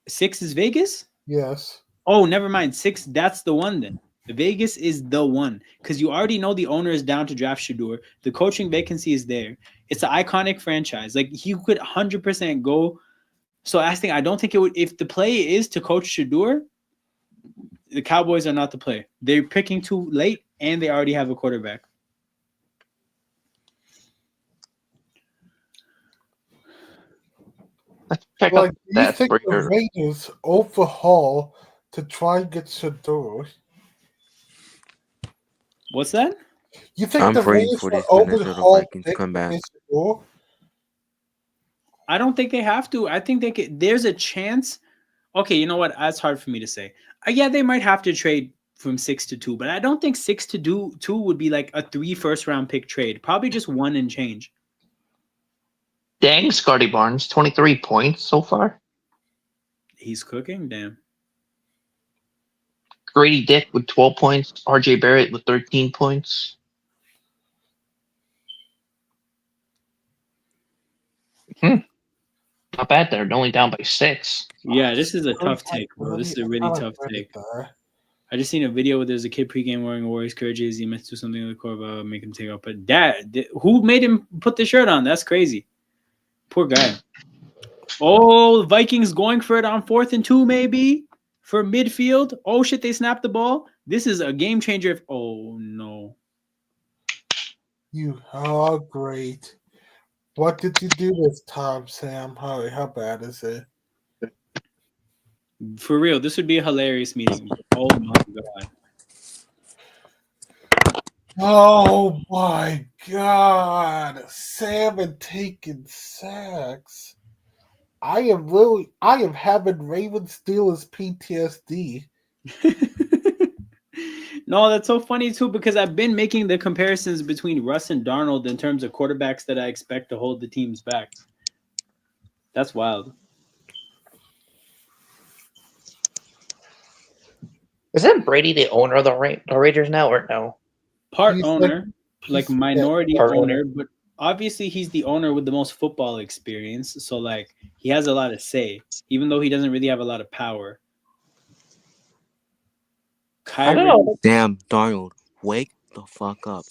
6 is Vegas? Yes. Oh, never mind. 6. That's the one then. Vegas is the one because you already know the owner is down to draft Shador. The coaching vacancy is there. It's an iconic franchise. Like he could 100% go. So I don't think it would. If the play is to coach Shador, the Cowboys are not the play. They're picking too late, and they already have a quarterback. Let's check Like, out do you that think for the your Raiders overhaul to try and get Shador? What's that? You think I'm the praying Raiders for will this Minnesota overhaul Vikings pick to comeback. get Shador? I don't think they have to. I think they could. There's a chance. Okay, you know what? That's hard for me to say. Yeah, they might have to trade from 6 to 2, but I don't think 6 to 2 would be like a 3 first-round pick trade. Probably just 1 and change. dang Scotty Barnes, 23 points so far. He's cooking, damn. Grady Dick with 12 points. RJ Barrett with 13 points. Not bad there. They're only down by 6. Yeah, this is a tough take, bro. This is a really tough take. I just seen a video where there's a kid pregame wearing a Warriors jersey. He meant to do something in the core about make him take off. But who made him put the shirt on? That's crazy. Poor guy. Oh, the Vikings going for it on 4th and 2, maybe for midfield. Oh shit, they snapped the ball. This is a game changer. Oh no. You are great. What did you do this time, Sam? How bad is it? For real, this would be a hilarious meeting. Oh my god. Oh my god. Sam and taking sacks. I am having Raven Steelers PTSD. No, that's so funny too because I've been making the comparisons between Russ and Darnold in terms of quarterbacks that I expect to hold the teams back. That's wild. Isn't Brady the owner of the Raiders now, or no? Part He's owner, like minority part owner, owner. but obviously he's the owner with the most football experience. So like he has a lot to say, even though he doesn't really have a lot of power. I don't know. Damn, Darnold, wake the fuck up.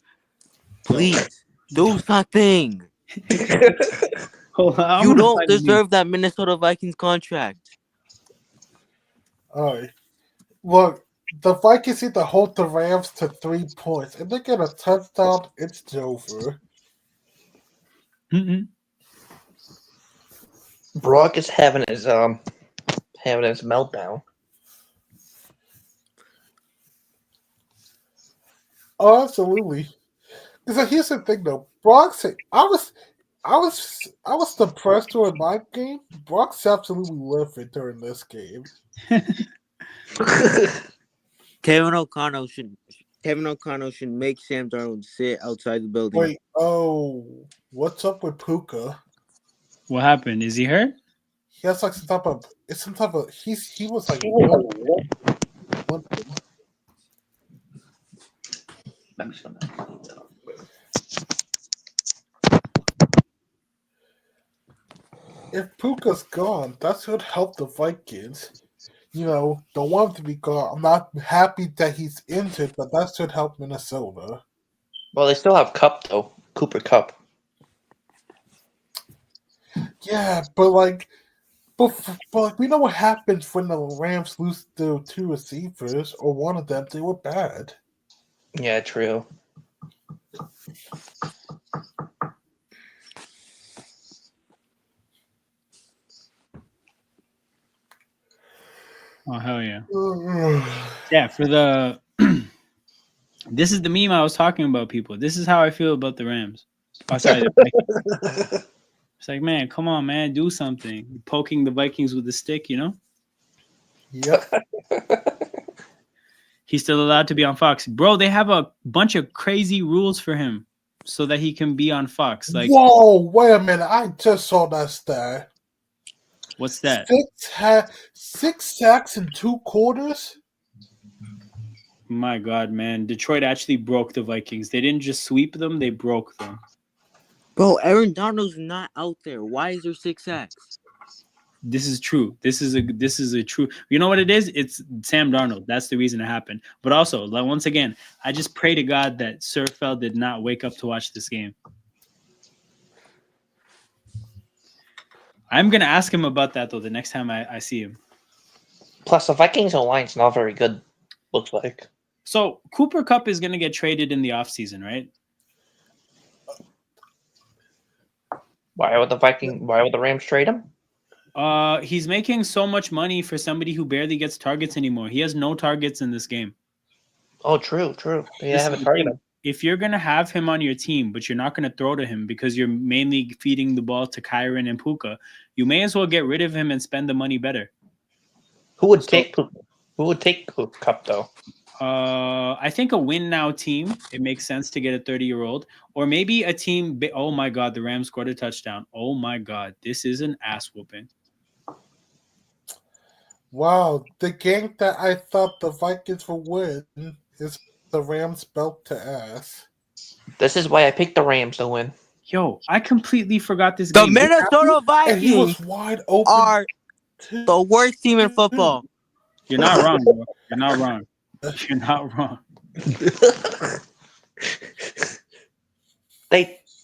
Please, do something. Hold on, I'm You gonna don't find a meme. deserve that Minnesota Vikings contract. Alright. Look, the Vikings need to hold the Rams to 3 points. If they get a touchdown, it's over. Mm-mm. Brock is having his meltdown. Oh, absolutely. Because here's the thing, though. Brock's. I was depressed during my game. Brock's absolutely worth it during this game. Kevin O'Connell should make Sam Darnold sit outside the building. Wait, what's up with Puka? What happened? Is he hurt? He has like some type of. He was like. If Puka's gone, that should help the Vikings. Don't want him to be gone. I'm not happy that he's injured, but that should help Minnesota. Well, they still have Cup though, Cooper Cup. Yeah, but we know what happens when the Rams lose their 2 receivers or one of them. They were bad. Yeah, true. Oh hell yeah. Yeah, for the this is the meme I was talking about, people. This is how I feel about the Rams. Outside of it's like, man, come on, man, do something. You're poking the Vikings with a stick, you know? Yep. He's still allowed to be on Fox. Bro, they have a bunch of crazy rules for him so that he can be on Fox. Like, whoa, wait a minute. I just saw that stat. what's that? 6 sacks in 2 quarters? My God, man. Detroit actually broke the Vikings. They didn't just sweep them, they broke them. Bro, Aaron Donald's not out there. Why is there 6 sacks? This is true. This is a true. You know what it is? It's Sam Darnold. That's the reason it happened. But also, like, once again, I just pray to God that Sir Fell did not wake up to watch this game. I'm gonna ask him about that though the next time I see him. Plus, the Vikings O-line's not very good. Looks like. So Cooper Kupp is gonna get traded in the offseason, right? Why would the Rams trade him? He's making so much money for somebody who barely gets targets anymore. He has no targets in this game. Oh, true. They This have is a the target thing. him. If you're gonna have him on your team, but you're not gonna throw to him because you're mainly feeding the ball to Kyron and Puka, you may as well get rid of him and spend the money better. Who would take Cup though? I think a win now team. It makes sense to get a 30-year-old, or maybe a team. Oh my God, the Rams scored a touchdown. Oh my God, this is an ass whooping. Wow, the game that I thought the Vikings would win is the Rams belt to ass. This is why I picked the Rams to win. Yo, I completely forgot this The game. Minnesota And he was Vikings wide open. are the worst team in football. You're not wrong, bro. You're not wrong. You're not wrong.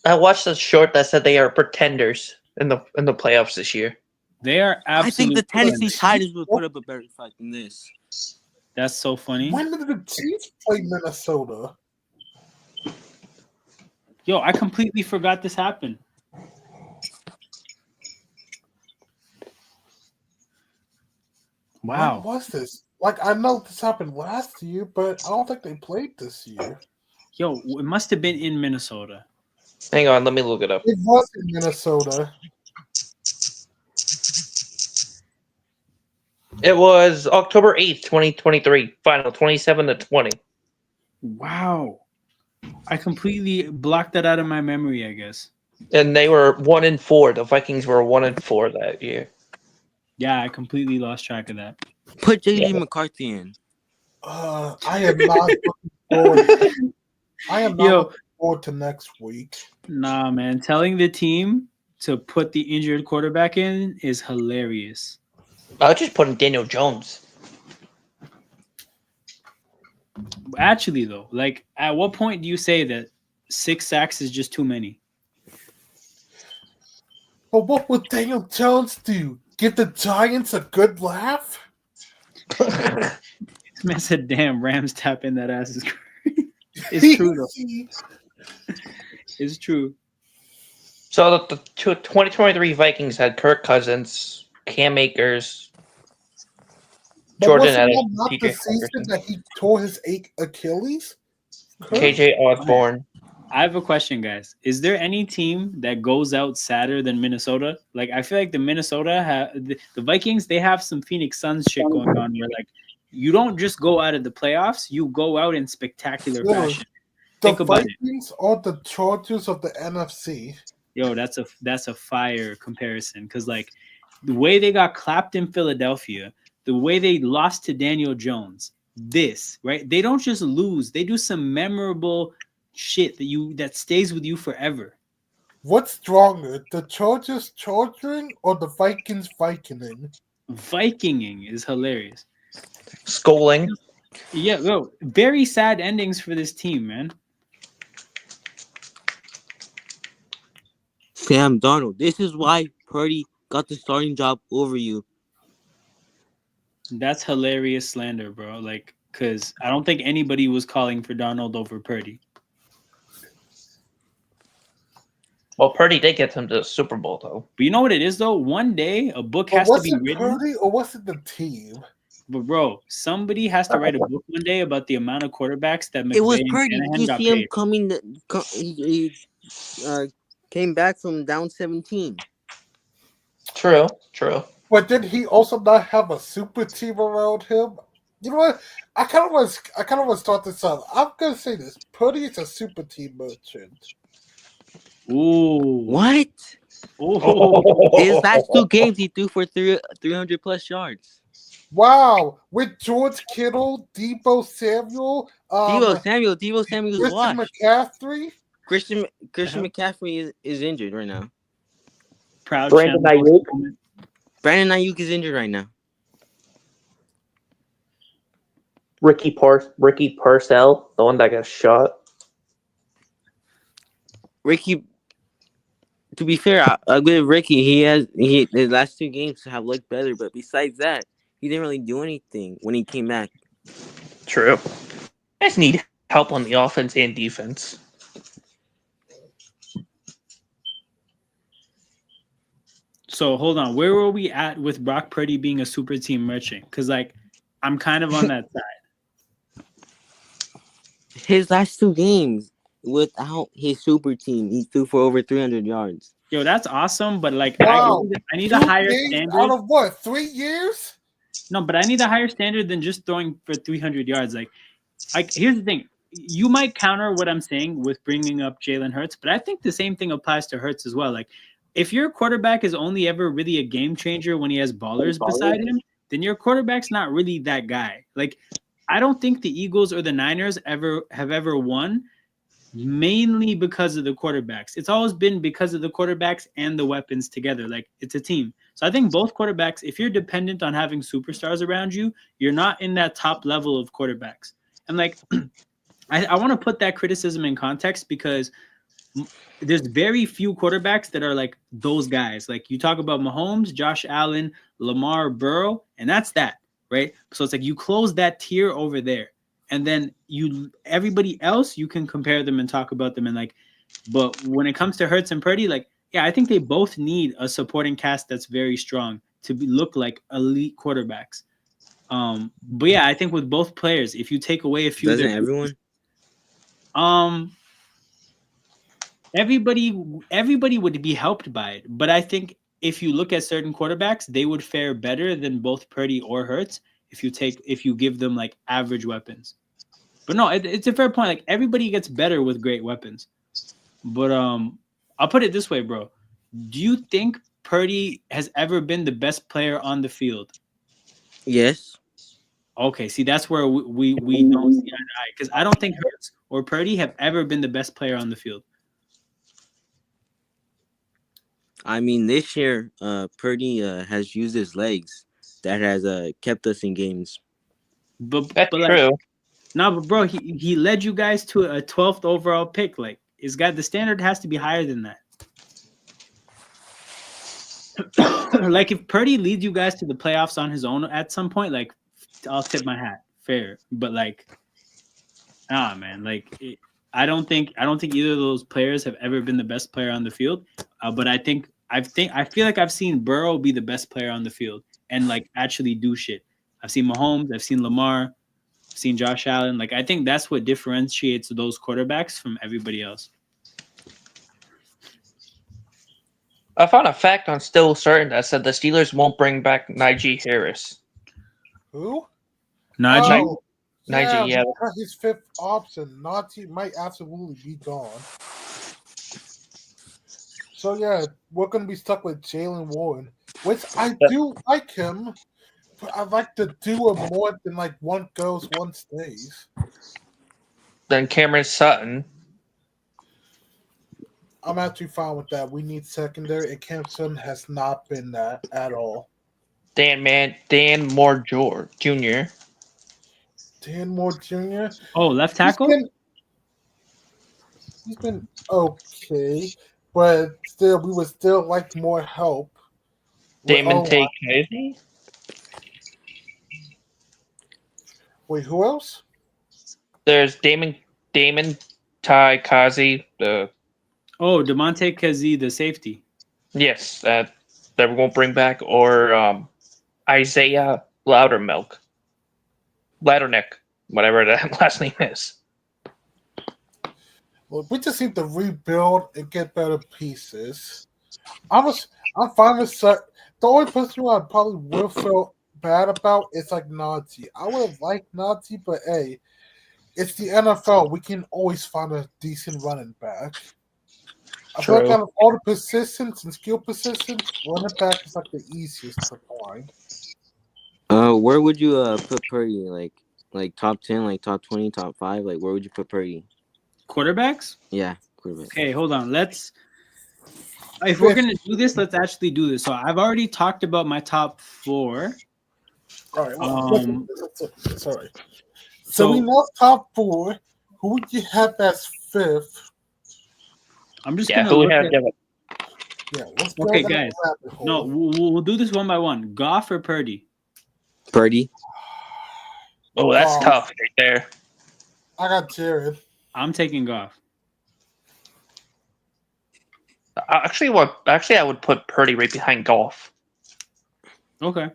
I watched a short that said they are pretenders in the playoffs this year. They are I think absolutely. the Tennessee Titans would put up a better fight than this. That's so funny. When did the Chiefs play Minnesota? Yo, I completely forgot this happened. Wow. When was this? Like, I know this happened last year, but I don't think they played this year. Yo, it must have been in Minnesota. Hang on, let me look it up. It was in Minnesota. It was October 8th, 2023. Final 27-20. Wow. I completely blocked that out of my memory, I guess. And they were 1-4. The Vikings were 1-4 that year. Yeah, I completely lost track of that. Put J.J. McCarthy in. I am not looking forward. I am not looking forward to next week. Nah, man. Telling the team to put the injured quarterback in is hilarious. I was just putting Daniel Jones. Actually, though, like, at what point do you say that 6 sacks is just too many? But what would Daniel Jones do? Give the Giants a good laugh? This man said, damn, Rams tap in that ass is crazy. It's true, though. It's true. So the 2023 Vikings had Kirk Cousins, Cam Akers, Jordan Adams, Not the TJ season Hawkinson, that he tore his Achilles? KJ Osborne. I have a question, guys. Is there any team that goes out sadder than Minnesota? Like, I feel like the Vikings, they have some Phoenix Suns shit going on where, like, you don't just go out of the playoffs, you go out in spectacular fashion. Think about it. The Vikings are the Chargers of the NFC. Yo, that's a fire comparison because, like, the way they got clapped in Philadelphia, the way they lost to Daniel Jones, right? They don't just lose; they do some memorable shit that stays with you forever. What's stronger, the Chargers charging or the Vikings Vikinging? Vikinging is hilarious. Schooling. Yeah, yo, very sad endings for this team, man. Sam Darnold. This is why Purdy got the starting job over you. That's hilarious slander, bro. Like, because I don't think anybody was calling for Darnold over Purdy. Well, Purdy did get them to the Super Bowl, though. But you know what it is, though? One day, a book has to be written. Was it Purdy or was it the team? But, bro, somebody has to write a book one day about the amount of quarterbacks that It was McVay and Purdy. Shanahan You got see him paid. coming. He came back from down 17. True. But did he also not have a super team around him? You know what? I kind of want to start this out. I'm gonna say this: Purdy is a super team merchant. Ooh. What? Ooh. His last 2 games, he threw for 300 plus yards. Wow, with George Kittle, Debo Samuel, Debo Samuel's Christian washed. McCaffrey. Christian McCaffrey is injured right now. Proud Brandon Shamrock Ayuk. moment. Brandon Ayuk is injured right now. Ricky Parcell, the one that got shot. Ricky, to be fair, I give Ricky. His last 2 games have looked better, but besides that, he didn't really do anything when he came back. True. I just need help on the offense and defense. So hold on, where were we at with Brock Purdy being a super team merchant? Because like, I'm kind of on that side. His last 2 games without his super team, he threw for over 300 yards. Yo, that's awesome, but like, Wow. I need 2 a higher games standard. out of what? 3 years? No, but I need a higher standard than just throwing for 300 yards. Like here's the thing. You might counter what I'm saying with bringing up Jalen Hurts, but I think the same thing applies to Hurts as well. Like, if your quarterback is only ever really a game changer when he has ballers beside him, then your quarterback's not really that guy. Like, I don't think the Eagles or the Niners have ever won mainly because of the quarterbacks. It's always been because of the quarterbacks and the weapons together. Like, it's a team. So I think both quarterbacks, if you're dependent on having superstars around you, you're not in that top level of quarterbacks. And like, I want to put that criticism in context because there's very few quarterbacks that are like those guys. Like, you talk about Mahomes, Josh Allen, Lamar, Burrow, and that's that, right? So it's like you close that tier over there. And then everybody else, you can compare them and talk about them. And like, but when it comes to Hurts and Purdy, like, yeah, I think they both need a supporting cast that's very strong to look like elite quarterbacks. But yeah, I think with both players, if you take away a few, Doesn't everyone? Everybody would be helped by it. But I think if you look at certain quarterbacks, they would fare better than both Purdy or Hurts if you give them like average weapons. But no, it's a fair point. Like, everybody gets better with great weapons. But I'll put it this way, bro. Do you think Purdy has ever been the best player on the field? Yes. Okay, see, that's where we don't see eye to eye, because I don't think Hurts or Purdy have ever been the best player on the field. I mean, this year, Purdy has used his legs. That has kept us in games. That's like, true. No, but bro, he led you guys to a 12th overall pick. Like, the standard has to be higher than that. Like, if Purdy leads you guys to the playoffs on his own at some point, like, I'll tip my hat. Fair. But like, man, like, I don't think either of those players have ever been the best player on the field. But I feel like I've seen Burrow be the best player on the field and like actually do shit. I've seen Mahomes, I've seen Lamar, I've seen Josh Allen. Like, I think that's what differentiates those quarterbacks from everybody else. I found a fact on Still Certain that said the Steelers won't bring back Najee Harris. Who? Najee? Oh, Najee, yeah. His 5th option. Najee might absolutely be gone. So yeah, we're gonna be stuck with Jalen Warren, which I do like him, but I like to do it more than like one goes, one stays. Then Cameron Sutton. I'm actually fine with that. We need secondary, and Campson has not been that at all. Dan Moore Jr. Dan Moore Jr. Oh, left tackle? He's been okay, but still, we would still like more help. Damon Tate Kennedy. Wait, who else? There's Damon Ty Kazi, the Damontae Kazee, the safety. yes, that we won't bring back, or Isaiah Louderneck, whatever that last name is. Well, we just need to rebuild and get better pieces. I'm fine with the only person I probably will feel bad about is like Najee. I would have liked Najee, but hey, it's the NFL. We can always find a decent running back. I feel like out of all the positions and skill positions, running back is like the easiest to find. Where would you put Purdy? Like top 10, like top 20, top 5? Like, where would you put Purdy? Quarterbacks? Yeah, quarterbacks. Okay, hold on. If we're gonna do this, let's actually do this. So I've already talked about my top 4. All right. Sorry. So So we know top 4. Who would you have as 5th? I'm just Yeah, gonna who we look have at. different. Yeah. Let's go Okay, down the guys. rabbit hole. No, we'll do this one by one. Goff or Purdy? Purdy. Oh, that's Goff. tough right there. I got Jared. I'm taking Goff. Actually, I would put Purdy right behind Golf. Okay.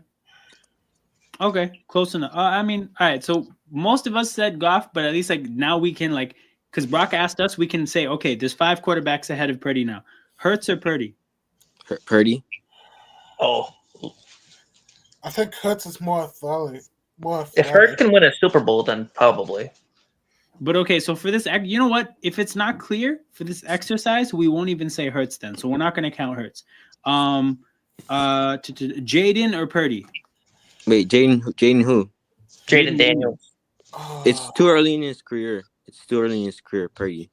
Okay, close enough. I mean, all right. So most of us said Goff, but at least like now we can like, because Brock asked us, we can say, okay, there's 5 quarterbacks ahead of Purdy now. Hurts or Purdy? Purdy. Oh, I think Hurts is more athletic. if Hurts can win a Super Bowl, then probably. But okay, so for this, you know what? If it's not clear for this exercise, we won't even say Hurts then. So we're not going to count Hurts. Jaden or Purdy? Wait, Jaden who? Jaden Daniels. It's too early in his career. Purdy.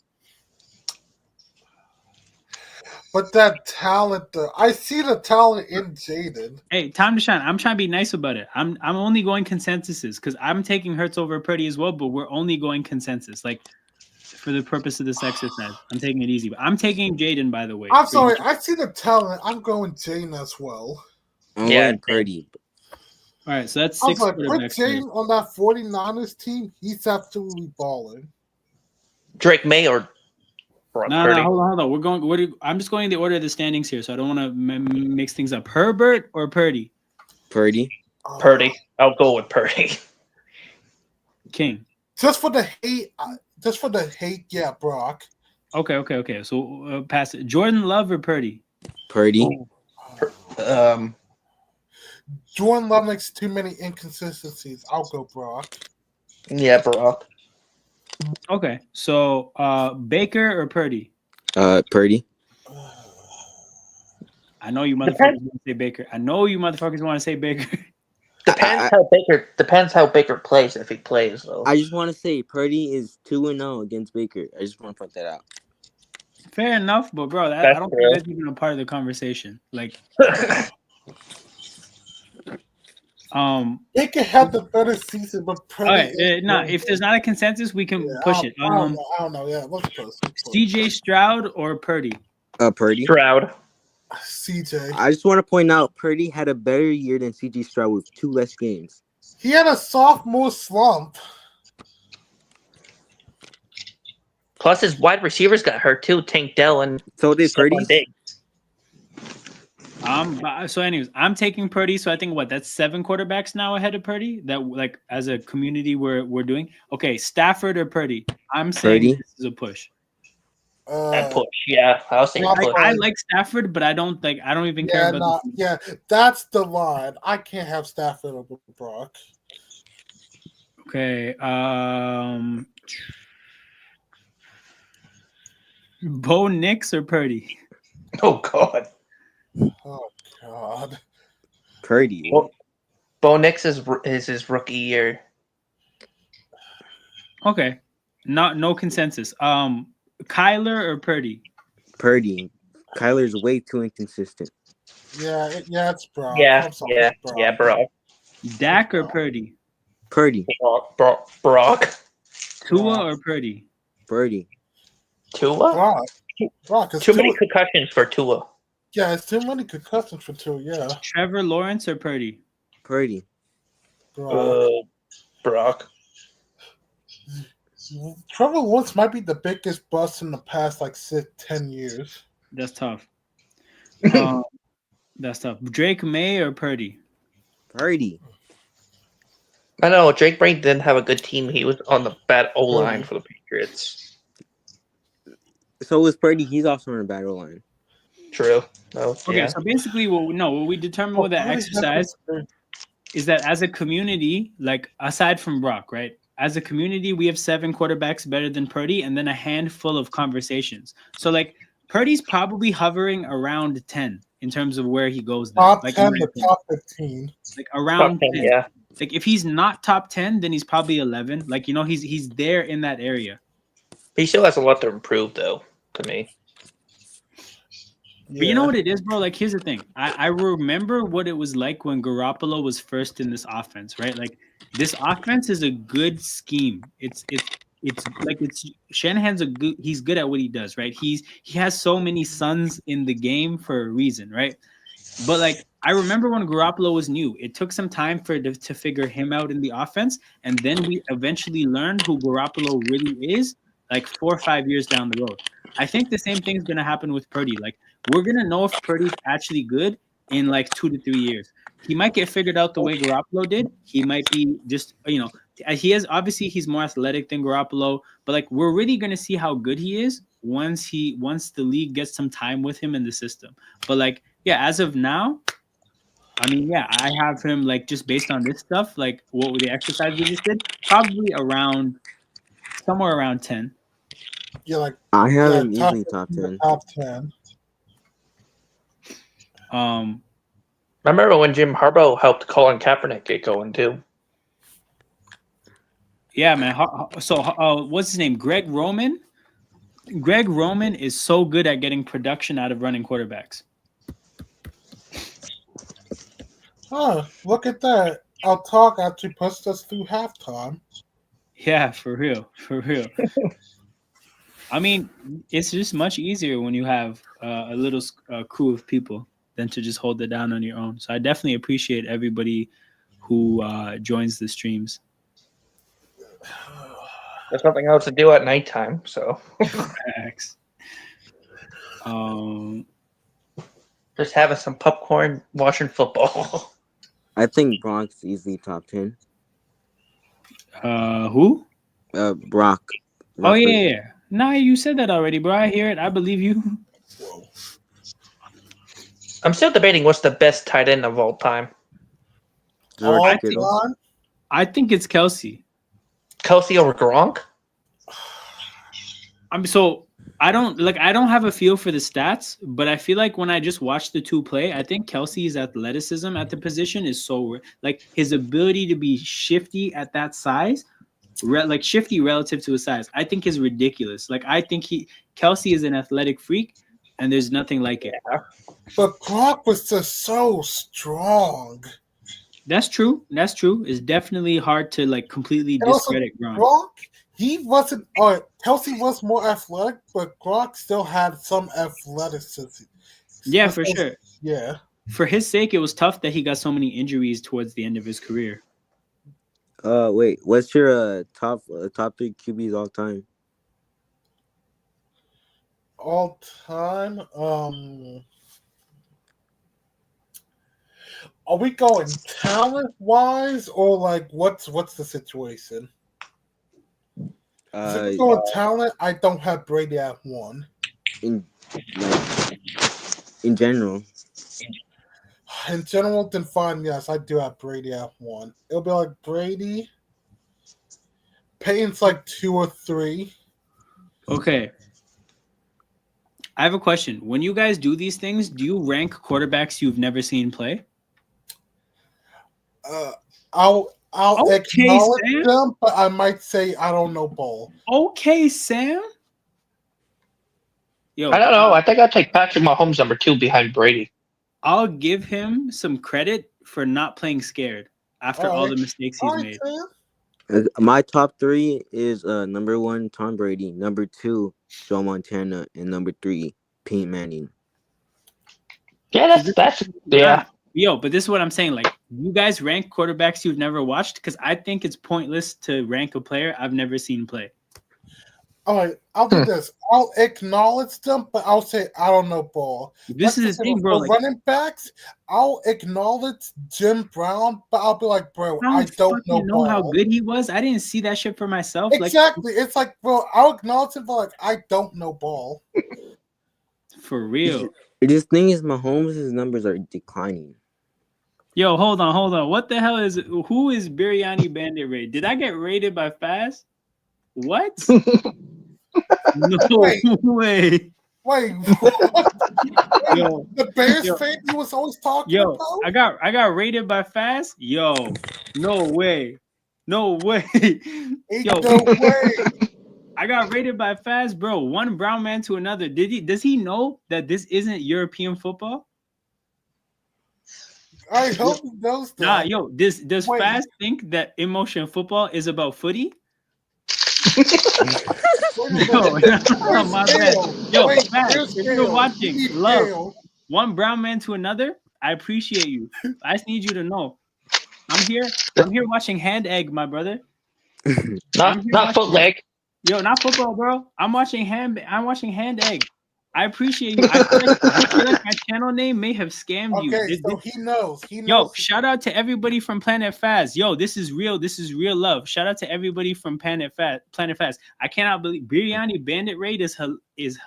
But that talent, I see the talent in Jaden. Hey, time to shine. I'm trying to be nice about it. I'm only going consensuses because I'm taking Hurts over Purdy as well, but we're only going consensus. Like for the purpose of this exercise, I'm taking it easy. But I'm taking Jaden, by the way. I'm sorry, I see the talent. I'm going Jaden as well. I'm going Purdy. All right, so that's I 6 was like, put quarterbacks. Jaden on that 49ers team. He's absolutely balling. Drake May or Purdy? No, hold on. I'm just going in the order of the standings here, so I don't want to mix things up. Herbert or Purdy? Purdy. Purdy. I'll go with Purdy. King. Just for the hate, yeah, Brock. Okay. So pass it. Jordan Love or Purdy? Purdy. Jordan Love makes too many inconsistencies. I'll go Brock. Yeah, Brock. Okay, so Baker or Purdy? Purdy. I know you motherfuckers want to say Baker. Depends how Baker plays, if he plays though. I just want to say Purdy is 2-0 against Baker. I just want to point that out. Fair enough, but bro, I don't think that's even a part of the conversation. Like, Baker had the better season, but Purdy. All right, if there's not a consensus, we can push it. I don't know. Yeah, let's push. CJ Stroud or Purdy? Purdy. Stroud. CJ. I just want to point out Purdy had a better year than CJ Stroud with 2 less games. He had a sophomore slump. Plus, his wide receivers got hurt too. Tank Dell and so did Purdy. So anyways, I'm taking Purdy. So I think that's 7 quarterbacks now ahead of Purdy that like as a community we're doing. Okay, Stafford or Purdy? I'm saying Purdy. This is a push. And push, yeah. I was saying push. I like Stafford, but I don't even care about that's the line. I can't have Stafford over Brock. Okay. Bo Nix or Purdy? Oh God. Oh God. Purdy. Bo Nix is his rookie year. Okay. No consensus. Kyler or Purdy? Purdy. Kyler's way too inconsistent. Yeah, it's Brock. Yeah, Brock. Dak or Purdy? Purdy. Brock. Tua or Purdy? Purdy. Tua? Brock. Too many concussions for Tua. Yeah, it's too many concussions for Tua, yeah. Trevor Lawrence or Purdy? Purdy. Brock. Trevor Lawrence might be the biggest bust in the past 10 years. That's tough. That's tough. Drake May or Purdy? Purdy. I know Drake May didn't have a good team. He was on the bad O line for the Patriots. So was Purdy. He's also on a bad O line. True. Okay, so basically, what we determined with that exercise is that as a community, like aside from Brock, right? As a community, we have 7 quarterbacks better than Purdy, and then a handful of conversations. So like Purdy's probably hovering around 10 in terms of where he goes. Top like 10 to top 15. Like around top 10, 10. yeah. Like if he's not top 10, then he's probably 11. Like he's there in that area. He still has a lot to improve, though. To me. But you know what it is, bro? Like, here's the thing. I remember what it was like when Garoppolo was first in this offense, right? Like, this offense is a good scheme. It's Shanahan's he's good at what he does, right? He has so many sons in the game for a reason, right? But like, I remember when Garoppolo was new, it took some time to figure him out in the offense, and then we eventually learned who Garoppolo really is, like 4 or 5 years down the road. I think the same thing is gonna happen with Purdy. Like, we're gonna know if Purdy's actually good in like 2 to 3 years. He might get figured out the way Garoppolo did. He might be just, he's more athletic than Garoppolo, but like, we're really gonna see how good he is once the league gets some time with him in the system. But like, yeah, as of now, I mean, yeah, I have him like, just based on this stuff, like what the exercise we just did, probably somewhere around 10. Yeah, like I have him easily top 10. Top 10. I remember when Jim Harbaugh helped Colin Kaepernick get going too. Yeah, man. So, what's his name? Greg Roman. Greg Roman is so good at getting production out of running quarterbacks. Oh, look at that. Our talk actually pushed us through halftime. Yeah, for real. I mean, it's just much easier when you have a little crew of people than to just hold it down on your own. So I definitely appreciate everybody who joins the streams. There's nothing else to do at nighttime, so Facts. Just having some popcorn, watching football. I think Brock's easily top 10. Who? Brock. Oh yeah. Nah, you said that already, bro. I hear it. I believe you. Whoa. I'm still debating what's the best tight end of all time. I think it's Kelsey. Kelsey over Gronk? I don't have a feel for the stats, but I feel like when I just watch the two play, I think Kelsey's athleticism at the position is so, like, his ability to be shifty at that size, like shifty relative to his size, I think is ridiculous. Like, I think Kelsey is an athletic freak, and there's nothing like it. But Gronk was just so strong. That's true. It's definitely hard to like completely discredit Gronk. He wasn't. Kelsey was more athletic, but Gronk still had some athleticism. Yeah, for sure. Yeah. For his sake, it was tough that he got so many injuries towards the end of his career. Wait, what's your top 3 QBs all time? All time. Are we going talent wise or like what's the situation? If we go with talent, I don't have Brady at 1. In general. In general, then fine. Yes, I do have Brady at 1. It'll be like Brady. Peyton's like 2 or 3. Okay. I have a question. When you guys do these things, do you rank quarterbacks you've never seen play? I'll acknowledge them, but I might say I don't know ball. Okay, Sam. Yo, I don't know. I think I'll take Patrick Mahomes number 2 behind Brady. I'll give him some credit for not playing scared after all the mistakes he's made. My top 3 is number 1, Tom Brady, number 2, Joe Montana, and number 3, Peyton Manning. Yeah, that's yeah. Yo, but this is what I'm saying. Like, you guys rank quarterbacks you've never watched? Because I think it's pointless to rank a player I've never seen play. All right, I'll do this. I'll acknowledge them, but I'll say I don't know ball. This is the thing, bro. For running backs, I'll acknowledge Jim Brown, but I'll be like, bro, I don't know how good he was. I didn't see that shit for myself. Exactly. It's like, bro, I'll acknowledge him, but like, I don't know ball. For real. This thing is, Mahomes' numbers are declining. Yo, hold on. What the hell who is Biryani Bandit rated? Did I get rated by Fast? What? No way. Wait. Yo, the Bears fan he was always talking about? I got rated by Fast? Yo, no way. Ain't no way. I got rated by Faz, bro. One brown man to another. Does he know that this isn't European football? I hope he knows that. Nah, yo, does Wait. Faz think that emotion football is about footy? Yo, my bad. Yo, Faz, if you're watching, love one brown man to another. I appreciate you. I just need you to know. I'm here watching hand egg, my brother. Not foot leg. Yo, not football, bro. I'm watching hand egg. I appreciate you. I feel like my channel name may have scammed you. Okay, so he knows. Yo, shout out to everybody from Planet Faz. Yo, this is real. This is real love. Shout out to everybody from Planet Faz. I cannot believe Biryani Bandit Raid is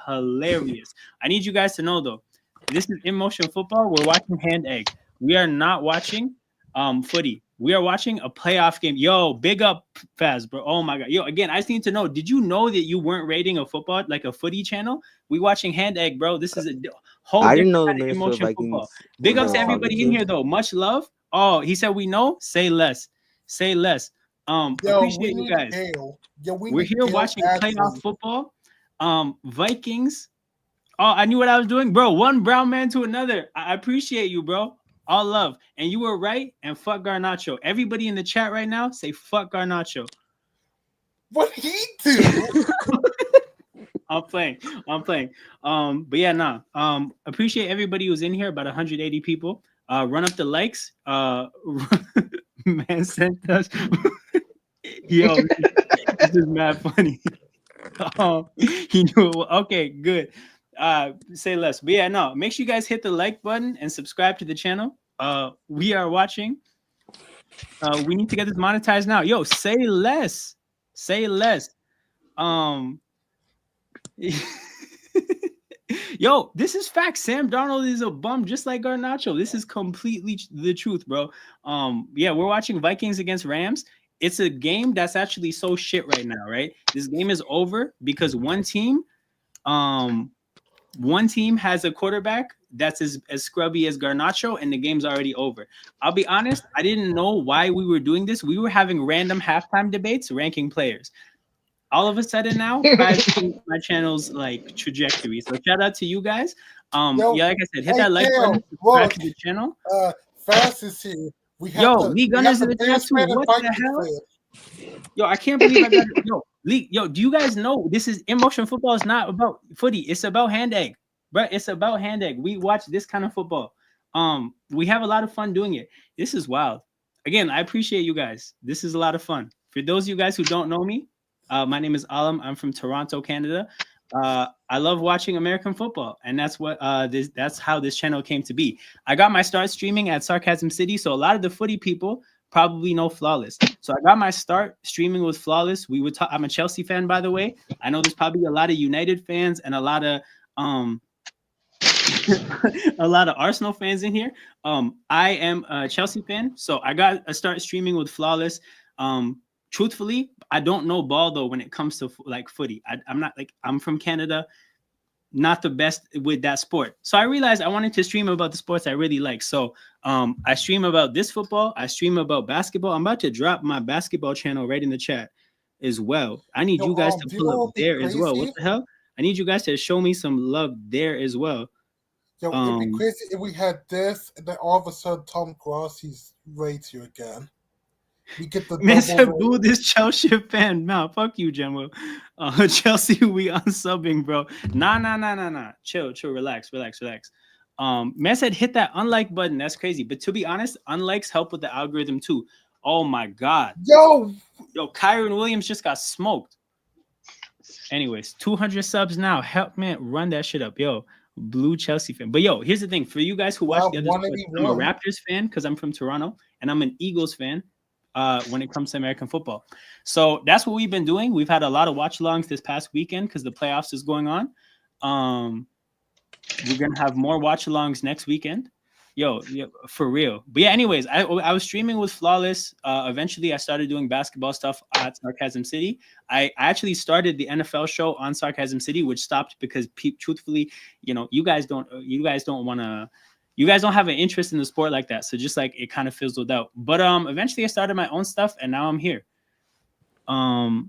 hilarious. I need you guys to know though. This is In Motion Football. We're watching hand egg. We are not watching footy. We are watching a playoff game. Yo, big up Faz, bro. Oh my god. Yo, again, I just need to know. Did you know that you weren't rating a football like a footy channel? We watching hand egg, bro. This is a whole I didn't know the kind of Minnesota Vikings. Football. Big ups to everybody in here though. Much love. Oh, he said we know. Say less. Say less. Appreciate you guys. We're here watching playoff football. Vikings. Oh, I knew what I was doing, bro. One brown man to another. I appreciate you, bro. All love. And you were right. And fuck Garnacho. Everybody in the chat right now, say fuck Garnacho. What he do? I'm playing. But yeah, nah. Appreciate everybody who's in here. About 180 people. Run up the likes. Man sent us. Yo, this is mad funny. He knew it. Okay, good. Say less. But yeah, no. Make sure you guys hit the like button and subscribe to the channel. We are watching. We need to get this monetized now. Yo, say less. Say less. Yo, this is fact. Sam Darnold is a bum just like Garnacho. This is completely the truth, bro. Yeah, we're watching Vikings against Rams. It's a game that's actually so shit right now, right? This game is over because one team has a quarterback that's as scrubby as Garnacho, and the game's already over. I'll be honest, I didn't know why we were doing this. We were having random halftime debates ranking players. All of a sudden now, my channel's like trajectory. So shout out to you guys. Yeah, like I said, hit that like button, subscribe to the channel. Fast is here. Lee Gunners in the chat too. What the hell? Yo, I can't believe I got it. Yo, do you guys know this is In Motion Football is not about footy, it's about hand egg. Bro, it's about hand egg. We watch this kind of football. We have a lot of fun doing it. This is wild. Again, I appreciate you guys. This is a lot of fun. For those of you guys who don't know me, my name is Alam. I'm from Toronto, Canada. I love watching American football, and that's what that's how this channel came to be. I got my start streaming at Sarcasm City, so a lot of the footy people probably know Flawless. So I got my start streaming with Flawless. We would talk. I'm a Chelsea fan, by the way. I know there's probably a lot of United fans and a lot of a lot of Arsenal fans in here. I am a Chelsea fan, so I got a start streaming with Flawless. Truthfully, I don't know ball though when it comes to like footy. I'm not like, I'm from Canada, not the best with that sport. So I realized I wanted to stream about the sports I really like. So I stream about this football. I stream about basketball. I'm about to drop my basketball channel right in the chat as well. I need you guys to pull up there as well. What the hell? I need you guys to show me some love there as well. Yo, it'd be crazy if we had this and then all of a sudden Tom Crossy rates you again. We get the man said, boo this Chelsea fan. Nah, fuck you, Gemma. Chelsea, we unsubbing, bro. Nah. Chill, relax. Man said, hit that unlike button. That's crazy. But to be honest, unlikes help with the algorithm too. Oh my god. Yo, Kyron Williams just got smoked. Anyways, 200 subs now. Help man run that shit up. Yo, blue Chelsea fan. But yo, here's the thing. For you guys who watch the other sports, I'm a Raptors fan because I'm from Toronto, and I'm an Eagles fan. When it comes to American football. So that's what we've been doing. We've had a lot of watch-alongs this past weekend because the playoffs is going on. We're going to have more watch-alongs next weekend. Yo, for real. But yeah, anyways, I was streaming with Flawless. Eventually, I started doing basketball stuff at Sarcasm City. I actually started the NFL show on Sarcasm City, which stopped because, truthfully, you guys don't want to. You guys don't have an interest in the sport like that. So just like it kind of fizzled out. But eventually I started my own stuff and now I'm here. I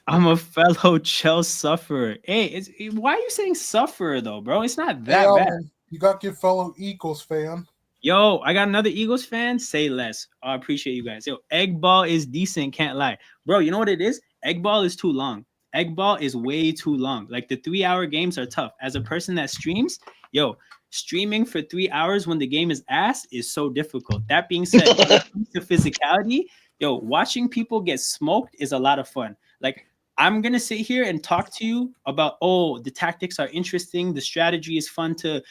I'm a fellow Chelsea sufferer. Hey, why are you saying sufferer though, bro? It's not Hey, that bad. Alvin, you got your fellow Eagles fan. Yo, I got another Eagles fan. Say less. I appreciate you guys. Yo, egg ball is decent. Can't lie, bro. You know what it is? Egg ball is too long. Egg ball is way too long. Like the 3-hour games are tough. As a person that streams, yo, streaming for 3 hours when the game is ass is so difficult. That being said, when it comes to physicality, yo, watching people get smoked is a lot of fun. Like I'm gonna sit here and talk to you about, oh, the tactics are interesting, the strategy is fun to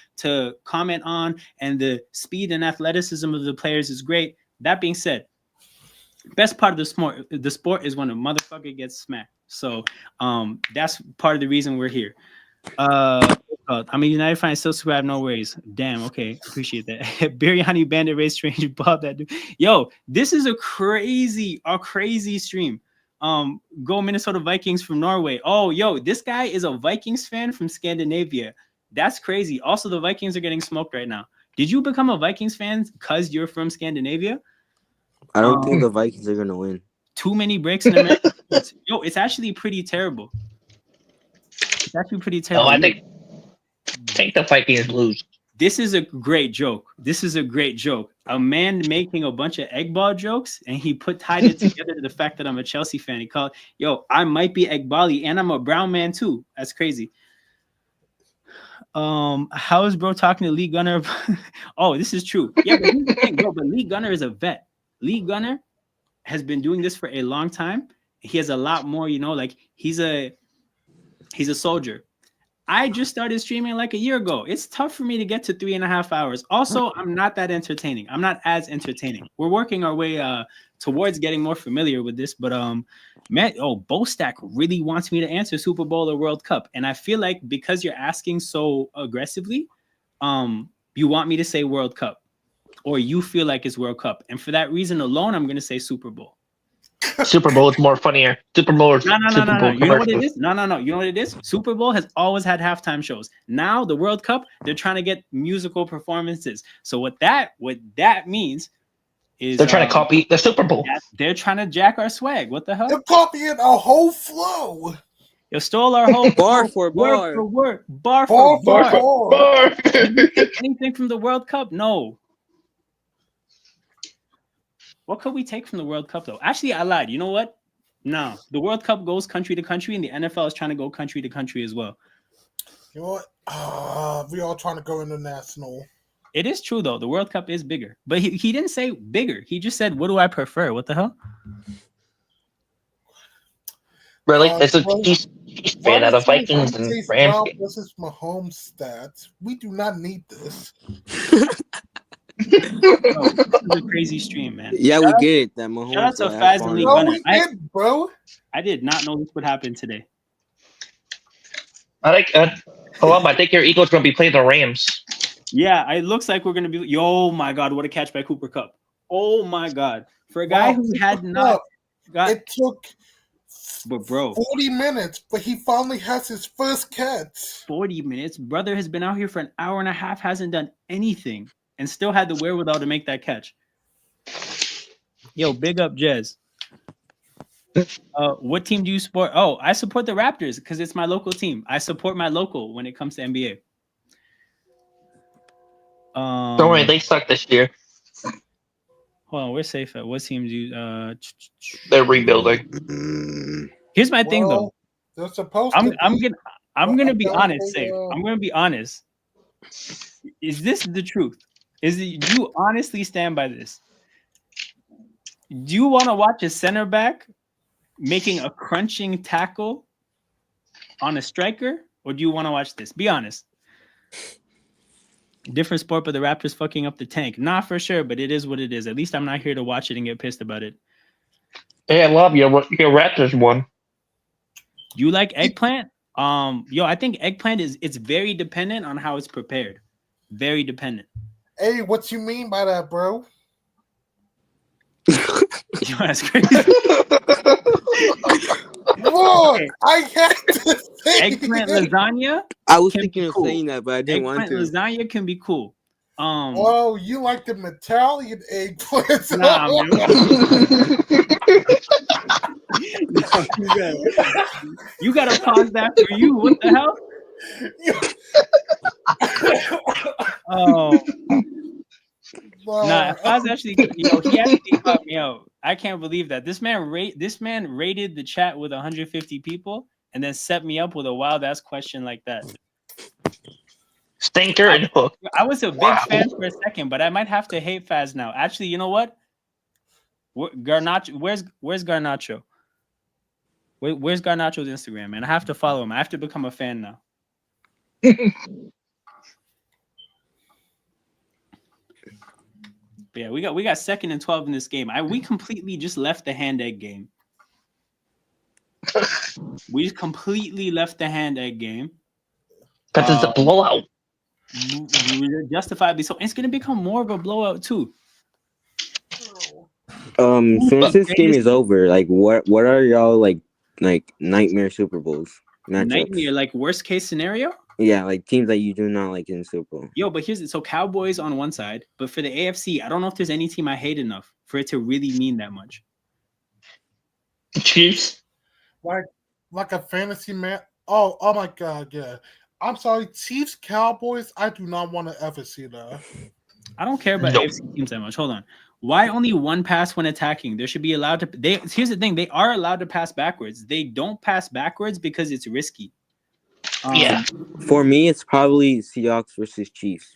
comment on, and the speed and athleticism of the players is great. That being said, best part of the sport is when a motherfucker gets smacked. So that's part of the reason we're here. I'm a United fan, still subscribe, no worries. Damn, okay, appreciate that. Biryani Bandit Race Strange bought that dude. Yo, this is a crazy stream. Go Minnesota Vikings from Norway. Oh, yo, this guy is a Vikings fan from Scandinavia. That's crazy. Also, the Vikings are getting smoked right now. Did you become a Vikings fan because you're from Scandinavia? I don't think the Vikings are gonna win. Too many breaks in America. Yo, it's actually pretty terrible. It's actually pretty terrible. No, I think the Vikings lose. This is a great joke. A man making a bunch of egg ball jokes, and he tied it together to the fact that I'm a Chelsea fan. He called, yo, I might be egg bally, and I'm a brown man too. That's crazy. How is bro talking to Lee Gunner? Oh, this is true. Yeah, but here's the thing, bro. But Lee Gunner is a vet. Lee Gunner has been doing this for a long time. He has a lot more, like he's a soldier. I just started streaming like a year ago. It's tough for me to get to 3.5 hours. Also, I'm not that entertaining. I'm not as entertaining. We're working our way towards getting more familiar with this. But Bostack really wants me to answer Super Bowl or World Cup. And I feel like because you're asking so aggressively, you want me to say World Cup, or you feel like it's World Cup. And for that reason alone, I'm going to say Super Bowl. Super Bowl is more funnier. Super Bowl is No. Super Bowl You know what it is? No. You know what it is? Super Bowl has always had halftime shows. Now the World Cup, they're trying to get musical performances. So what that means is they're trying to copy the Super Bowl. They're trying to jack our swag. What the hell? They're copying our whole flow. You stole our whole bar for bar. Bar for bar. Did you take anything from the World Cup? No. What could we take from the World Cup, though? Actually, I lied. You know what? No. The World Cup goes country to country, and the NFL is trying to go country to country as well. You know what? We all trying to go international. It is true, though. The World Cup is bigger. But he didn't say bigger. He just said, what do I prefer? What the hell? Really? It's a Chiefs fan out of Vikings and Rams. This is Mahomes' stats. We do not need this. This is a crazy stream, man. Yeah, we get it. That Mahomes. Shout out to Faz and Lee No, Gunner. we did, bro. I did not know this would happen today. I think your Eagles going to be playing the Rams. Yeah, it looks like we're going to be. Yo, my God, what a catch by Cooper Kupp. Oh, my God. For a guy who had not got. It took but bro, 40 minutes, but he finally has his first catch. 40 minutes? Brother has been out here for an hour and a half, hasn't done anything, and still had the wherewithal to make that catch. Yo, big up, Jez. What team do you support? Oh, I support the Raptors because it's my local team. I support my local when it comes to NBA. Don't worry, they suck this year. Hold on, we're safe at what team do you They're rebuilding. Here's my thing though. They're supposed I'm gonna be honest, safe. I'm gonna be honest. Is this the truth? Do you honestly stand by this? Do you want to watch a center back making a crunching tackle on a striker, or do you want to watch this? Be honest. Different sport, but the Raptors fucking up the tank. Not for sure, but it is what it is. At least I'm not here to watch it and get pissed about it. Hey, I love your Raptors won. You like eggplant? I think eggplant it's very dependent on how it's prepared. Very dependent. Hey, what you mean by that, bro? That's crazy. Lord, I had to say eggplant lasagna. I was thinking of saying that, but I didn't want to. Lasagna can be cool. Oh, you like the Italian eggplants? Nah, man. You gotta pause that for you. What the hell? Oh, nah. Faz actually, he actually caught me out. I can't believe that this man rated the chat with 150 people and then set me up with a wild ass question like that. Stinker and hook. I was a big fan for a second, but I might have to hate Faz now. Actually, you know what? Garnacho, where's Garnacho? Where's Garnacho's Instagram, man? I have to follow him. I have to become a fan now. But yeah, we got 2nd and 12 in this game. We completely just left the hand egg game. We just completely left the hand egg game. Because it's a blowout. Justifiably so. It's gonna become more of a blowout too. Since this game is over, like what are y'all like nightmare Super Bowls matchups? Nightmare, like worst case scenario? Yeah, like teams that you do not like in the Super Bowl. Yo, but here's it. So Cowboys on one side, but for the AFC, I don't know if there's any team I hate enough for it to really mean that much. Chiefs. Like a fantasy man. Oh my god, yeah. I'm sorry, Chiefs, Cowboys. I do not want to ever see that. I don't care about AFC teams that much. Hold on. Why only one pass when attacking? There should be allowed to. Here's the thing. They are allowed to pass backwards. They don't pass backwards because it's risky. Yeah. For me, it's probably Seahawks versus Chiefs.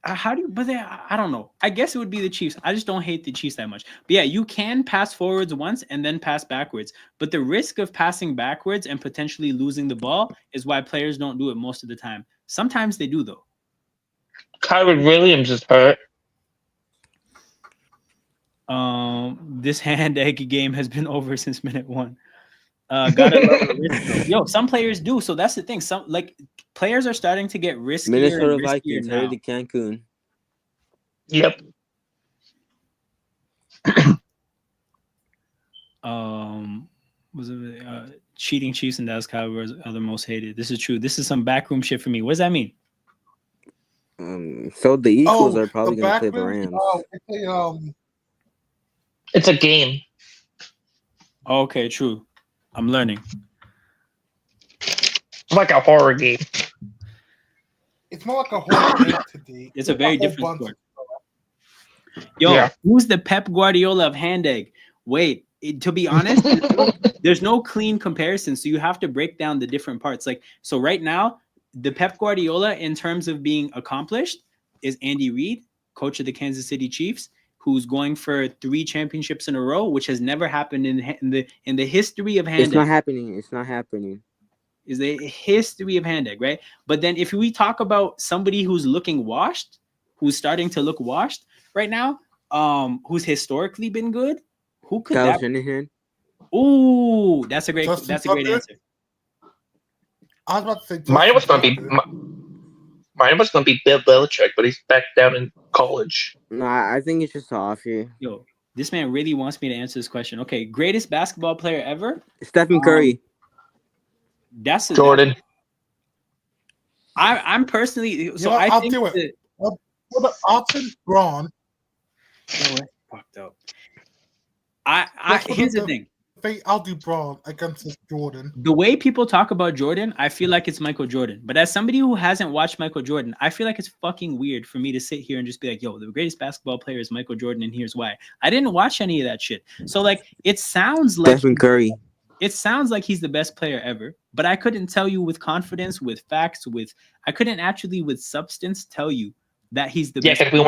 How do you? But I don't know. I guess it would be the Chiefs. I just don't hate the Chiefs that much. But yeah, you can pass forwards once and then pass backwards. But the risk of passing backwards and potentially losing the ball is why players don't do it most of the time. Sometimes they do though. Kyron Williams is hurt. This hand egg game has been over since minute 1. Gotta love the risk. Yo, some players do. So that's the thing. Some players are starting to get riskier. Minnesota Vikings headed to Cancun. Yep. Was it cheating Chiefs and Dallas Cowboys are the most hated? This is true. This is some backroom shit for me. What does that mean? So the Eagles are probably going to play the Rams. It's a game. Okay, true. I'm learning. It's like a horror game. It's more like a horror game today. It's a very different sport. Yo, who's the Pep Guardiola of hand egg? Wait, to be honest, there's no clean comparison. So you have to break down the different parts. Like, so right now, the Pep Guardiola in terms of being accomplished is Andy Reid, coach of the Kansas City Chiefs, who's going for 3 championships in a row, which has never happened in the history of hand egg. It's not happening. It's not happening. Is the history of hand egg, right? But then if we talk about somebody who's looking washed, who's starting to look washed right now, who's historically been good, who could Kyle that? Shanahan. Ooh, that's a great answer. I was about to say Mine was going to be Bill Belichick, but he's back down in college. No, I think it's just off here. Yo, this man really wants me to answer this question. Okay, greatest basketball player ever? Stephen Curry. That's Jordan. I'm personally. So I'll think do it. For the option, Braun. Fucked up. Here's the thing. I'll do Braun against Jordan. The way people talk about Jordan, I feel like it's Michael Jordan. But as somebody who hasn't watched Michael Jordan, I feel like it's fucking weird for me to sit here and just be like, yo, the greatest basketball player is Michael Jordan, and here's why. I didn't watch any of that shit. So, like, it sounds like Stephen Curry. It sounds like he's the best player ever, but I couldn't tell you with confidence, with facts, I couldn't actually with substance tell you that he's the best. Yeah, because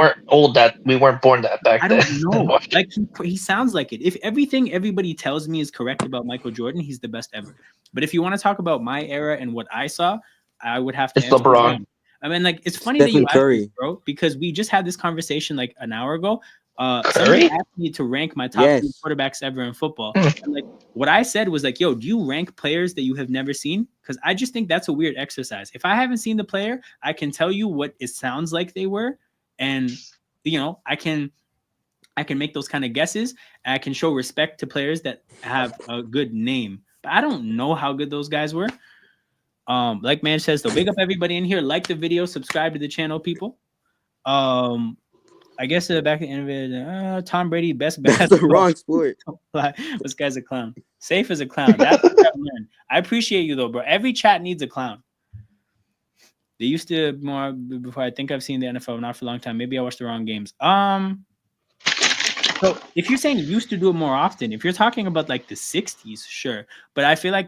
we weren't born that back then. I don't know. Like he sounds like it. If everything everybody tells me is correct about Michael Jordan, he's the best ever. But if you want to talk about my era and what I saw, I would have to. It's LeBron. I mean, like, it's funny Stephen that you Curry. asked this, bro, because we just had this conversation like an hour ago. Somebody asked me to rank my top 3 quarterbacks ever in football. And like what I said was like, yo, do you rank players that you have never seen? Because I just think that's a weird exercise. If I haven't seen the player, I can tell you what it sounds like they were, and I can make those kind of guesses. And I can show respect to players that have a good name, but I don't know how good those guys were. Like man says, though, big up everybody in here. Like the video, subscribe to the channel, people. I guess back in the Tom Brady, best That's the basketball. wrong sport. This guy's a clown. Safe as a clown. That's what I've learned. I appreciate you though, bro. Every chat needs a clown. They used to more before. I think I've seen the NFL not for a long time. Maybe I watched the wrong games. So if you're saying used to do it more often, if you're talking about like the 60s, sure. But I feel like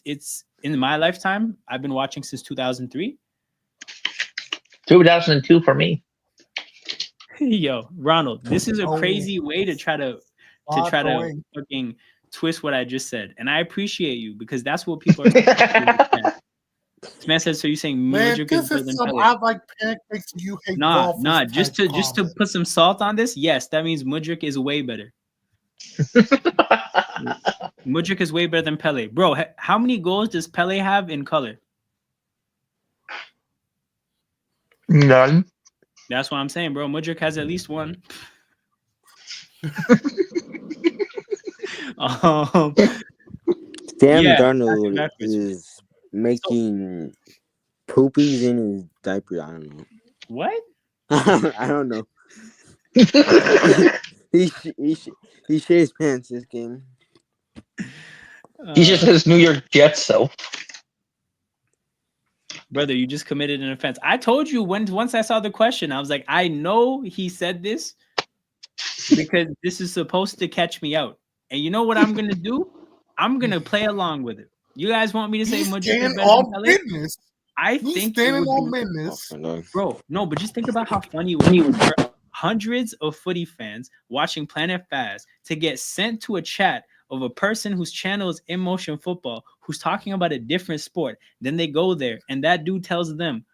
it's in my lifetime. I've been watching since 2003. 2002 for me. Yo, Ronald, this is a Oh. crazy way to try to Going. fucking twist what I just said, and I appreciate you because that's what people are. This man says, so you're saying Man, Mudryk this is better is than some Pele? I like pancakes. You hate Nah, golfers just type to comment. put some salt on this. Yes, that means Mudryk is way better. Mudryk is way better than Pele, bro. How many goals does Pele have in color? None. That's what I'm saying, bro. Mudryk has at least one. Sam Yeah, Darnold backwards. is making poopies in his diaper. I don't know. What? I don't know. He shit his pants this game. He just says New York Jets, though. Brother, you just committed an offense. I told you once I saw the question, I was like, I know he said this because this is supposed to catch me out. And you know what I'm gonna do? I'm gonna play along with it. You guys want me to say He's Mudryk is standing better than on Pele? business. I He's think it standing would on be, business. bro. No, but just think about how funny it would be for hundreds of footy fans watching Planet Fast to get sent to a chat of a person whose channel is In Motion Football, who's talking about a different sport. Then they go there, and that dude tells them,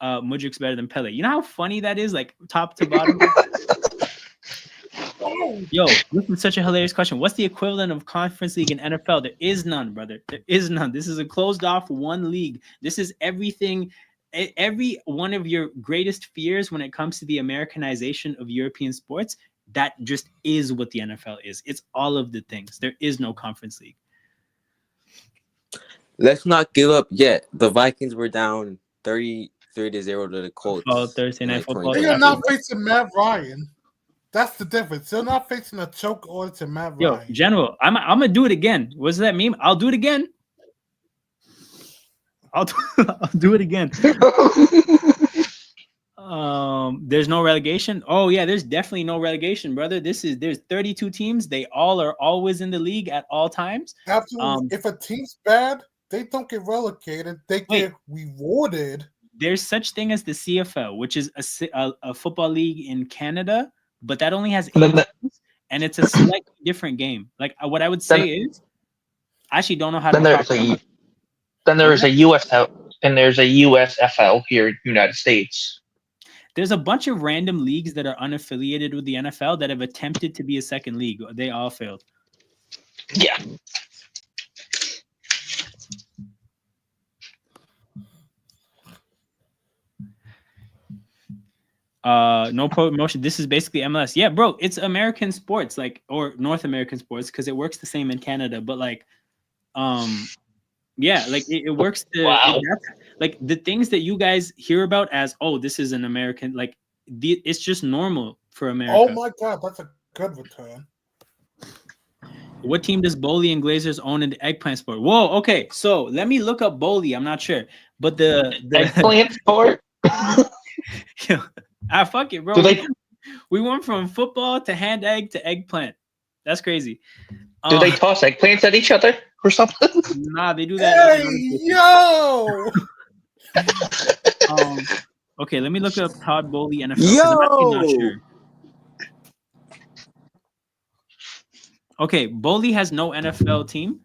Mudryk's better than Pele. You know how funny that is, like top to bottom? Yo, this is such a hilarious question. What's the equivalent of conference league in NFL? There is none, brother. There is none. This is a closed off one league. This is everything. Every one of your greatest fears when it comes to the Americanization of European sports, that just is what the NFL is. It's all of the things. There is no conference league. Let's not give up yet. The Vikings were down 33-0 to the Colts. Oh, Thursday Night Football. They are not facing Matt Ryan. That's the difference. They're not facing a choke order to Matt Yo, Ryan. General, I'm gonna do it again. What does that mean? I'll do it again. I'll do it again. There's no relegation. Oh yeah, there's definitely no relegation, brother. There's 32 teams. They all are always in the league at all times. Absolutely. If a team's bad, they don't get relegated. They get rewarded. There's such thing as the CFL, which is a football league in Canada, but that only has 8 teams, and it's a slightly different game. Like what I would say is, I actually don't know how to. Then there's a USFL here in the United States. There's a bunch of random leagues that are unaffiliated with the NFL that have attempted to be a second league. They all failed. Yeah. No promotion. This is basically MLS. Yeah, bro, it's American sports, like, or North American sports, because it works the same in Canada. But like, yeah, like it works. Like the things that you guys hear about as, oh, this is an American, like it's just normal for America. Oh my God, that's a good return. What team does Bowley and Glazers own in the eggplant sport? Whoa, okay, so let me look up Bowley. I'm not sure, but the eggplant sport. Fuck it, bro. We went from football to hand egg to eggplant. That's crazy. Do they toss eggplants at each other or something? Nah, they do that. Hey, yo! Okay, let me look up Todd Bowley NFL. Yo! I'm not sure. Okay, Bowley has no NFL team.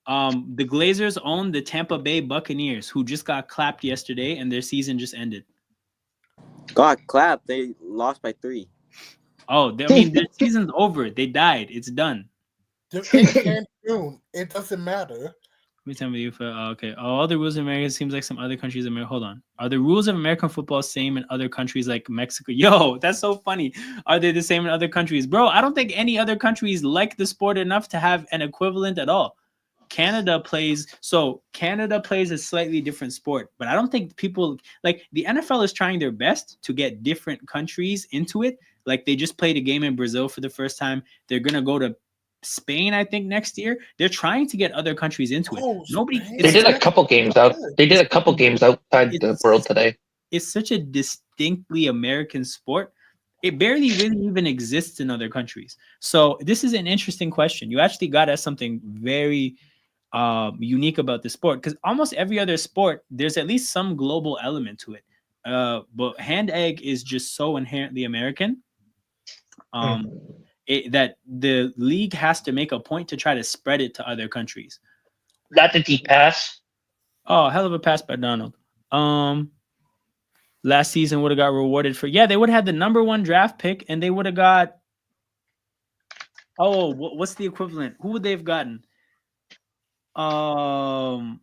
The Glazers own the Tampa Bay Buccaneers, who just got clapped yesterday, and their season just ended. Got clapped. They lost by 3. Oh, I mean, their season's over. They died. It's done. They're in Cancun. It doesn't matter. Let me tell you if okay. All the rules of America seems like some other countries. Hold on. Are the rules of American football same in other countries like Mexico? Yo, that's so funny. Are they the same in other countries, bro? I don't think any other countries like the sport enough to have an equivalent at all. Canada plays a slightly different sport, but I don't think people like the NFL is trying their best to get different countries into it. Like they just played a game in Brazil for the first time. They're gonna go to Spain, I think, next year. They're trying to get other countries into it. Oh, Nobody. Spain. They did a couple games out. They did a couple games outside the world today. It's such a distinctly American sport. It barely really even exists in other countries. So this is an interesting question. You actually got at something very unique about the sport, because almost every other sport, there's at least some global element to it. But hand egg is just so inherently American that the league has to make a point to try to spread it to other countries. That's a deep pass. Oh, hell of a pass by Donald. Last season would have got rewarded for they would have had the number 1 draft pick, and they would have got what's the equivalent? Who would they have gotten? Some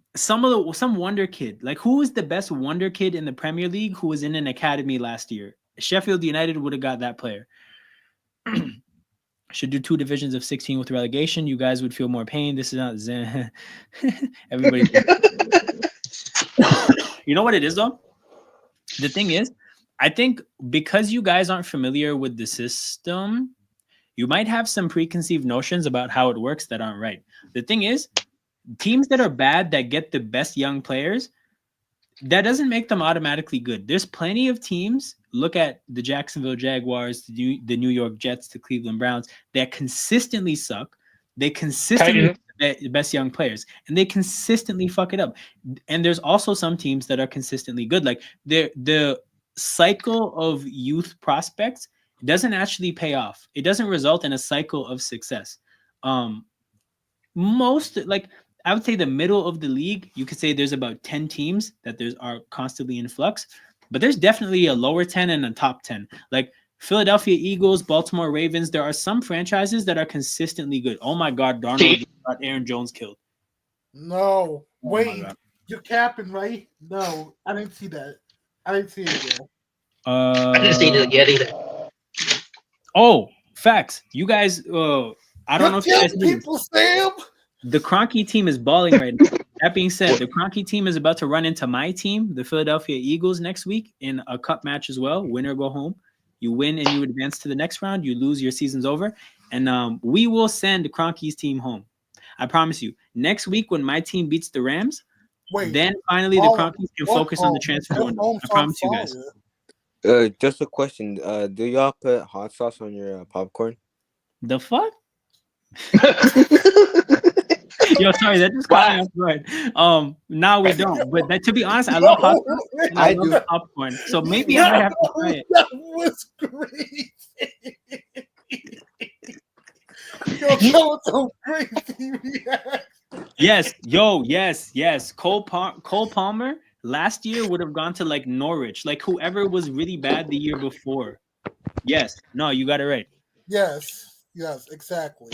wonder kid. Like, who was the best wonder kid in the Premier League who was in an academy last year? Sheffield United would have got that player. Should do 2 divisions of 16 with relegation. You guys would feel more pain. This is not Zen. Everybody. You know what it is though? The thing is, I think because you guys aren't familiar with the system, you might have some preconceived notions about how it works that aren't right. The thing is, teams that are bad that get the best young players, that doesn't make them automatically good. There's plenty of teams, look at the Jacksonville Jaguars, the New York Jets, the Cleveland Browns, that consistently suck. They consistently get the best young players, and they consistently fuck it up. And there's also some teams that are consistently good. Like the cycle of youth prospects doesn't actually pay off. It doesn't result in a cycle of success. Most, like, I would say the middle of the league, you could say there's about 10 teams that are constantly in flux, but there's definitely a lower 10 and a top 10. Like Philadelphia Eagles, Baltimore Ravens, there are some franchises that are consistently good. Oh my God, Darnold got Aaron Jones killed. No, wait, you're capping, right? No, I didn't see that. I didn't see it yet. I didn't see it yet either. Oh, facts. You guys, I don't know if you guys knew. People, Sam. The Kroenke team is balling right now. That being said, the Kroenke team is about to run into my team, the Philadelphia Eagles, next week in a cup match as well. Winner go home. You win and you advance to the next round. You lose, your season's over. And we will send Kroenke's team home. I promise you. Next week when my team beats the Rams, then finally the Kroenkes can focus on the transfer window. I promise you guys. Just a question. Do y'all put hot sauce on your popcorn? The fuck? Yo, sorry, that just caught me off guard. No, we don't. But to be honest, I love hot sauce and I love popcorn. So maybe I might have to try it. That was crazy. Yo, that was so crazy. Yes. Cole Palmer last year would have gone to like Norwich, like whoever was really bad the year before. Yes. No, you got it right. Yes, exactly.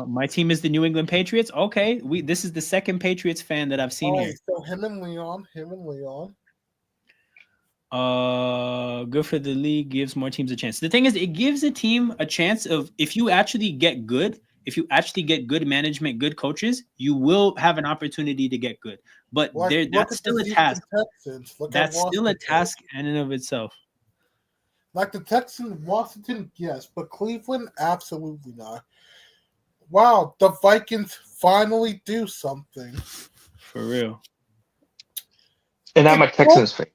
My team is the New England Patriots. Okay, this is the second Patriots fan that I've seen here. So him and Leon. Good for the league, gives more teams a chance. The thing is, it gives a team a chance of if you actually get good management, good coaches, you will have an opportunity to get good. But that's still a task. That's still a task in and of itself. Like the Texans, Washington, yes, but Cleveland, absolutely not. Wow, the Vikings finally do something. For real. And I'm a Texans fan.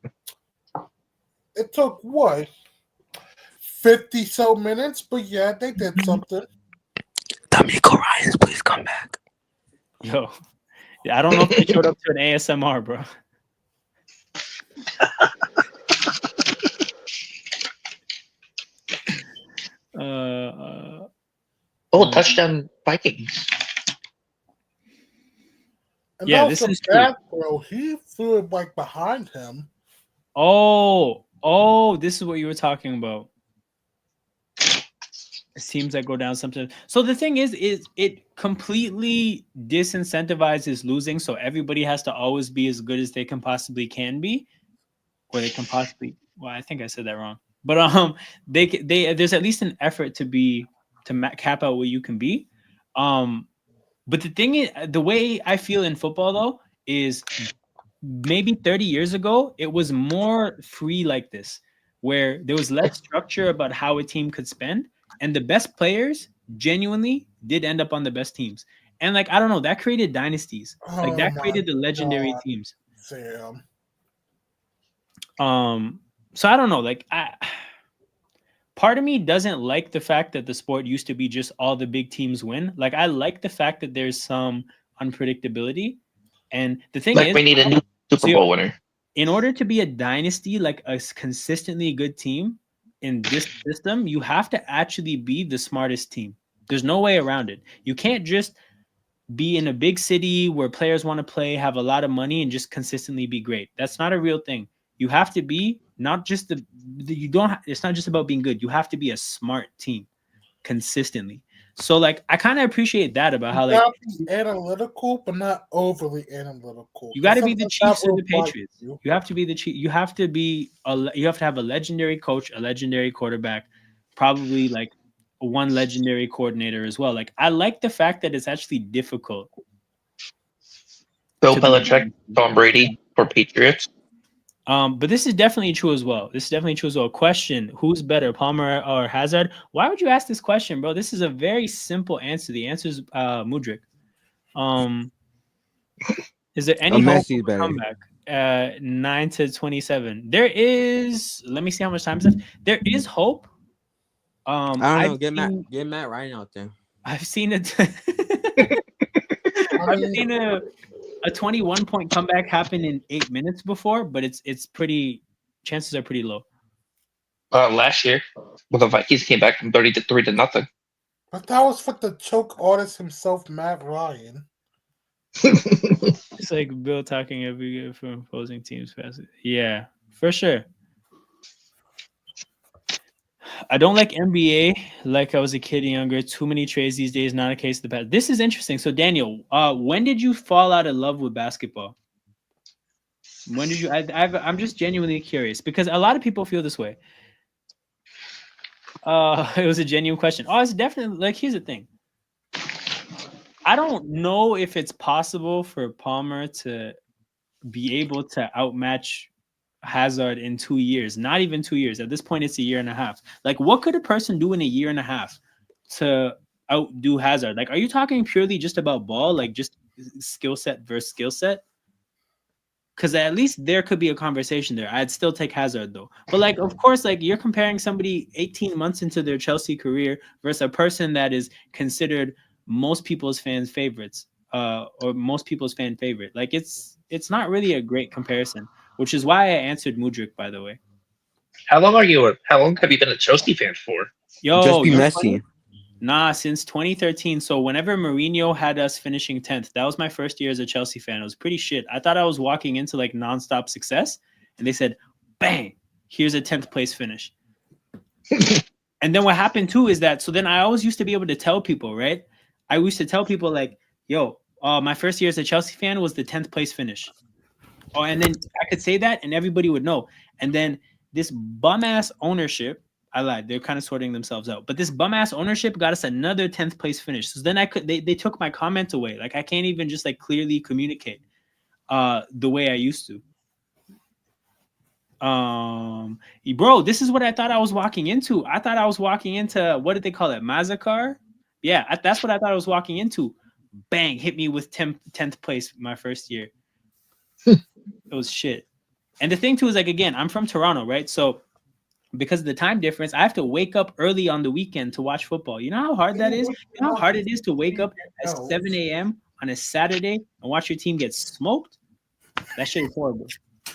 It took what? 50 so minutes, but yeah, they did something. D'Amico Ryans, please come back. Yo, I don't know if they showed up to an ASMR, bro. Touchdown Vikings. And yeah, this is true. Bro, he threw it like behind him. Oh, this is what you were talking about. Teams that go down sometimes. So the thing is it completely disincentivizes losing. So everybody has to always be as good as they can possibly be, or they can possibly. Well, I think I said that wrong. But they there's at least an effort to cap out what you can be. But the thing is, the way I feel in football though is maybe 30 years ago, it was more free like this, where there was less structure about how a team could spend, and the best players genuinely did end up on the best teams. And like, I don't know, that created dynasties. Like Oh that my created the legendary God, teams. Sam. So I don't know, like part of me doesn't like the fact that the sport used to be just all the big teams win. Like I like the fact that there's some unpredictability. And the thing Like is, we need a new Super Bowl winner. in order to be a dynasty, like a consistently good team in this system, you have to actually be the smartest team. There's no way around it. You can't just be in a big city where players want to play, have a lot of money, and just consistently be great. That's not a real thing. You have to be not just it's not just about being good. You have to be a smart team consistently. So like I kind of appreciate that about how You like gotta be analytical, but not overly analytical. you got to be the Sometimes Chiefs that or the will bite Patriots. you. You have to be the Chiefs. You have to be you have to have a legendary coach, a legendary quarterback, probably like one legendary coordinator as well. Like I like the fact that it's actually difficult. Bill to be- Belichick, Tom Brady for Patriots. But this is definitely true as well. This is definitely true as well. Question: who's better, Palmer or Hazard? Why would you ask this question, bro? This is a very simple answer. The answer is Mudryk. Is there any hope Messi's of a better. comeback? 9-27. There is. Let me see how much time is left. There is hope. I don't know. I've Get Matt Ryan out there. I've seen it. I I've mean, seen a 21-point comeback happen in 8 minutes before, but it's pretty. Chances are pretty low. Last year, when the Vikings came back from 30-3 to nothing. but that was for the choke artist himself, Matt Ryan. It's like Bill talking every year from opposing teams. Yeah, for sure. I don't like NBA like I was a kid younger. Too many trades these days, not a case of the past. This is interesting. So, Daniel, when did you fall out of love with basketball? When did you? I'm just genuinely curious because a lot of people feel this way. It was a genuine question. Oh, it's definitely like here's the thing. I don't know if it's possible for Palmer to be able to outmatch Hazard in 2 years. Not even 2 years. At this point, it's a year and a half. Like, what could a person do in a year and a half to outdo Hazard? Like, are you talking purely just about ball, like just skill set versus skill set? Because at least there could be a conversation there. I'd still take Hazard though. But like, of course, like you're comparing somebody 18 months into their Chelsea career versus a person that is considered most people's fans' favorites, or most people's fan favorite. Like it's not really a great comparison, which is why I answered Mudryk, by the way. How long have you been a Chelsea fan for? Yo, Just be you're Messi. funny. Nah, since 2013. So whenever Mourinho had us finishing 10th, that was my first year as a Chelsea fan. It was pretty shit. I thought I was walking into like nonstop success, and they said, "Bang, here's a 10th place finish." And then what happened too is that so then I always used to be able to tell people, right? I used to tell people like, "Yo, my first year as a Chelsea fan was the 10th place finish." Oh, and then I could say that, and everybody would know. And then this bum ass ownership. I lied. They're kind of sorting themselves out. But this bum ass ownership got us another 10th place finish. So then they took my comment away. Like I can't even just like clearly communicate the way I used to. Bro, this is what I thought I was walking into. I thought I was walking into what did they call it? Mazakar? Yeah, that's what I thought I was walking into. Bang, hit me with 10th place my first year. It was shit. And the thing too is like again, I'm from Toronto, right? So because of the time difference, I have to wake up early on the weekend to watch football. You know how hard that is? You know how hard it is to wake up at 7 a.m. on a Saturday and watch your team get smoked? That shit is horrible.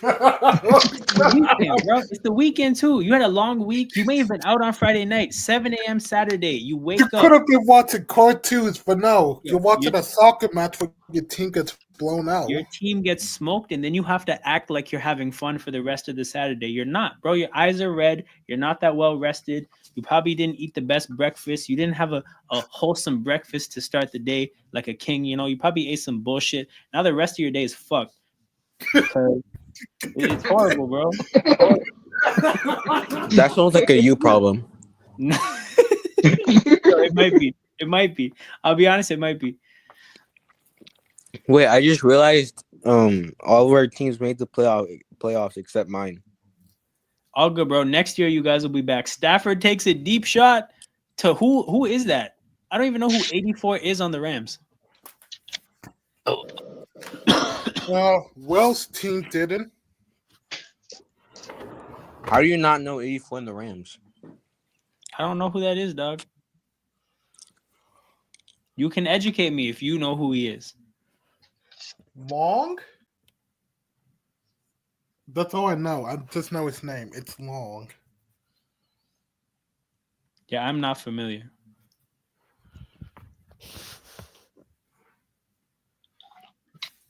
It's the weekend, bro. It's the weekend, too. You had a long week. You may have been out on Friday night, 7 a.m. Saturday. You wake You up. could have been watching cartoons, but no. Yo, You're watching a soccer match where your team gets blown out. Your team gets smoked, and then you have to act like you're having fun for the rest of the Saturday. You're not, bro. Your eyes are red. You're not that well rested. You probably didn't eat the best breakfast. You didn't have a wholesome breakfast to start the day like a king. You know, you probably ate some bullshit. Now the rest of your day is fucked. It's horrible, bro. That sounds like a you problem. It might be. It might be. I'll be honest. It might be. Wait, I just realized all of our teams made the playoffs except mine. All good, bro. Next year, you guys will be back. Stafford takes a deep shot to who? Who is that? I don't even know who 84 is on the Rams. Oh, Wells' team didn't. How do you not know 84 in the Rams? I don't know who that is, dog. You can educate me if you know who he is. Long? That's all I know. I just know his name. It's Long. Yeah, I'm not familiar.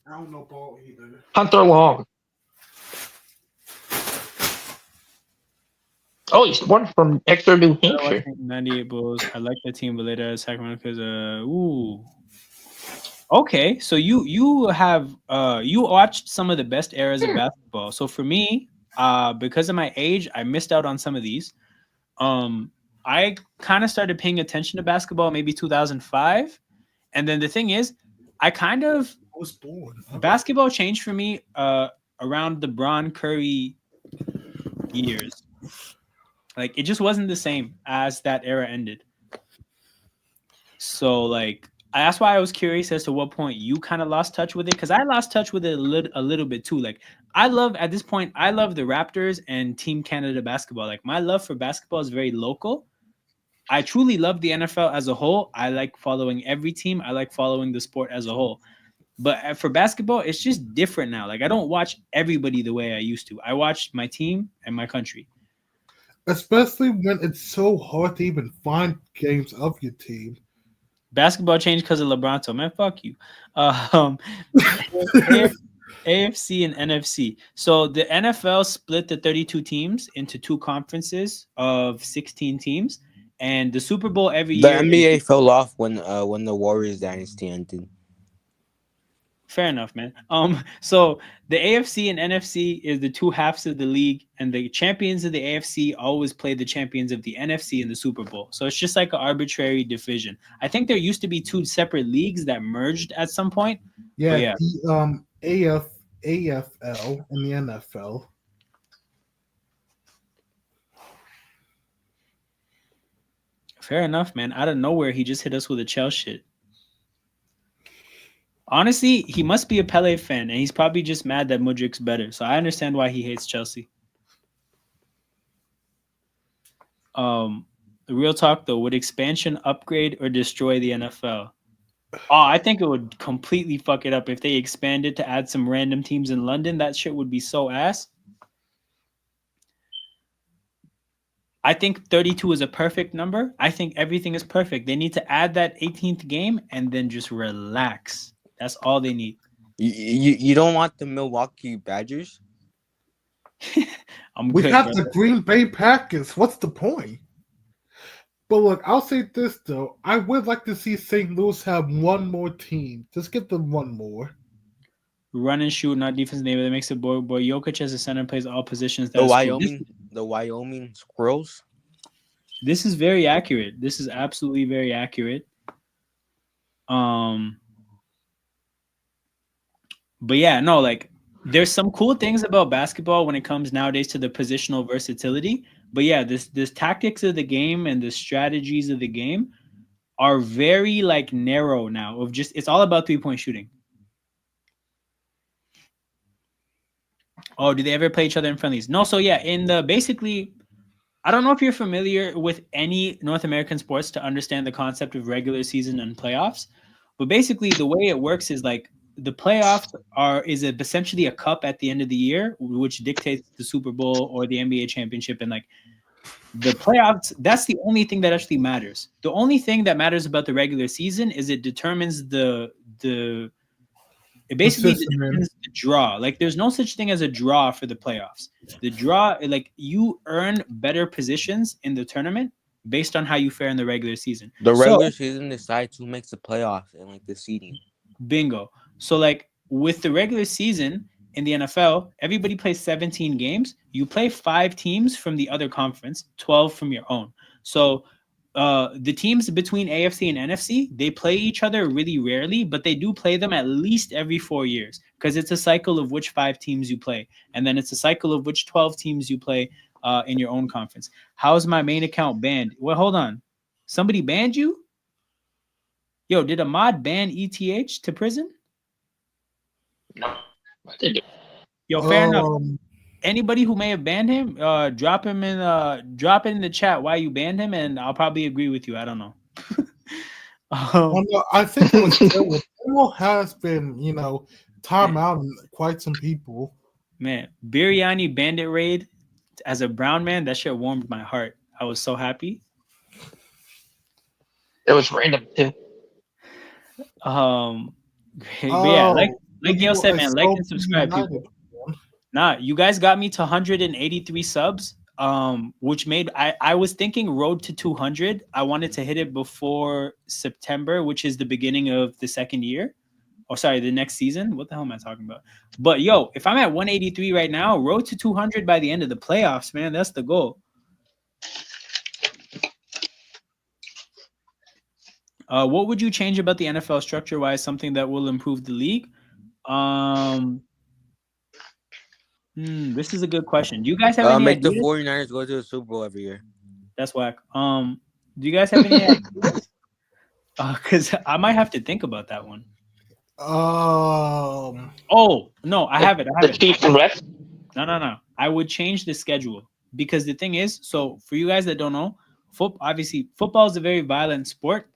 I don't know ball either. Hunter Long. Oh, he's one from Exeter, New Hampshire. 98 Bulls. I like the team, but later Sacramento because ooh. Okay, so you have you watched some of the best eras of basketball. So for me, because of my age, I missed out on some of these. I kind of started paying attention to basketball maybe 2005, and then the thing is, I was born. Basketball changed for me around the Bron Curry years. Like it just wasn't the same as that era ended. So like that's why I was curious as to what point you kind of lost touch with it, because I lost touch with it a little bit too. Like I love at this point, I love the Raptors and Team Canada basketball. Like my love for basketball is very local. I truly love the NFL as a whole. I like following every team. I like following the sport as a whole. But for basketball, it's just different now. Like I don't watch everybody the way I used to. I watch my team and my country. Especially when it's so hard to even find games of your team. Basketball changed because of LeBron. So man, fuck you. AFC and NFC. So the NFL split the 32 teams into two conferences of 16 teams, and the Super Bowl every The year. NBA fell off when the Warriors dynasty ended. Fair enough, man. So the AFC and NFC is the two halves of the league, and the champions of the AFC always play the champions of the NFC in the Super Bowl. So it's just like an arbitrary division. I think there used to be two separate leagues that merged at some point. Yeah, the AFL and the NFL. Fair enough, man. Out of nowhere, he just hit us with a Chelsea shit. Honestly, he must be a Pele fan, and he's probably just mad that Mudrik's better. So I understand why he hates Chelsea. Real talk though, would expansion upgrade or destroy the NFL? Oh, I think it would completely fuck it up if they expanded to add some random teams in London. That shit would be so ass. I think 32 is a perfect number. I think everything is perfect. They need to add that 18th game and then just relax. That's all they need. You don't want the Milwaukee Badgers? We got the Green Bay Packers. What's the point? But look, I'll say this though. I would like to see St. Louis have one more team. Just get them one more. Run and shoot, not defense neighbor. That makes it boy. Jokic as a center plays all positions. The Wyoming Squirrels. This is very accurate. This is absolutely very accurate. But yeah, no, like there's some cool things about basketball when it comes nowadays to the positional versatility. But yeah, this tactics of the game and the strategies of the game are very like narrow now. Of just it's all about 3-point shooting. Oh, do they ever play each other in friendlies? No. So yeah, in the basically, I don't know if you're familiar with any North American sports to understand the concept of regular season and playoffs, but basically the way it works is like the playoffs is essentially a cup at the end of the year, which dictates the Super Bowl or the NBA championship, and like the playoffs, that's the only thing that actually matters. The only thing that matters about the regular season is it determines it basically determines the draw. Like there's no such thing as a draw for the playoffs. The draw, like you earn better positions in the tournament based on how you fare in the regular season. The regular season decides who makes the playoffs and like the seeding. Bingo. So like with the regular season in the NFL, everybody plays 17 games. You play 5 teams from the other conference, 12 from your own. So the teams between AFC and NFC, they play each other really rarely, but they do play them at least every 4 years because it's a cycle of which 5 teams you play, and then it's a cycle of which 12 teams you play in your own conference. How's my main account banned? Well, hold on. Somebody banned you? Yo, did a mod ban ETH to prison? No, I didn't. Yo, fair enough. Anybody who may have banned him, drop it in the chat why you banned him, and I'll probably agree with you. I don't know. Well, no, I think it was still has been, time out in quite some people. Man, Biryani Bandit Raid as a brown man, that shit warmed my heart. I was so happy. It was random too. Yeah, like Gail said, man, like and subscribe, people. Nah, you guys got me to 183 subs, which made I was thinking road to 200. I wanted to hit it before September, which is the beginning of the second year. Oh, sorry, the next season. What the hell am I talking about? But yo, if I'm at 183 right now, road to 200 by the end of the playoffs, man, that's the goal. What would you change about the NFL structure-wise? Something that will improve the league? This is a good question. Do you guys have any make ideas? the 49ers go to the Super Bowl every year. That's whack. Do you guys have any ideas? Because I might have to think about that one. Oh no, I have it. The Chiefs and Refs? No. I would change the schedule because the thing is, so for you guys that don't know, obviously football is a very violent sport.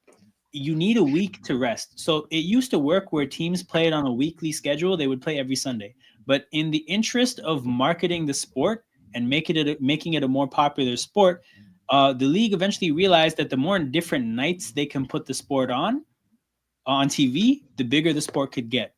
You need a week to rest. So it used to work where teams played on a weekly schedule. They would play every Sunday. But in the interest of marketing the sport and making it a more popular sport, the league eventually realized that the more different nights they can put the sport on TV, the bigger the sport could get.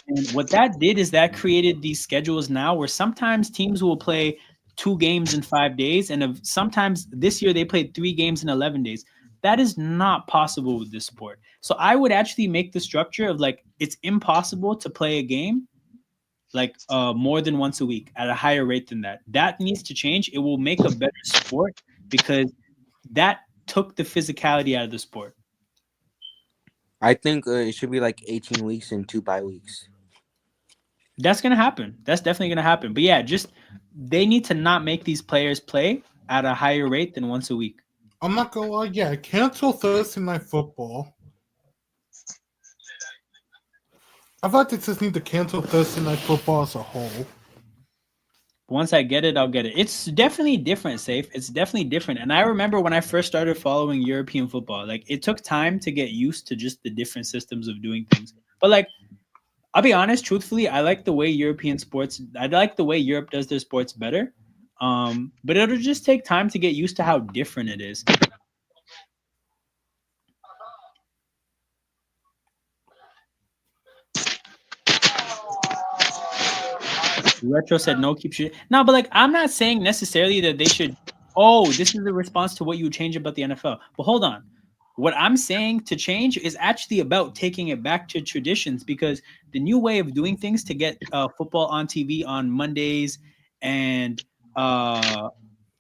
And what that did is that created these schedules now where sometimes teams will play 2 games in 5 days, and sometimes this year they played 3 games in 11 days. That is not possible with this sport. So I would actually make the structure of like it's impossible to play a game like more than once a week at a higher rate than that. That needs to change. It will make a better sport because that took the physicality out of the sport. I think it should be like 18 weeks and 2 bye weeks. That's going to happen. That's definitely going to happen. But yeah, just they need to not make these players play at a higher rate than once a week. I'm not going to lie. Yeah, cancel Thursday Night Football. I thought they just need to cancel Thursday Night Football as a whole. Once I get it, I'll get it. It's definitely different, Safe. It's definitely different. And I remember when I first started following European football, like it took time to get used to just the different systems of doing things. But like, I'll be honest, truthfully, I like the way I like the way Europe does their sports better. But it'll just take time to get used to how different it is. Retro said no, keep shit. No, but like I'm not saying necessarily that they should. Oh, this is the response to what you would change about the NFL. But hold on. What I'm saying to change is actually about taking it back to traditions because the new way of doing things to get football on TV on Mondays and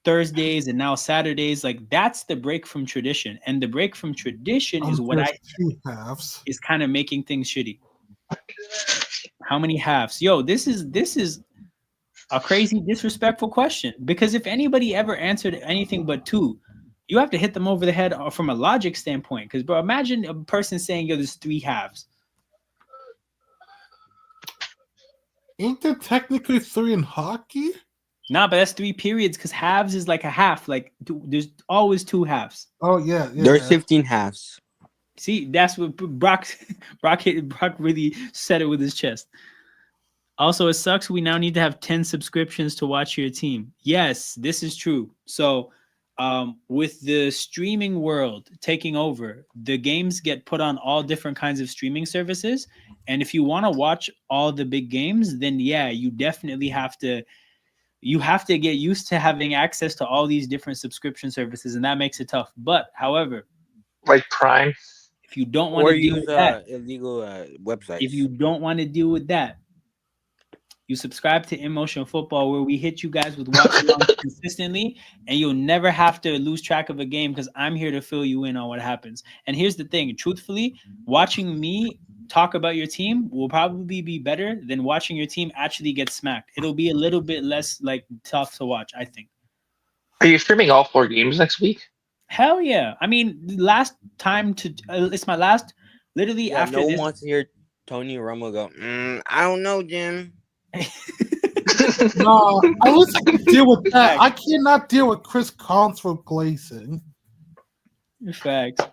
Thursdays and now Saturdays, like that's the break from tradition. And the break from tradition is what is kind of making things shitty. How many halves? Yo, this is a crazy disrespectful question because if anybody ever answered anything but 2, you have to hit them over the head from a logic standpoint. Because, bro, imagine a person saying, yo, there's 3 halves. Ain't there technically 3 in hockey? Nah, but that's 3 periods because halves is like a half. Like, there's always 2 halves. Oh, yeah. There's 15 halves. See, that's what Brock really said it with his chest. Also, it sucks. We now need to have 10 subscriptions to watch your team. Yes, this is true. So, with the streaming world taking over, the games get put on all different kinds of streaming services. And if you want to watch all the big games, then yeah, you definitely have to get used to having access to all these different subscription services, and that makes it tough. But however, like Prime, if you don't want to use illegal websites, if you don't want to deal with that, You subscribe to Emotion Football, where we hit you guys with Watchalong consistently, and you'll never have to lose track of a game because I'm here to fill you in on what happens. And here's the thing, truthfully, watching me talk about your team will probably be better than watching your team actually get smacked. It'll be a little bit less tough to watch, I think. Are you streaming all 4 games next week? Hell yeah. I mean, last time it's my last, literally Yeah, after no one this. wants to hear Tony Romo go, I don't know, Jim. No, at least I can deal with that. I cannot deal with Chris Collins replacing. Facts.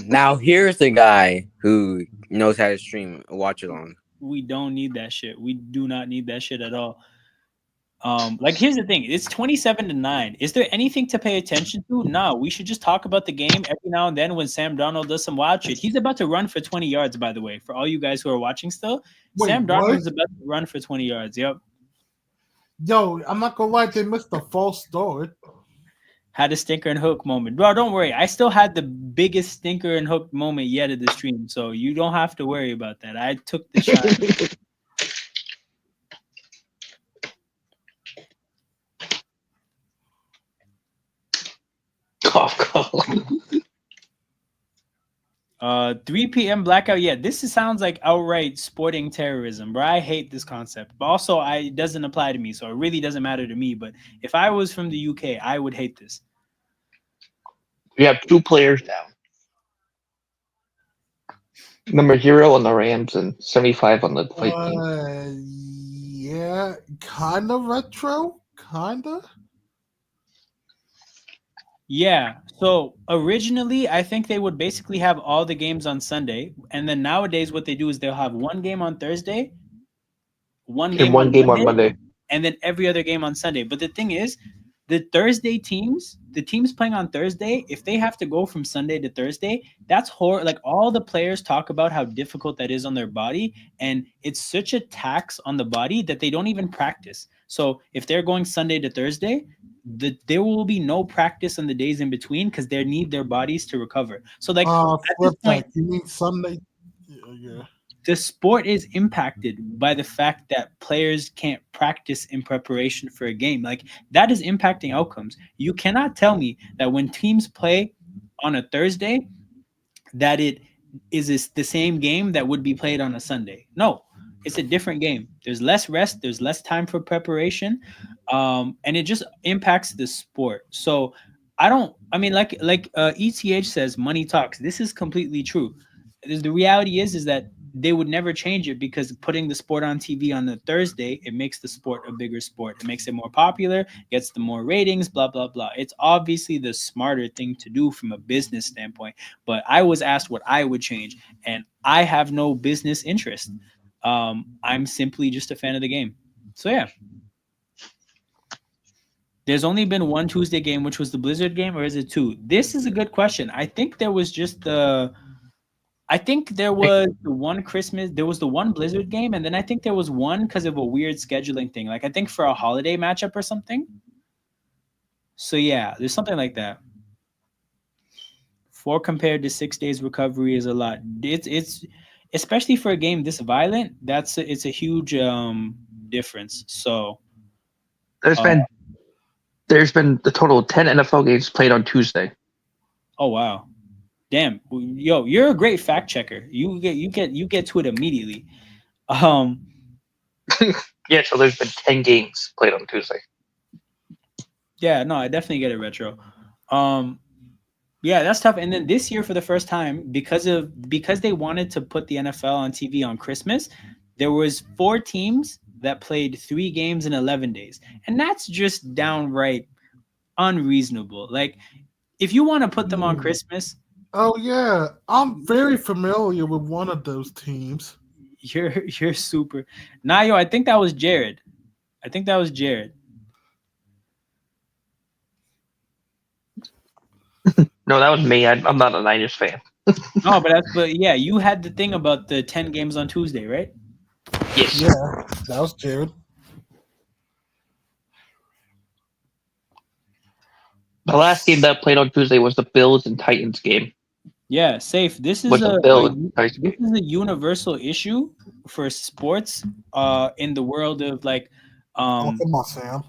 Now here's the guy who knows how to stream a watch along. We don't need that shit. We do not need that shit at all. Here's the thing. It's 27-9. Is there anything to pay attention to? No, we should just talk about the game every now and then when Sam Darnold does some wild shit. He's about to run for 20 yards, by the way, for all you guys who are watching still. Wait, Sam Darnold what? is about to run for 20 yards. Yep. Yo, I'm not gonna lie, they missed the false start. Had a stinker and hook moment. Bro, don't worry. I still had the biggest stinker and hook moment yet of the stream, so you don't have to worry about that. I took the shot. Cough, cough. 3 p.m. blackout. Yeah, sounds like outright sporting terrorism, bro. I hate this concept. But also, it doesn't apply to me, so it really doesn't matter to me. But if I was from the UK, I would hate this. We have 2 players down. Number 0 on the Rams and 75 on the Vikings. Yeah, kind of retro, kind of. Yeah. So originally, I think they would basically have all the games on Sunday, and then nowadays, what they do is they'll have one game on Thursday, one game on Monday, and then every other game on Sunday. But the thing is, the Thursday teams, the teams playing on Thursday, if they have to go from Sunday to Thursday, that's horrible. Like, all the players talk about how difficult that is on their body, and it's such a tax on the body that they don't even practice. So if they're going Sunday to Thursday, there will be no practice on the days in between because they need their bodies to recover. So at this point, you mean Sunday? Yeah. The sport is impacted by the fact that players can't practice in preparation for a game. Like, that is impacting outcomes. You cannot tell me that when teams play on a Thursday, that it is the same game that would be played on a Sunday. No, it's a different game. There's less rest. There's less time for preparation. And it just impacts the sport. So ETH says, money talks. This is completely true. The reality is that they would never change it because putting the sport on TV on a Thursday, it makes the sport a bigger sport. It makes it more popular, gets the more ratings, blah, blah, blah. It's obviously the smarter thing to do from a business standpoint. But I was asked what I would change, and I have no business interest. I'm simply just a fan of the game. So, yeah. There's only been one Tuesday game, which was the Blizzard game, or is it 2? This is a good question. I think there was the one Christmas, there was the one Blizzard game, and then I think there was one because of a weird scheduling thing. Like, I think for a holiday matchup or something. So yeah, there's something like that. 4 compared to 6 days recovery is a lot. It's especially for a game this violent. It's a huge difference. So there's been the total of 10 NFL games played on Tuesday. Oh wow. Damn, yo, you're a great fact checker. You get to it immediately. Yeah, so there's been 10 games played on Tuesday. Yeah, no, I definitely get it, retro. Yeah, that's tough. And then this year, for the first time, because they wanted to put the NFL on TV on Christmas, there was 4 teams that played 3 games in 11 days, and that's just downright unreasonable. Like, if you want to put them on Christmas. Oh yeah, I'm very familiar with one of those teams. You're super. Nah, yo, I think that was Jared. No, that was me. I'm not a Niners fan. No, but yeah, you had the thing about the 10 games on Tuesday, right? Yes. Yeah, that was Jared. The last game that played on Tuesday was the Bills and Titans game. Yeah, safe. This is with a bill. this is a universal issue for sports in the world of like Oh, come on, Sam.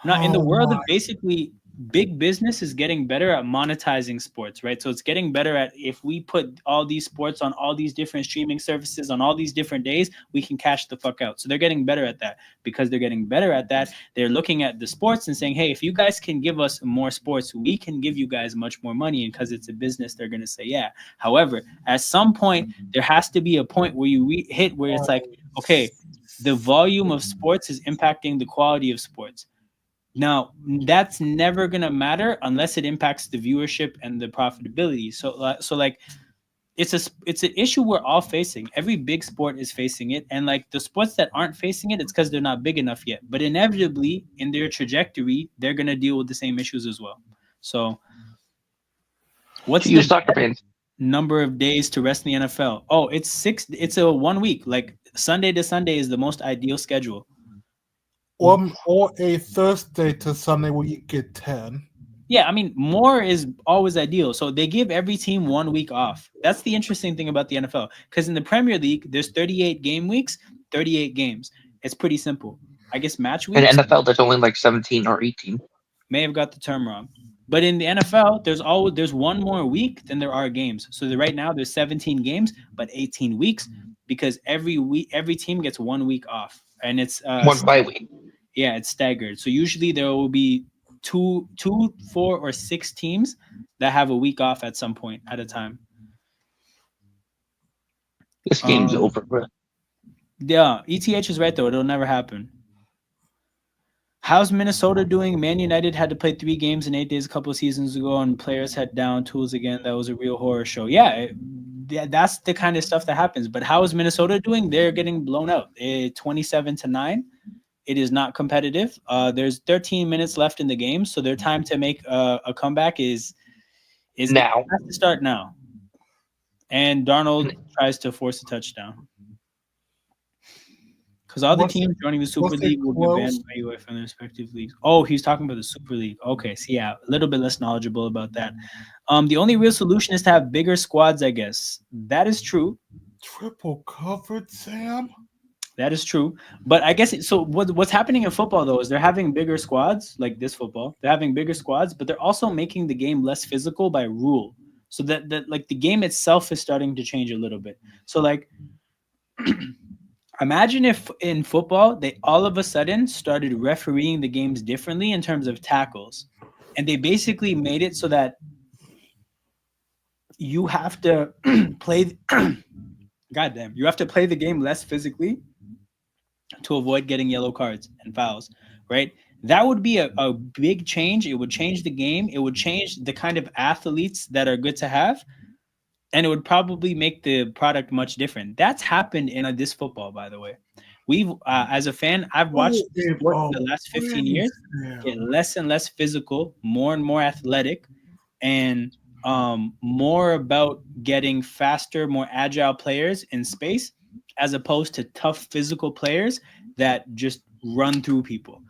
not in the Oh world my. of basically big business is getting better at monetizing sports, right? So it's getting better at if we put all these sports on all these different streaming services on all these different days, we can cash the fuck out. So they're getting better at that. Because they're getting better at that, they're looking at the sports and saying, hey, if you guys can give us more sports, we can give you guys much more money. And because it's a business, they're going to say, yeah. However, at some point, there has to be a point where you hit where it's like, okay, the volume of sports is impacting the quality of sports. Now, that's never gonna matter unless it impacts the viewership and the profitability. So like it's an issue we're all facing. Every big sport is facing it, and like the sports that aren't facing it, it's because they're not big enough yet. But inevitably, in their trajectory, they're gonna deal with the same issues as well. So, what's To you the soccer fans, number of days to rest in the NFL? Oh, it's 6. It's a 1 week. Like Sunday to Sunday is the most ideal schedule. Or a Thursday to Sunday where you get 10. Yeah, I mean, more is always ideal. So they give every team 1 week off. That's the interesting thing about the NFL. Because in the Premier League, there's 38 game weeks, 38 games. It's pretty simple. I guess match in weeks the NFL, there's only like 17 or 18. may have got the term wrong. But in the NFL, there's one more week than there are games. So right now there's 17 games, but 18 weeks because every team gets 1 week off. And it's One bye week. yeah, it's staggered. So usually there will be two, 4, or 6 teams that have a week off at some point at a time. This game's over, bro. Yeah, ETH is right though. It'll never happen. How's Minnesota doing? Man United had to play 3 games in 8 days a couple of seasons ago, and players had down tools again. That was a real horror show. Yeah, that's the kind of stuff that happens. But how is Minnesota doing? They're getting blown out. 27-9. It is not competitive. There's 13 minutes left in the game, so their time to make a comeback is Now. It has to start now. And Darnold tries to force a touchdown. Because all the teams joining the Super League will get banned away from their respective leagues. Oh, he's talking about the Super League. Okay, so yeah, a little bit less knowledgeable about that. The only real solution is to have bigger squads, I guess. That is true. Triple covered, Sam? That is true. But I guess so what's happening in football though is they're having bigger squads, like this football. They're having bigger squads, but they're also making the game less physical by rule. So that like the game itself is starting to change a little bit. So like imagine if in football they all of a sudden started refereeing the games differently in terms of tackles. And they basically made it so that you have to play goddamn, you have to play the game less physically to avoid getting yellow cards and fouls, right? That would be a big change. It would change the game. It would change the kind of athletes that are good to have. And it would probably make the product much different. That's happened in this football, by the way. We've, as a fan, I've watched sport for the last 15 years get less and less physical, more and more athletic, and more about getting faster, more agile players in space, as opposed to tough physical players that just run through people.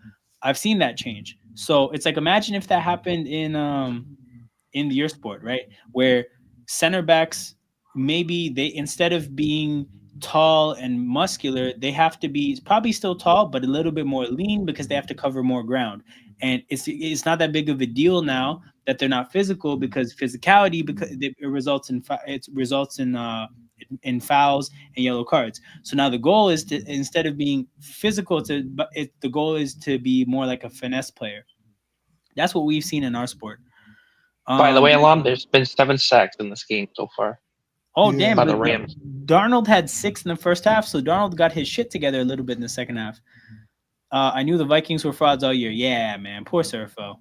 I've seen that change. So it's like imagine if that happened in your sport, right? Where center backs maybe they instead of being tall and muscular, they have to be probably still tall but a little bit more lean because they have to cover more ground. And it's not that big of a deal now that they're not physical because physicality because it results in fouls and yellow cards. So now the goal is to instead of being physical the goal is to be more like a finesse player. That's what we've seen in our sport. By the way, Alam, there's been 7 sacks in this game so far. Oh, damn. By the Rams. Darnold had 6 in the first half, so Darnold got his shit together a little bit in the second half. I knew the Vikings were frauds all year. Yeah, man. Poor Serafo.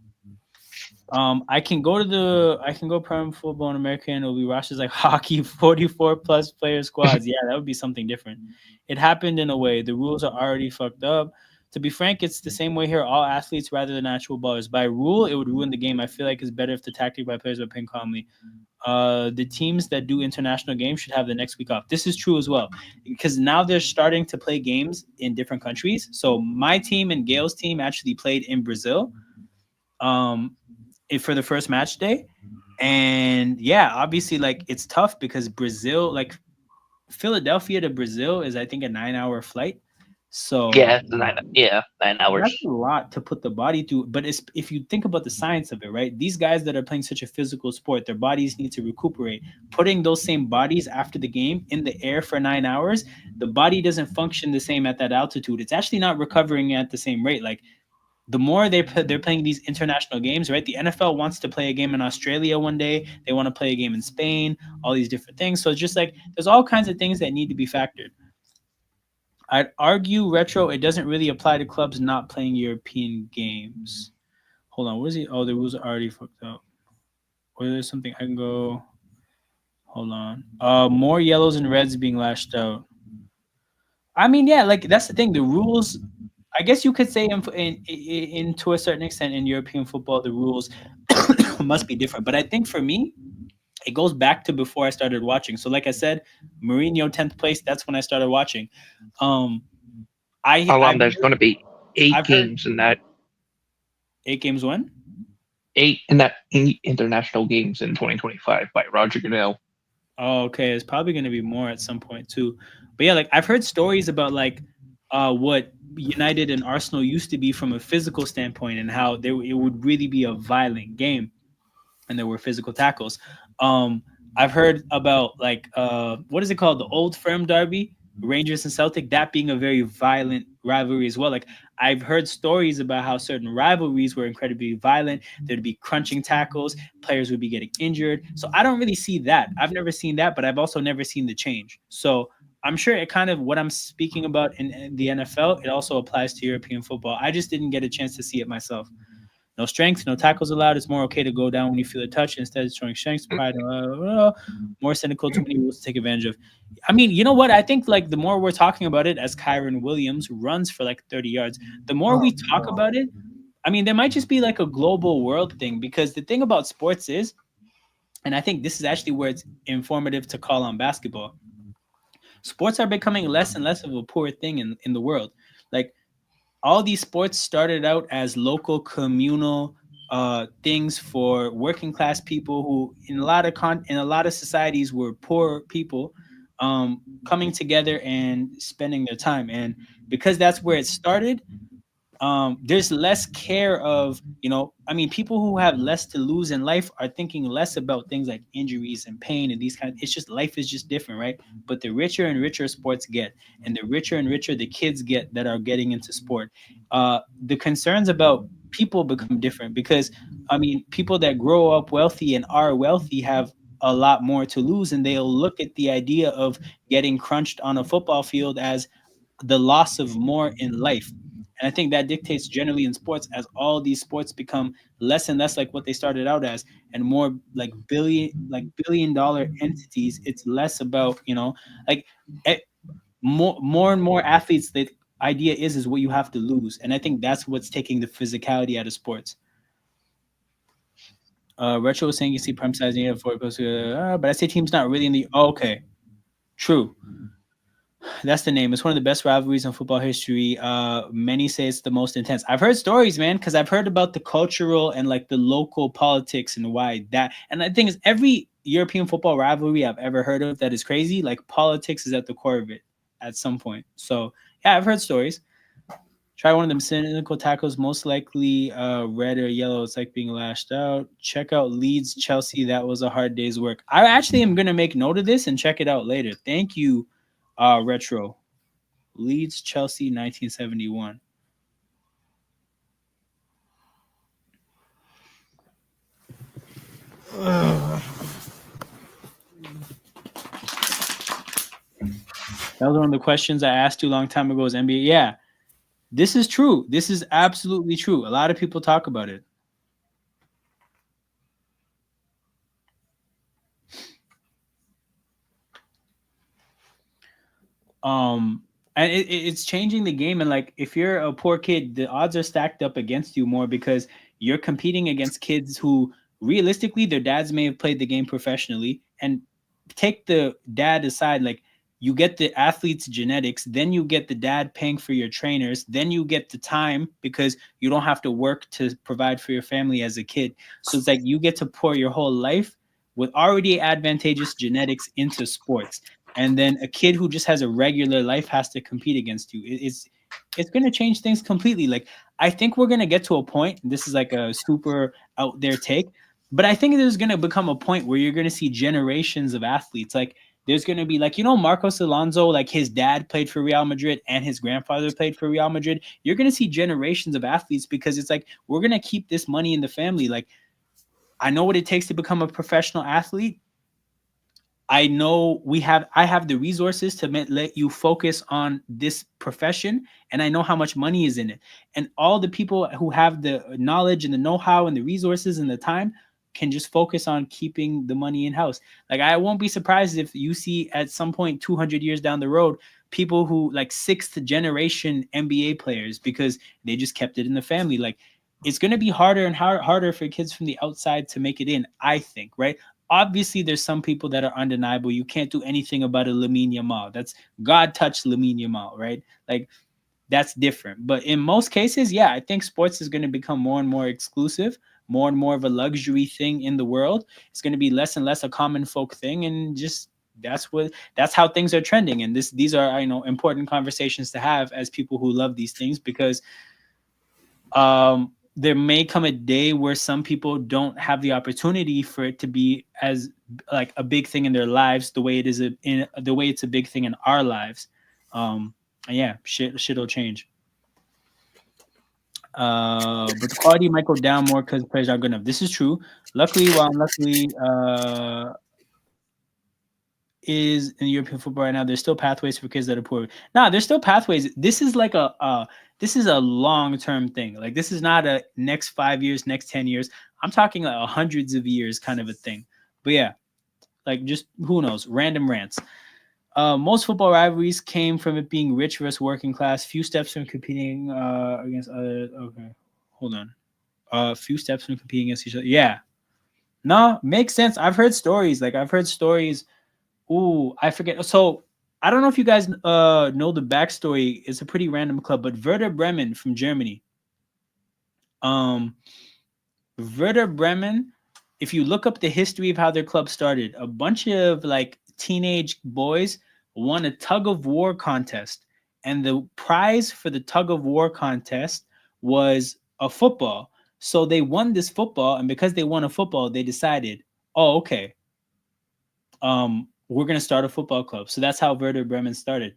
I can go Prime Football in America and it'll be rosters like hockey, 44 plus player squads. Yeah, that would be something different. It happened in a way. The rules are already fucked up. To be frank, it's the same way here. All athletes rather than actual ballers. By rule, it would ruin the game. I feel like it's better if the tactic by players are playing calmly. The teams that do international games should have the next week off. This is true as well because now they're starting to play games in different countries. So my team and Gail's team actually played in Brazil for the first match day. And yeah, obviously, like it's tough because Brazil, like Philadelphia to Brazil, is I think a 9-hour flight. So Yeah, 9 hours. that's a lot to put the body through. But it's, if you think about the science of it, right? These guys that are playing such a physical sport, their bodies need to recuperate. Putting those same bodies after the game in the air for 9 hours, the body doesn't function the same at that altitude. It's actually not recovering at the same rate. Like the more they're playing these international games, right? The NFL wants to play a game in Australia one day. They want to play a game in Spain, all these different things. So it's just like there's all kinds of things that need to be factored. I'd argue retro, it doesn't really apply to clubs not playing European games. Hold on, what is it? Oh, the rules are already fucked up. Or there's something I can go. Hold on. More yellows and reds being lashed out. I mean, yeah, like that's the thing. The rules, I guess you could say in to a certain extent in European football, the rules must be different. But I think for me, it goes back to before I started watching. So, like I said, Mourinho 10th place. That's when I started watching. Um, There's going to be eight I've heard games in that 8 games when? eight international games in 2025 by Roger Goodell. Oh, okay. It's probably going to be more at some point too. But yeah, like I've heard stories about like what United and Arsenal used to be from a physical standpoint and how it would really be a violent game and there were physical tackles. I've heard about like what is it called? The Old Firm Derby, Rangers and Celtic, that being a very violent rivalry as well. Like I've heard stories about how certain rivalries were incredibly violent. There'd be crunching tackles, players would be getting injured. So I don't really see that. I've never seen that, but I've also never seen the change. So I'm sure it kind of what I'm speaking about in the NFL, it also applies to European football. I just didn't get a chance to see it myself. No strength, no tackles allowed. It's more okay to go down when you feel a touch instead of showing strength, pride, more cynical, too many rules to take advantage of. I mean, you know what? I think like the more we're talking about it, as Kyron Williams runs for like 30 yards, the more we talk about it, I mean, there might just be like a global world thing because the thing about sports is, and I think this is actually where it's informative to call on basketball. Sports are becoming less and less of a poor thing in the world. Like all these sports started out as local communal things for working class people who in a lot of societies were poor people coming together and spending their time. And because that's where it started, there's less care of, I mean, people who have less to lose in life are thinking less about things like injuries and pain and these it's just life is just different, right? But the richer and richer sports get, and the richer and richer the kids get that are getting into sport, the concerns about people become different because, I mean, people that grow up wealthy and are wealthy have a lot more to lose, and they'll look at the idea of getting crunched on a football field as the loss of more in life. And I think that dictates generally in sports as all these sports become less and less like what they started out as and more like billion dollar entities. It's less about, like more and more athletes. The idea is what you have to lose. And I think that's what's taking the physicality out of sports. Retro was saying you see prime size needed for but I say team's not really in the okay. True. That's the name. It's one of the best rivalries in football history. Many say it's the most intense. I've heard stories, man, because I've heard about the cultural and like the local politics and why that. And the thing is, every European football rivalry I've ever heard of that is crazy, like politics is at the core of it at some point. So yeah, I've heard stories. Try one of them cynical tackles, most likely red or yellow. It's like being lashed out. Check out Leeds, Chelsea. That was a hard day's work. I actually am going to make note of this and check it out later. Thank you, Retro. Leeds, Chelsea, 1971. That was one of the questions I asked you a long time ago. Is NBA? Yeah, this is true. This is absolutely true. A lot of people talk about it. And it's changing the game. And like, if you're a poor kid, the odds are stacked up against you more because you're competing against kids who realistically their dads may have played the game professionally. And take the dad aside, like you get the athlete's genetics, then you get the dad paying for your trainers, then you get the time because you don't have to work to provide for your family as a kid. So it's like you get to pour your whole life with already advantageous genetics into sports. And then a kid who just has a regular life has to compete against you. It's going to change things completely. Like, I think we're going to get to a point, and this is like a super out there take, but I think there's going to become a point where you're going to see generations of athletes. Like, there's going to be like, Marcos Alonso, like his dad played for Real Madrid and his grandfather played for Real Madrid. You're going to see generations of athletes because it's like, we're going to keep this money in the family. Like, I know what it takes to become a professional athlete. I know I have the resources to let you focus on this profession, and I know how much money is in it. And all the people who have the knowledge and the know-how and the resources and the time can just focus on keeping the money in house. Like, I won't be surprised if you see at some point 200 years down the road, people who like sixth generation NBA players because they just kept it in the family. Like, it's going to be harder and harder for kids from the outside to make it in, I think, right? Obviously, there's some people that are undeniable. You can't do anything about a Lamine Yamal. That's God touched Lamine Yamal, right? Like, that's different. But in most cases, yeah, I think sports is going to become more and more exclusive, more and more of a luxury thing in the world. It's going to be less and less a common folk thing, and just that's how things are trending. And these are important conversations to have as people who love these things, because there may come a day where some people don't have the opportunity for it to be as like a big thing in their lives the way it is the way it's a big thing in our lives. Yeah, shit'll change. But the quality might go down more because players aren't good enough. This is true. Luckily, is in European football right now, there's still pathways for kids that are poor. Nah, there's still pathways. This is like this is a long-term thing. Like, this is not a next 5 years, next 10 years. I'm talking like hundreds of years kind of a thing. But yeah, like, just who knows? Random rants. Most football rivalries came from it being rich versus working class. Few steps from competing against other. Okay, hold on. Few steps from competing against each other. Yeah. No, makes sense. I've heard stories. Ooh, I forget. So I don't know if you guys know the backstory. It's a pretty random club, but Werder Bremen from Germany. Werder Bremen, if you look up the history of how their club started, a bunch of like teenage boys won a tug of war contest, and the prize for the tug of war contest was a football. So they won this football, and because they won a football, they decided, oh, okay, we're gonna start a football club. So that's how Werder Bremen started.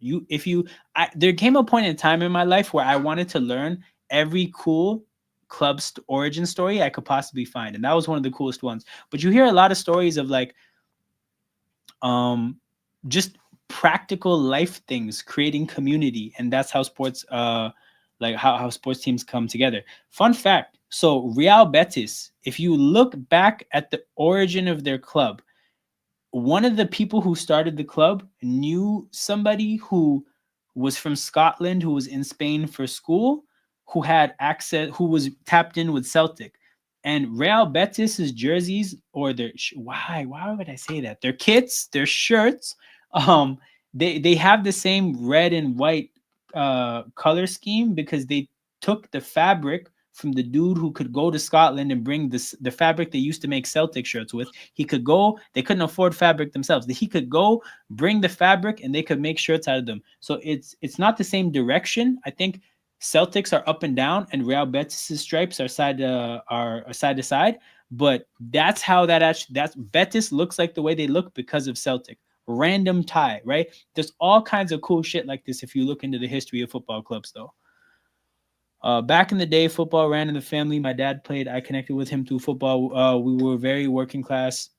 There came a point in time in my life where I wanted to learn every cool club's origin story I could possibly find, and that was one of the coolest ones. But you hear a lot of stories of like, just practical life things, creating community, and that's how sports, like how sports teams come together. Fun fact: so Real Betis, if you look back at the origin of their club, one of the people who started the club knew somebody who was from Scotland, who was in Spain for school, who had access, who was tapped in with Celtic. And Real Betis's jerseys, or their why would I say that? Their kits, their shirts, they have the same red and white color scheme because they took the fabric from the dude who could go to Scotland and bring the fabric they used to make Celtic shirts with. He could go, they couldn't afford fabric themselves. He could go bring the fabric and they could make shirts out of them. So it's not the same direction. I think Celtics are up and down and Real Betis' stripes are side to side. But that's how that's Betis looks like the way they look because of Celtic. Random tie, right? There's all kinds of cool shit like this if you look into the history of football clubs, though. Back in the day, football ran in the family. My dad played. I connected with him through football. We were very working class.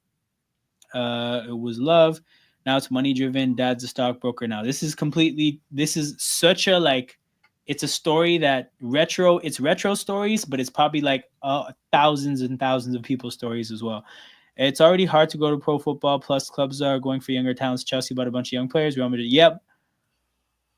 It was love. Now it's money driven. Dad's a stockbroker now. This is such a like, it's a story that it's retro stories, but it's probably like thousands and thousands of people's stories as well. It's already hard to go to pro football. Plus clubs are going for younger talents. Chelsea bought a bunch of young players. Real Madrid, yep.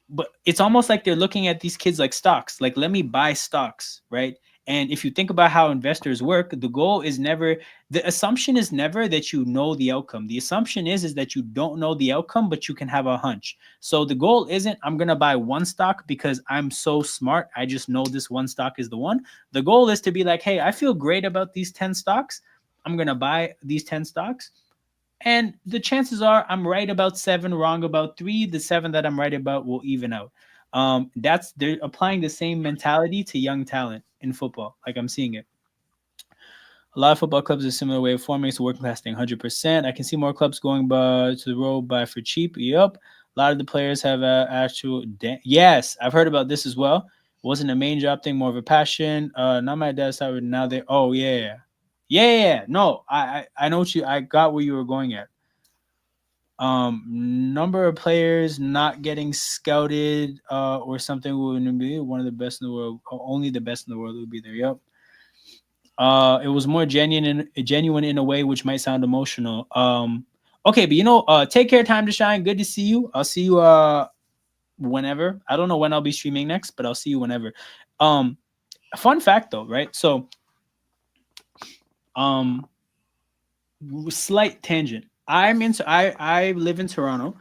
But it's almost like they're looking at these kids like stocks. Like, let me buy stocks, right? And if you think about how investors work, the assumption is never that you know the outcome. The assumption is that you don't know the outcome, but you can have a hunch. So the goal isn't I'm going to buy one stock because I'm so smart. I just know this one stock is the one. The goal is to be like, hey, I feel great about these 10 stocks. I'm going to buy these 10 stocks. And the chances are I'm right about 7, wrong about 3. The 7 that I'm right about will even out. They're applying the same mentality to young talent in football. Like I'm seeing it. A lot of football clubs are a similar way of forming. So working class thing, 100%. I can see more clubs going to the road buy for cheap. Yup. A lot of the players have actual. Yes, I've heard about this as well. It wasn't a main job thing, more of a passion. Not my dad's side. Now they. Oh yeah. No, I know what you. I got where you were going at. Number of players not getting scouted or something wouldn't be one of the best in the world. Only the best in the world would be there. Yep. It was more genuine in a way which might sound emotional. Okay, but take care, time to shine. Good to see you. I'll see you whenever. I don't know when I'll be streaming next, but I'll see you whenever. Fun fact though, right? So slight tangent. I live in Toronto.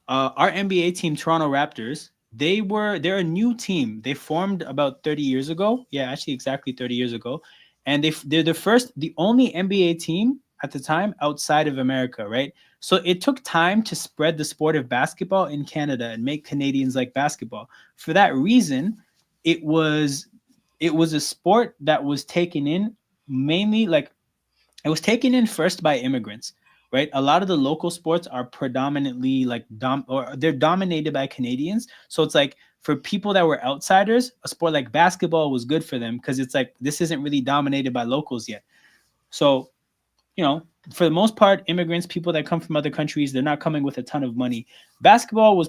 Our NBA team, Toronto Raptors, they're a new team. They formed about 30 years ago. Yeah, actually exactly 30 years ago. And they're the only NBA team at the time outside of America, right? So it took time to spread the sport of basketball in Canada and make Canadians like basketball. For that reason, it was a sport that was taken in mainly like it was taken in first by immigrants, right? A lot of the local sports are predominantly they're dominated by Canadians. So it's like for people that were outsiders, a sport like basketball was good for them because it's like this isn't really dominated by locals yet. So, for the most part, immigrants, people that come from other countries, they're not coming with a ton of money. Basketball was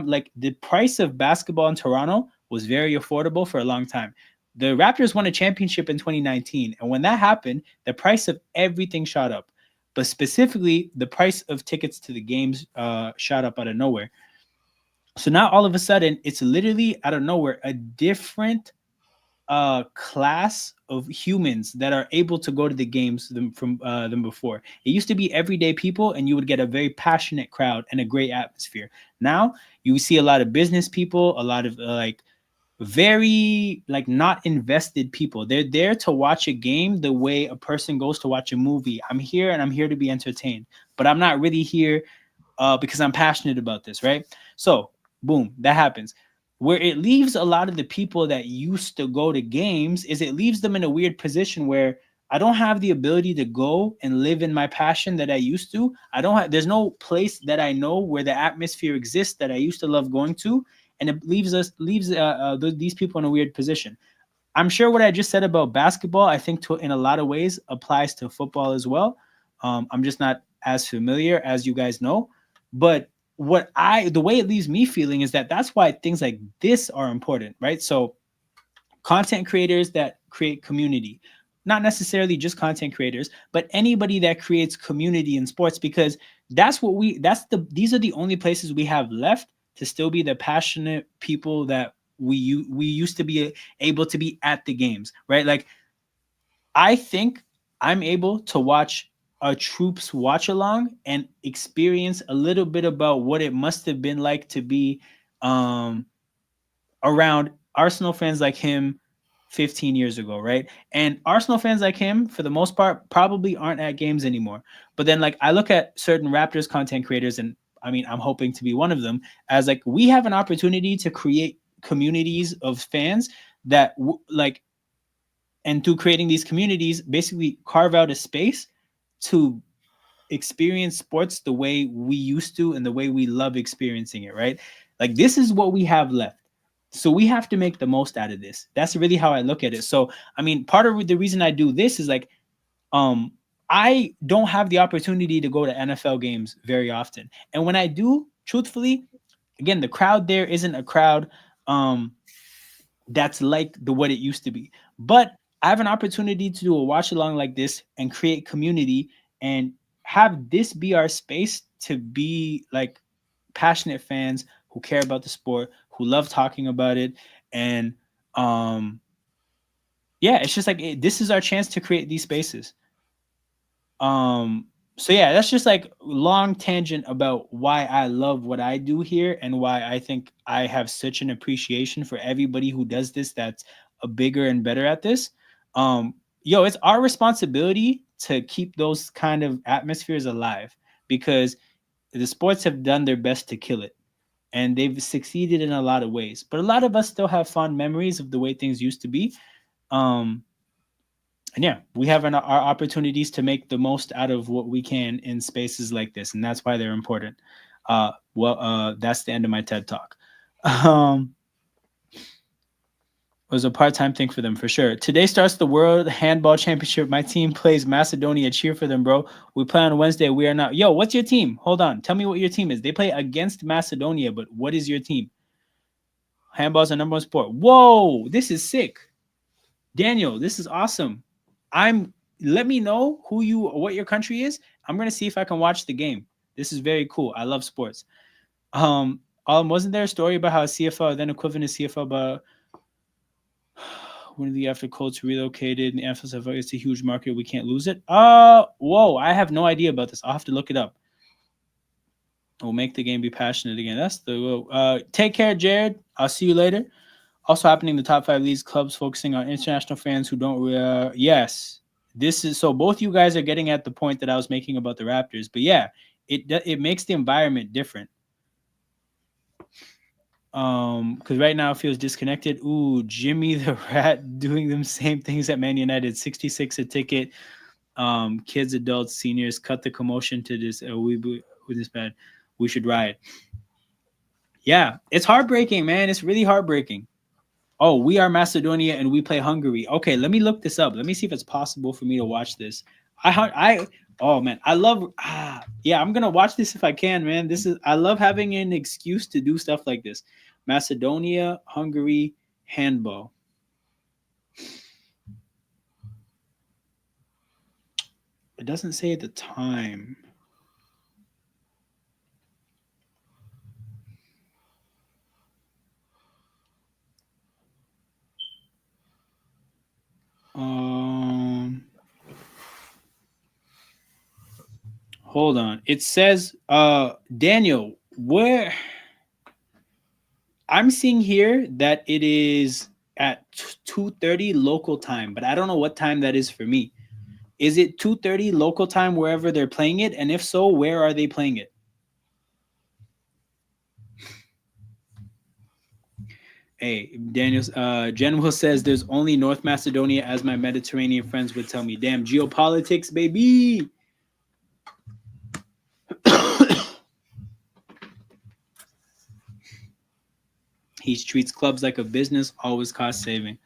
like the price of basketball in Toronto was very affordable for a long time. The Raptors won a championship in 2019. And when that happened, the price of everything shot up. But specifically, the price of tickets to the games shot up out of nowhere. So now all of a sudden, it's literally out of nowhere a different class of humans that are able to go to the games than before. It used to be everyday people, and you would get a very passionate crowd and a great atmosphere. Now you see a lot of business people, a lot of very not invested people. They're there to watch a game the way a person goes to watch a movie. I'm here and I'm here to be entertained, but I'm not really here because I'm passionate about this, right? So boom, that happens. Where it leaves a lot of the people that used to go to games is it leaves them in a weird position where I don't have the ability to go and live in my passion that I used to. There's no place that I know where the atmosphere exists that I used to love going to. And it leaves these people in a weird position. I'm sure what I just said about basketball, I think in a lot of ways applies to football as well. I'm just not as familiar as you guys know, but the way it leaves me feeling is that that's why things like this are important, right? So content creators that create community, not necessarily just content creators, but anybody that creates community in sports, because these are the only places we have left to still be the passionate people that we used to be able to be at the games, right? Like I think I'm able to watch a troops watch along and experience a little bit about what it must have been like to be around Arsenal fans like him 15 years ago, right? And Arsenal fans like him, for the most part, probably aren't at games anymore. But then, I look at certain Raptors content creators, and I mean, I'm hoping to be one of them, as we have an opportunity to create communities of fans that and through creating these communities, basically carve out a space to experience sports the way we used to and the way we love experiencing it, right? This is what we have left. So we have to make the most out of this. That's really how I look at it. So, I mean, part of the reason I do this is I don't have the opportunity to go to NFL games very often. And when I do, truthfully, again, the crowd there isn't a crowd that's like what it used to be. But I have an opportunity to do a watch along like this and create community and have this be our space to be passionate fans who care about the sport, who love talking about it, and yeah, it's just like this is our chance to create these spaces. So yeah, that's just like long tangent about why I love what I do here and why I think I have such an appreciation for everybody who does this that's a bigger and better at this. Yo, it's our responsibility to keep those kind of atmospheres alive because the sports have done their best to kill it and they've succeeded in a lot of ways. But a lot of us still have fond memories of the way things used to be. And yeah, we have our opportunities to make the most out of what we can in spaces like this, and that's why they're important. That's the end of my TED talk. It was a part-time thing for them for sure. Today starts the World Handball Championship. My team plays Macedonia. Cheer for them, bro. We play on Wednesday. We are not. Yo, what's your team? Hold on. Tell me what your team is. They play against Macedonia, but what is your team? Handball's our number one sport. Whoa, this is sick. Daniel, this is awesome. Let me know what your country is. I'm gonna see if I can watch the game. This is very cool. I love sports. Wasn't there a story about how CFL then equivalent to CFL, but when the after Colts relocated and the emphasis it's a huge market, we can't lose it. Whoa, I have no idea about this. I'll have to look it up. We'll make the game be passionate again. That's the take care, Jared. I'll see you later. Also happening, the top 5 leagues clubs focusing on international fans who don't. Yes, this is so. Both you guys are getting at the point that I was making about the Raptors, but yeah, it makes the environment different. Because right now it feels disconnected. Ooh, Jimmy the Rat doing them same things at Man United. 66 a ticket. Kids, adults, seniors, cut the commotion to this. This bad. We should riot. Yeah, it's heartbreaking, man. It's really heartbreaking. Oh, we are Macedonia and we play Hungary. Okay, let me look this up. Let me see if it's possible for me to watch this. Oh man, I love. Yeah, I'm gonna watch this if I can, man. I love having an excuse to do stuff like this. Macedonia, Hungary, handball. It doesn't say at the time. Hold on. It says, Daniel, where I'm seeing here that it is at 2:30 local time, but I don't know what time that is for me. Is it 2:30 local time wherever they're playing it? And if so, where are they playing it? Hey, Daniel, General says there's only North Macedonia, as my Mediterranean friends would tell me. Damn, geopolitics, baby. He treats clubs like a business, always cost saving.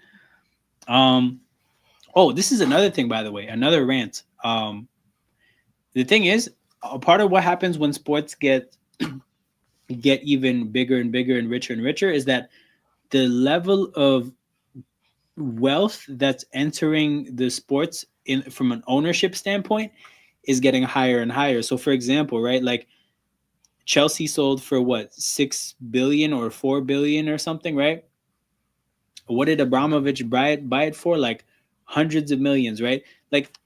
Oh, this is another thing, by the way, another rant. The thing is, a part of what happens when sports get even bigger and bigger and richer is that the level of wealth that's entering the sports from an ownership standpoint is getting higher and higher. So, for example, right, like Chelsea sold for what, 6 billion or 4 billion or something, right? What did Abramovich buy it for? Like hundreds of millions, right? Like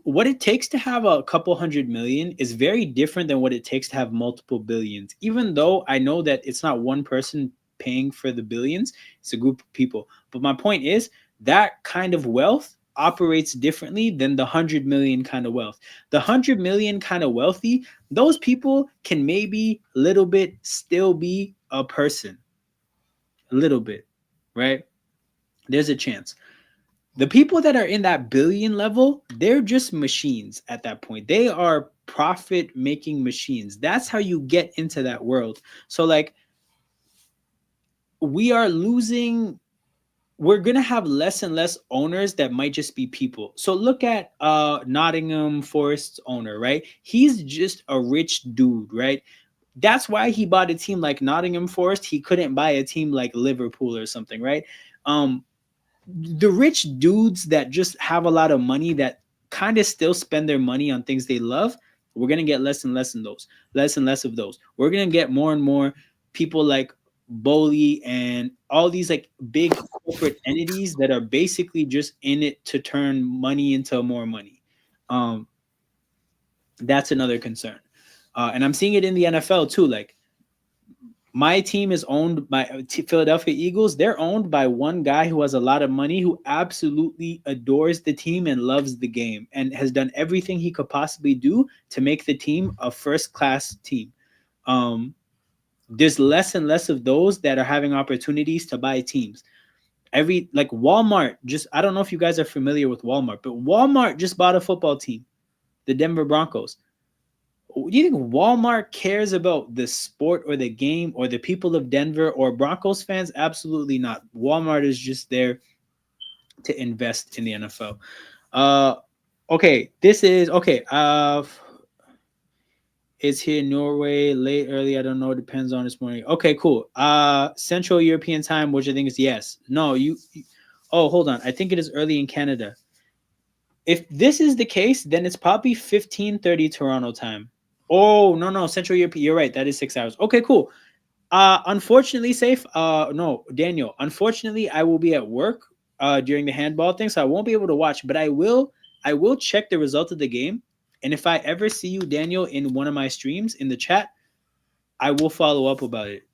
what it takes to have a couple 100 million is very different than what it takes to have multiple billions. Even though I know that it's not one person paying for the billions, it's a group of people. But my point is that kind of wealth operates differently than the 100 million kind of wealth. The 100 million kind of wealthy, those people can maybe a little bit still be a person. A little bit, right? There's a chance. The people that are in that billion level, they're just machines at that point. They are profit-making machines. That's how you get into that world. So, like, we're going to have less and less owners that might just be people. So look at Nottingham Forest's owner, right? He's just a rich dude, right? That's why he bought a team like Nottingham Forest. He couldn't buy a team like Liverpool or something, right? The rich dudes that just have a lot of money that kind of still spend their money on things they love, we're going to get less and less of those. We're going to get more and more people like Bowley, and all these like big corporate entities that are basically just in it to turn money into more money. That's another concern. And I'm seeing it in the NFL too. Like, my team is owned by Philadelphia Eagles. They're owned by one guy who has a lot of money, who absolutely adores the team and loves the game and has done everything he could possibly do to make the team a first-class team. There's less and less of those that are having opportunities to buy teams. Like Walmart, I don't know if you guys are familiar with Walmart, but Walmart just bought a football team, the Denver Broncos. Do you think Walmart cares about the sport or the game or the people of Denver or Broncos fans? Absolutely not. Walmart is just there to invest in the NFL. Okay, this is okay. It's here in Norway, late, early, I don't know. Depends on this morning. Okay, cool. Central European time, which I think is yes. No, oh, hold on. I think it is early in Canada. If this is the case, then it's probably 15:30 Toronto time. Oh, no, Central Europe. You're right. That is 6 hours. Okay, cool. Unfortunately, no, Daniel. Unfortunately, I will be at work during the handball thing, so I won't be able to watch. But I will check the result of the game, and if I ever see you, Daniel, in one of my streams in the chat, I will follow up about it.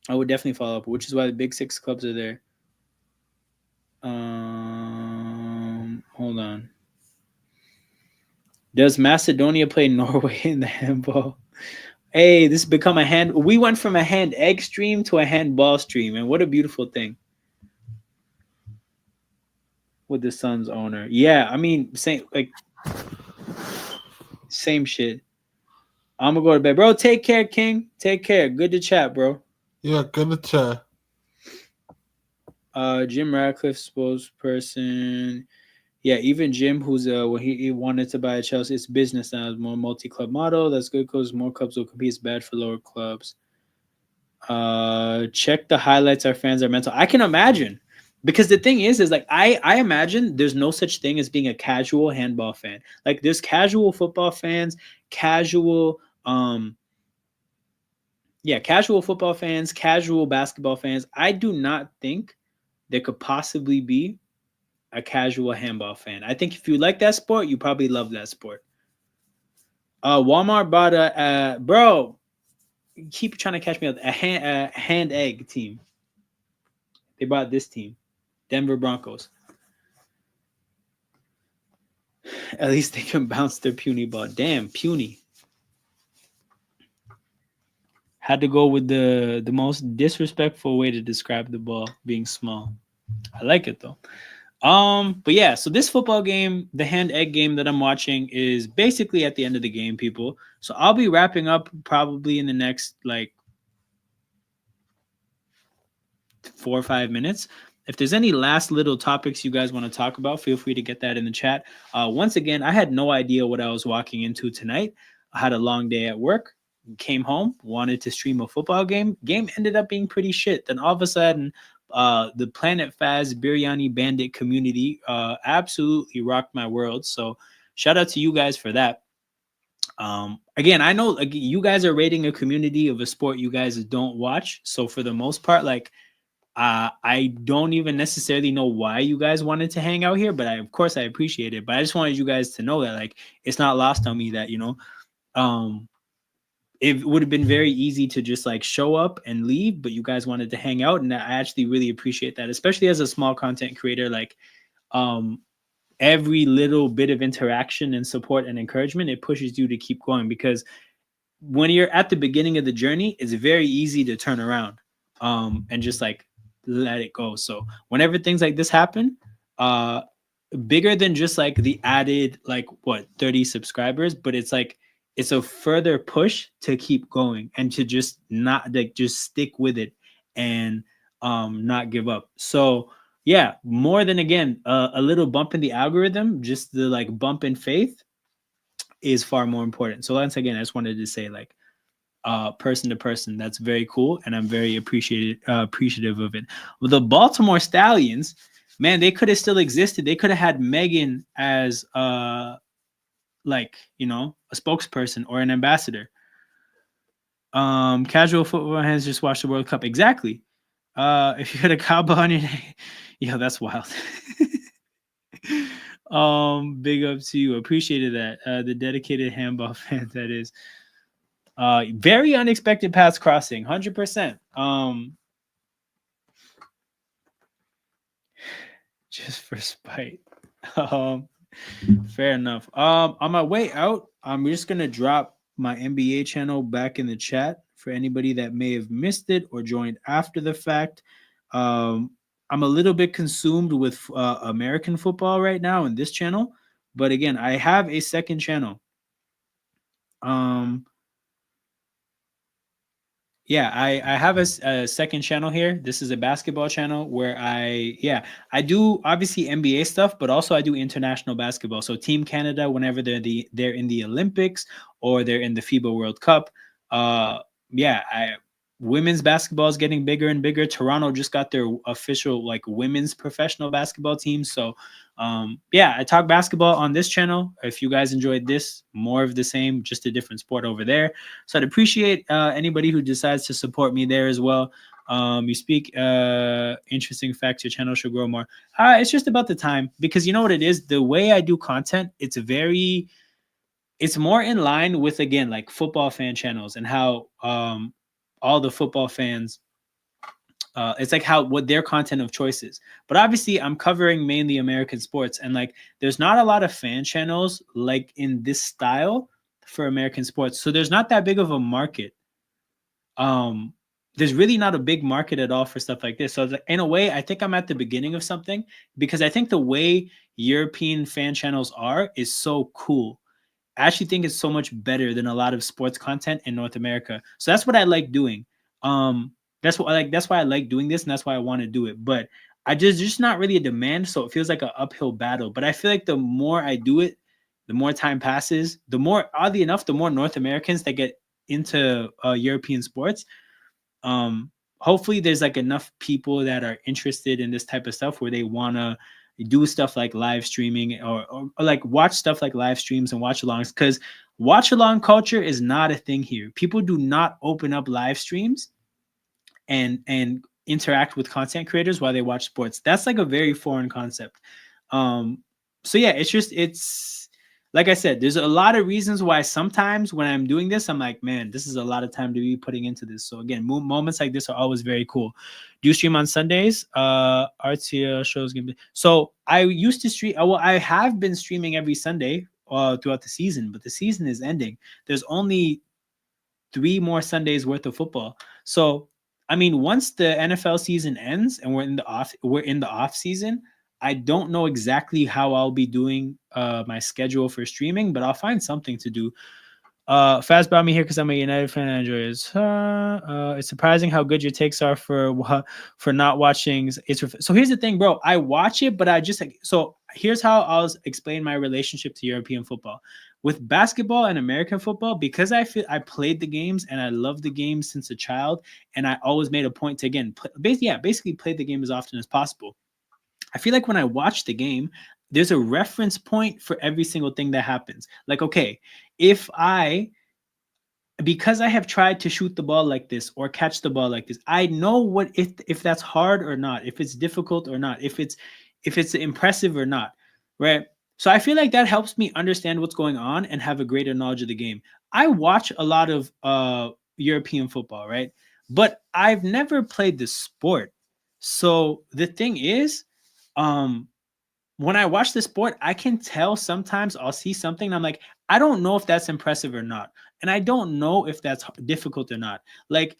I would definitely follow up, which is why the Big Six clubs are there. Hold on. Does Macedonia play Norway in the handball? Hey, this has become we went from a hand egg stream to a handball stream, and what a beautiful thing. With the Suns owner. Yeah, I mean, same shit. I'm gonna go to bed. Bro, take care, King. Take care. Good to chat, bro. Yeah, good to chat. Jim Radcliffe spokesperson. Yeah, even Jim, who's when he wanted to buy a Chelsea, it's business now. It's more multi-club model. That's good because more clubs will compete. It's bad for lower clubs. Check the highlights. Our fans are mental. I can imagine, because the thing is like I imagine there's no such thing as being a casual handball fan. Like, there's casual football fans, casual football fans, casual basketball fans. I do not think there could possibly be a casual handball fan. I think if you like that sport, you probably love that sport. Walmart bought a bro. Keep trying to catch me up. A hand egg team. They bought this team, Denver Broncos. At least they can bounce their puny ball. Damn, puny. Had to go with the most disrespectful way to describe the ball being small. I like it though. But yeah, so this football game, the hand egg game that I'm watching, is basically at the end of the game, people. So I'll be wrapping up probably in the next like 4 or 5 minutes. If there's any last little topics you guys want to talk about, feel free to get that in the chat. Once again, I had no idea what I was walking into tonight. I had a long day at work, came home, wanted to stream a football game. Game ended up being pretty shit. Then all of a sudden, the Planet Faz Biryani Bandit community absolutely rocked my world. So shout out to you guys for that. Again, I know like you guys are rating a community of a sport you guys don't watch. So for the most part, like I don't even necessarily know why you guys wanted to hang out here, but of course I appreciate it. But I just wanted you guys to know that like it's not lost on me that, you know, it would have been very easy to just like show up and leave, but you guys wanted to hang out, and I actually really appreciate that, especially as a small content creator. Like every little bit of interaction and support and encouragement, it pushes you to keep going, because when you're at the beginning of the journey, it's very easy to turn around and just like let it go. So whenever things like this happen, bigger than just like the added like 30 subscribers, but it's like it's a further push to keep going and to just not like just stick with it and not give up. So yeah, more than again a little bump in the algorithm, just the like bump in faith is far more important. So once again, I just wanted to say like person to person, that's very cool, and I'm very appreciative of it. With the Baltimore Stallions, man, they could have still existed. They could have had Megan as like, you know, a spokesperson or an ambassador. Casual football fans just watch the World Cup. Exactly. If you had a cowboy on your name, yo, that's wild. Big up to you. Appreciated that. The dedicated handball fan that is. Very unexpected pass crossing, 100%. Just for spite. Fair enough. On my way out, I'm just gonna drop my NBA channel back in the chat for anybody that may have missed it or joined after the fact. I'm a little bit consumed with American football right now in this channel, but again, I have a second channel. Yeah, I have a second channel here. This is a basketball channel where I do obviously NBA stuff, but also I do international basketball. So Team Canada, whenever they're in the Olympics or they're in the FIBA World Cup, women's basketball is getting bigger and bigger. Toronto just got their official like women's professional basketball team. So I talk basketball on this channel. If you guys enjoyed this, more of the same, just a different sport over there. So I'd appreciate anybody who decides to support me there as well. You speak interesting facts. Your channel should grow more. It's just about the time, because you know what it is. The way I do content, it's more in line with, again, like football fan channels and how all the football fans. It's like what their content of choice is. But obviously I'm covering mainly American sports, and like there's not a lot of fan channels like in this style for American sports. So there's not that big of a market. There's really not a big market at all for stuff like this. So in a way, I think I'm at the beginning of something, because I think the way European fan channels is so cool. I actually think it's so much better than a lot of sports content in North America. So that's what I like doing. That's why I like doing this, and that's why I want to do it. But I just not really a demand, so it feels like an uphill battle. But I feel like the more I do it, the more time passes, the more, oddly enough, the more North Americans that get into European sports. Hopefully there's like enough people that are interested in this type of stuff where they want to do stuff like live streaming or like watch stuff like live streams and watch alongs, because watch along culture is not a thing here. People do not open up live streams and interact with content creators while they watch sports. That's like a very foreign concept. So yeah, it's like I said, there's a lot of reasons why sometimes when I'm doing this, I'm like, man, this is a lot of time to be putting into this. So again, moments like this are always very cool. Do you stream on Sundays? RTL shows. So I used to stream. Well, I have been streaming every Sunday throughout the season, but the season is ending. There's only 3 more Sundays worth of football. So, I mean, once the NFL season ends and we're in the off season, I don't know exactly how I'll be doing my schedule for streaming, but I'll find something to do. Fast brought me here because I'm a United fan and I enjoy it. It's surprising how good your takes are for not watching. So here's the thing, bro. I watch it, but so here's how I'll explain my relationship to European football. With basketball and American football, because I played the games and I love the games since a child, and I always made a point to basically play the game as often as possible. I feel like when I watch the game, there's a reference point for every single thing that happens. Like, okay, because I have tried to shoot the ball like this or catch the ball like this, I know if that's hard or not, if it's difficult or not, if it's impressive or not, right? So I feel like that helps me understand what's going on and have a greater knowledge of the game. I watch a lot of European football, right? But I've never played the sport. So the thing is, when I watch the sport, I can tell sometimes I'll see something and I'm like, I don't know if that's impressive or not. And I don't know if that's difficult or not. Like,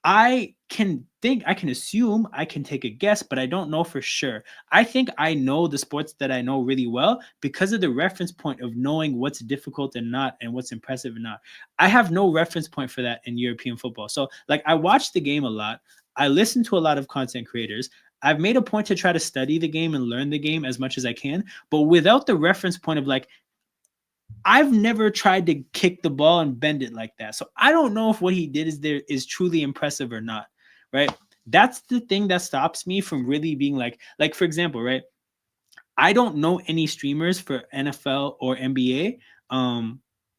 I can assume, I can take a guess, but I don't know for sure. I think I know the sports that I know really well because of the reference point of knowing what's difficult and not, and what's impressive and not. I have no reference point for that in European football. So like, I watch the game a lot. I listen to a lot of content creators. I've made a point to try to study the game and learn the game as much as I can, but without the reference point of like, I've never tried to kick the ball and bend it like that. So I don't know if what he did is truly impressive or not, right? That's the thing that stops me from really being like for example, right? I don't know any streamers for NFL or NBA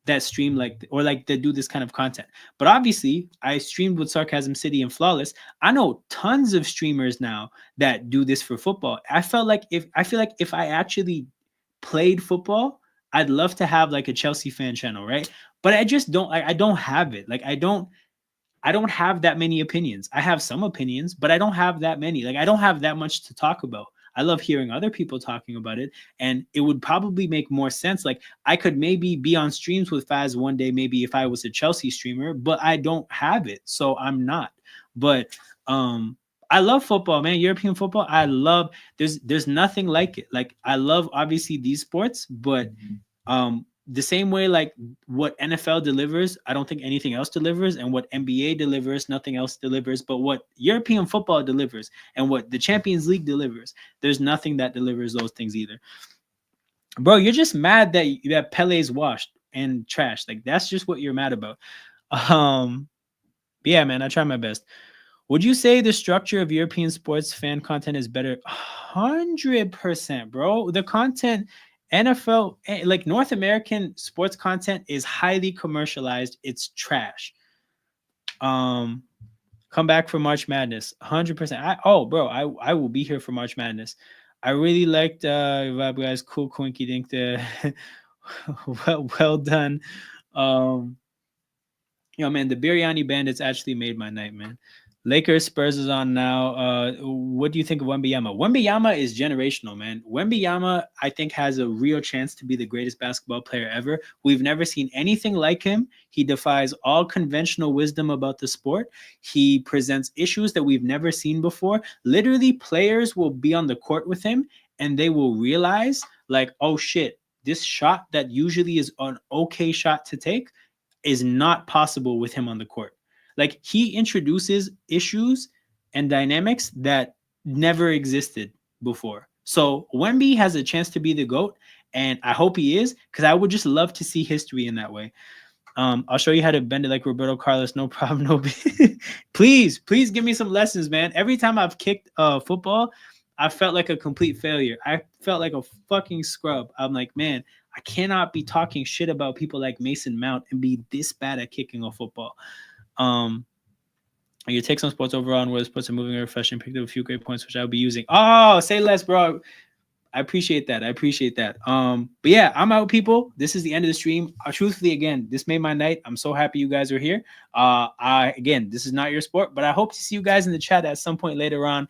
that stream like or like that do this kind of content. But obviously, I streamed with Sarcasm City and Flawless. I know tons of streamers now that do this for football. I feel like if I actually played football, I'd love to have like a Chelsea fan channel, right? But I just don't. I don't have it. Like I don't have that many opinions. I have some opinions, but I don't have that many. Like I don't have that much to talk about. I love hearing other people talking about it, and it would probably make more sense. Like I could maybe be on streams with Faz one day, maybe if I was a Chelsea streamer, but I don't have it, so I'm not. But I love football, man. European football, I love. There's nothing like it. Like I love obviously these sports, but the same way like what NFL delivers, I don't think anything else delivers, and what NBA delivers, nothing else delivers. But what European football delivers and what the Champions League delivers, there's nothing that delivers those things either. Bro, you're just mad that Pele's washed and trashed. Like that's just what you're mad about. Yeah, man, I try my best. Would you say the structure of European sports fan content is better? 100%, bro. The content, NFL, like North American sports content is highly commercialized. It's trash. Come back for March Madness. 100%. I will be here for March Madness. I really liked Vibe Guys. Cool Quinky Dink. Well done. Man, the Biryani Bandits actually made my night, man. Lakers Spurs is on now. What do you think of Wembanyama? Wembanyama is generational, man. Wembanyama, I think, has a real chance to be the greatest basketball player ever. We've never seen anything like him. He defies all conventional wisdom about the sport. He presents issues that we've never seen before. Literally, players will be on the court with him, and they will realize, like, oh, shit, this shot that usually is an okay shot to take is not possible with him on the court. Like he introduces issues and dynamics that never existed before. So Wemby has a chance to be the GOAT, and I hope he is, because I would just love to see history in that way. I'll show you how to bend it like Roberto Carlos. No problem. No, please give me some lessons, man. Every time I've kicked football, I felt like a complete failure. I felt like a fucking scrub. I'm like, man, I cannot be talking shit about people like Mason Mount and be this bad at kicking a football. Your takes on sports overall and where sports are moving or refreshing. Picked up a few great points, which I'll be using. Oh, say less, bro. I appreciate that. But yeah, I'm out, people. This is the end of the stream. Truthfully, again, this made my night. I'm so happy you guys are here. Again, this is not your sport, but I hope to see you guys in the chat at some point later on.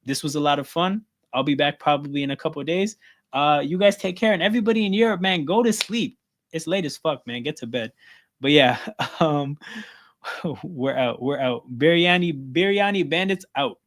This was a lot of fun. I'll be back probably in a couple of days. You guys take care, and everybody in Europe, man, go to sleep. It's late as fuck, man. Get to bed. But yeah, we're out. Biryani Bandits out.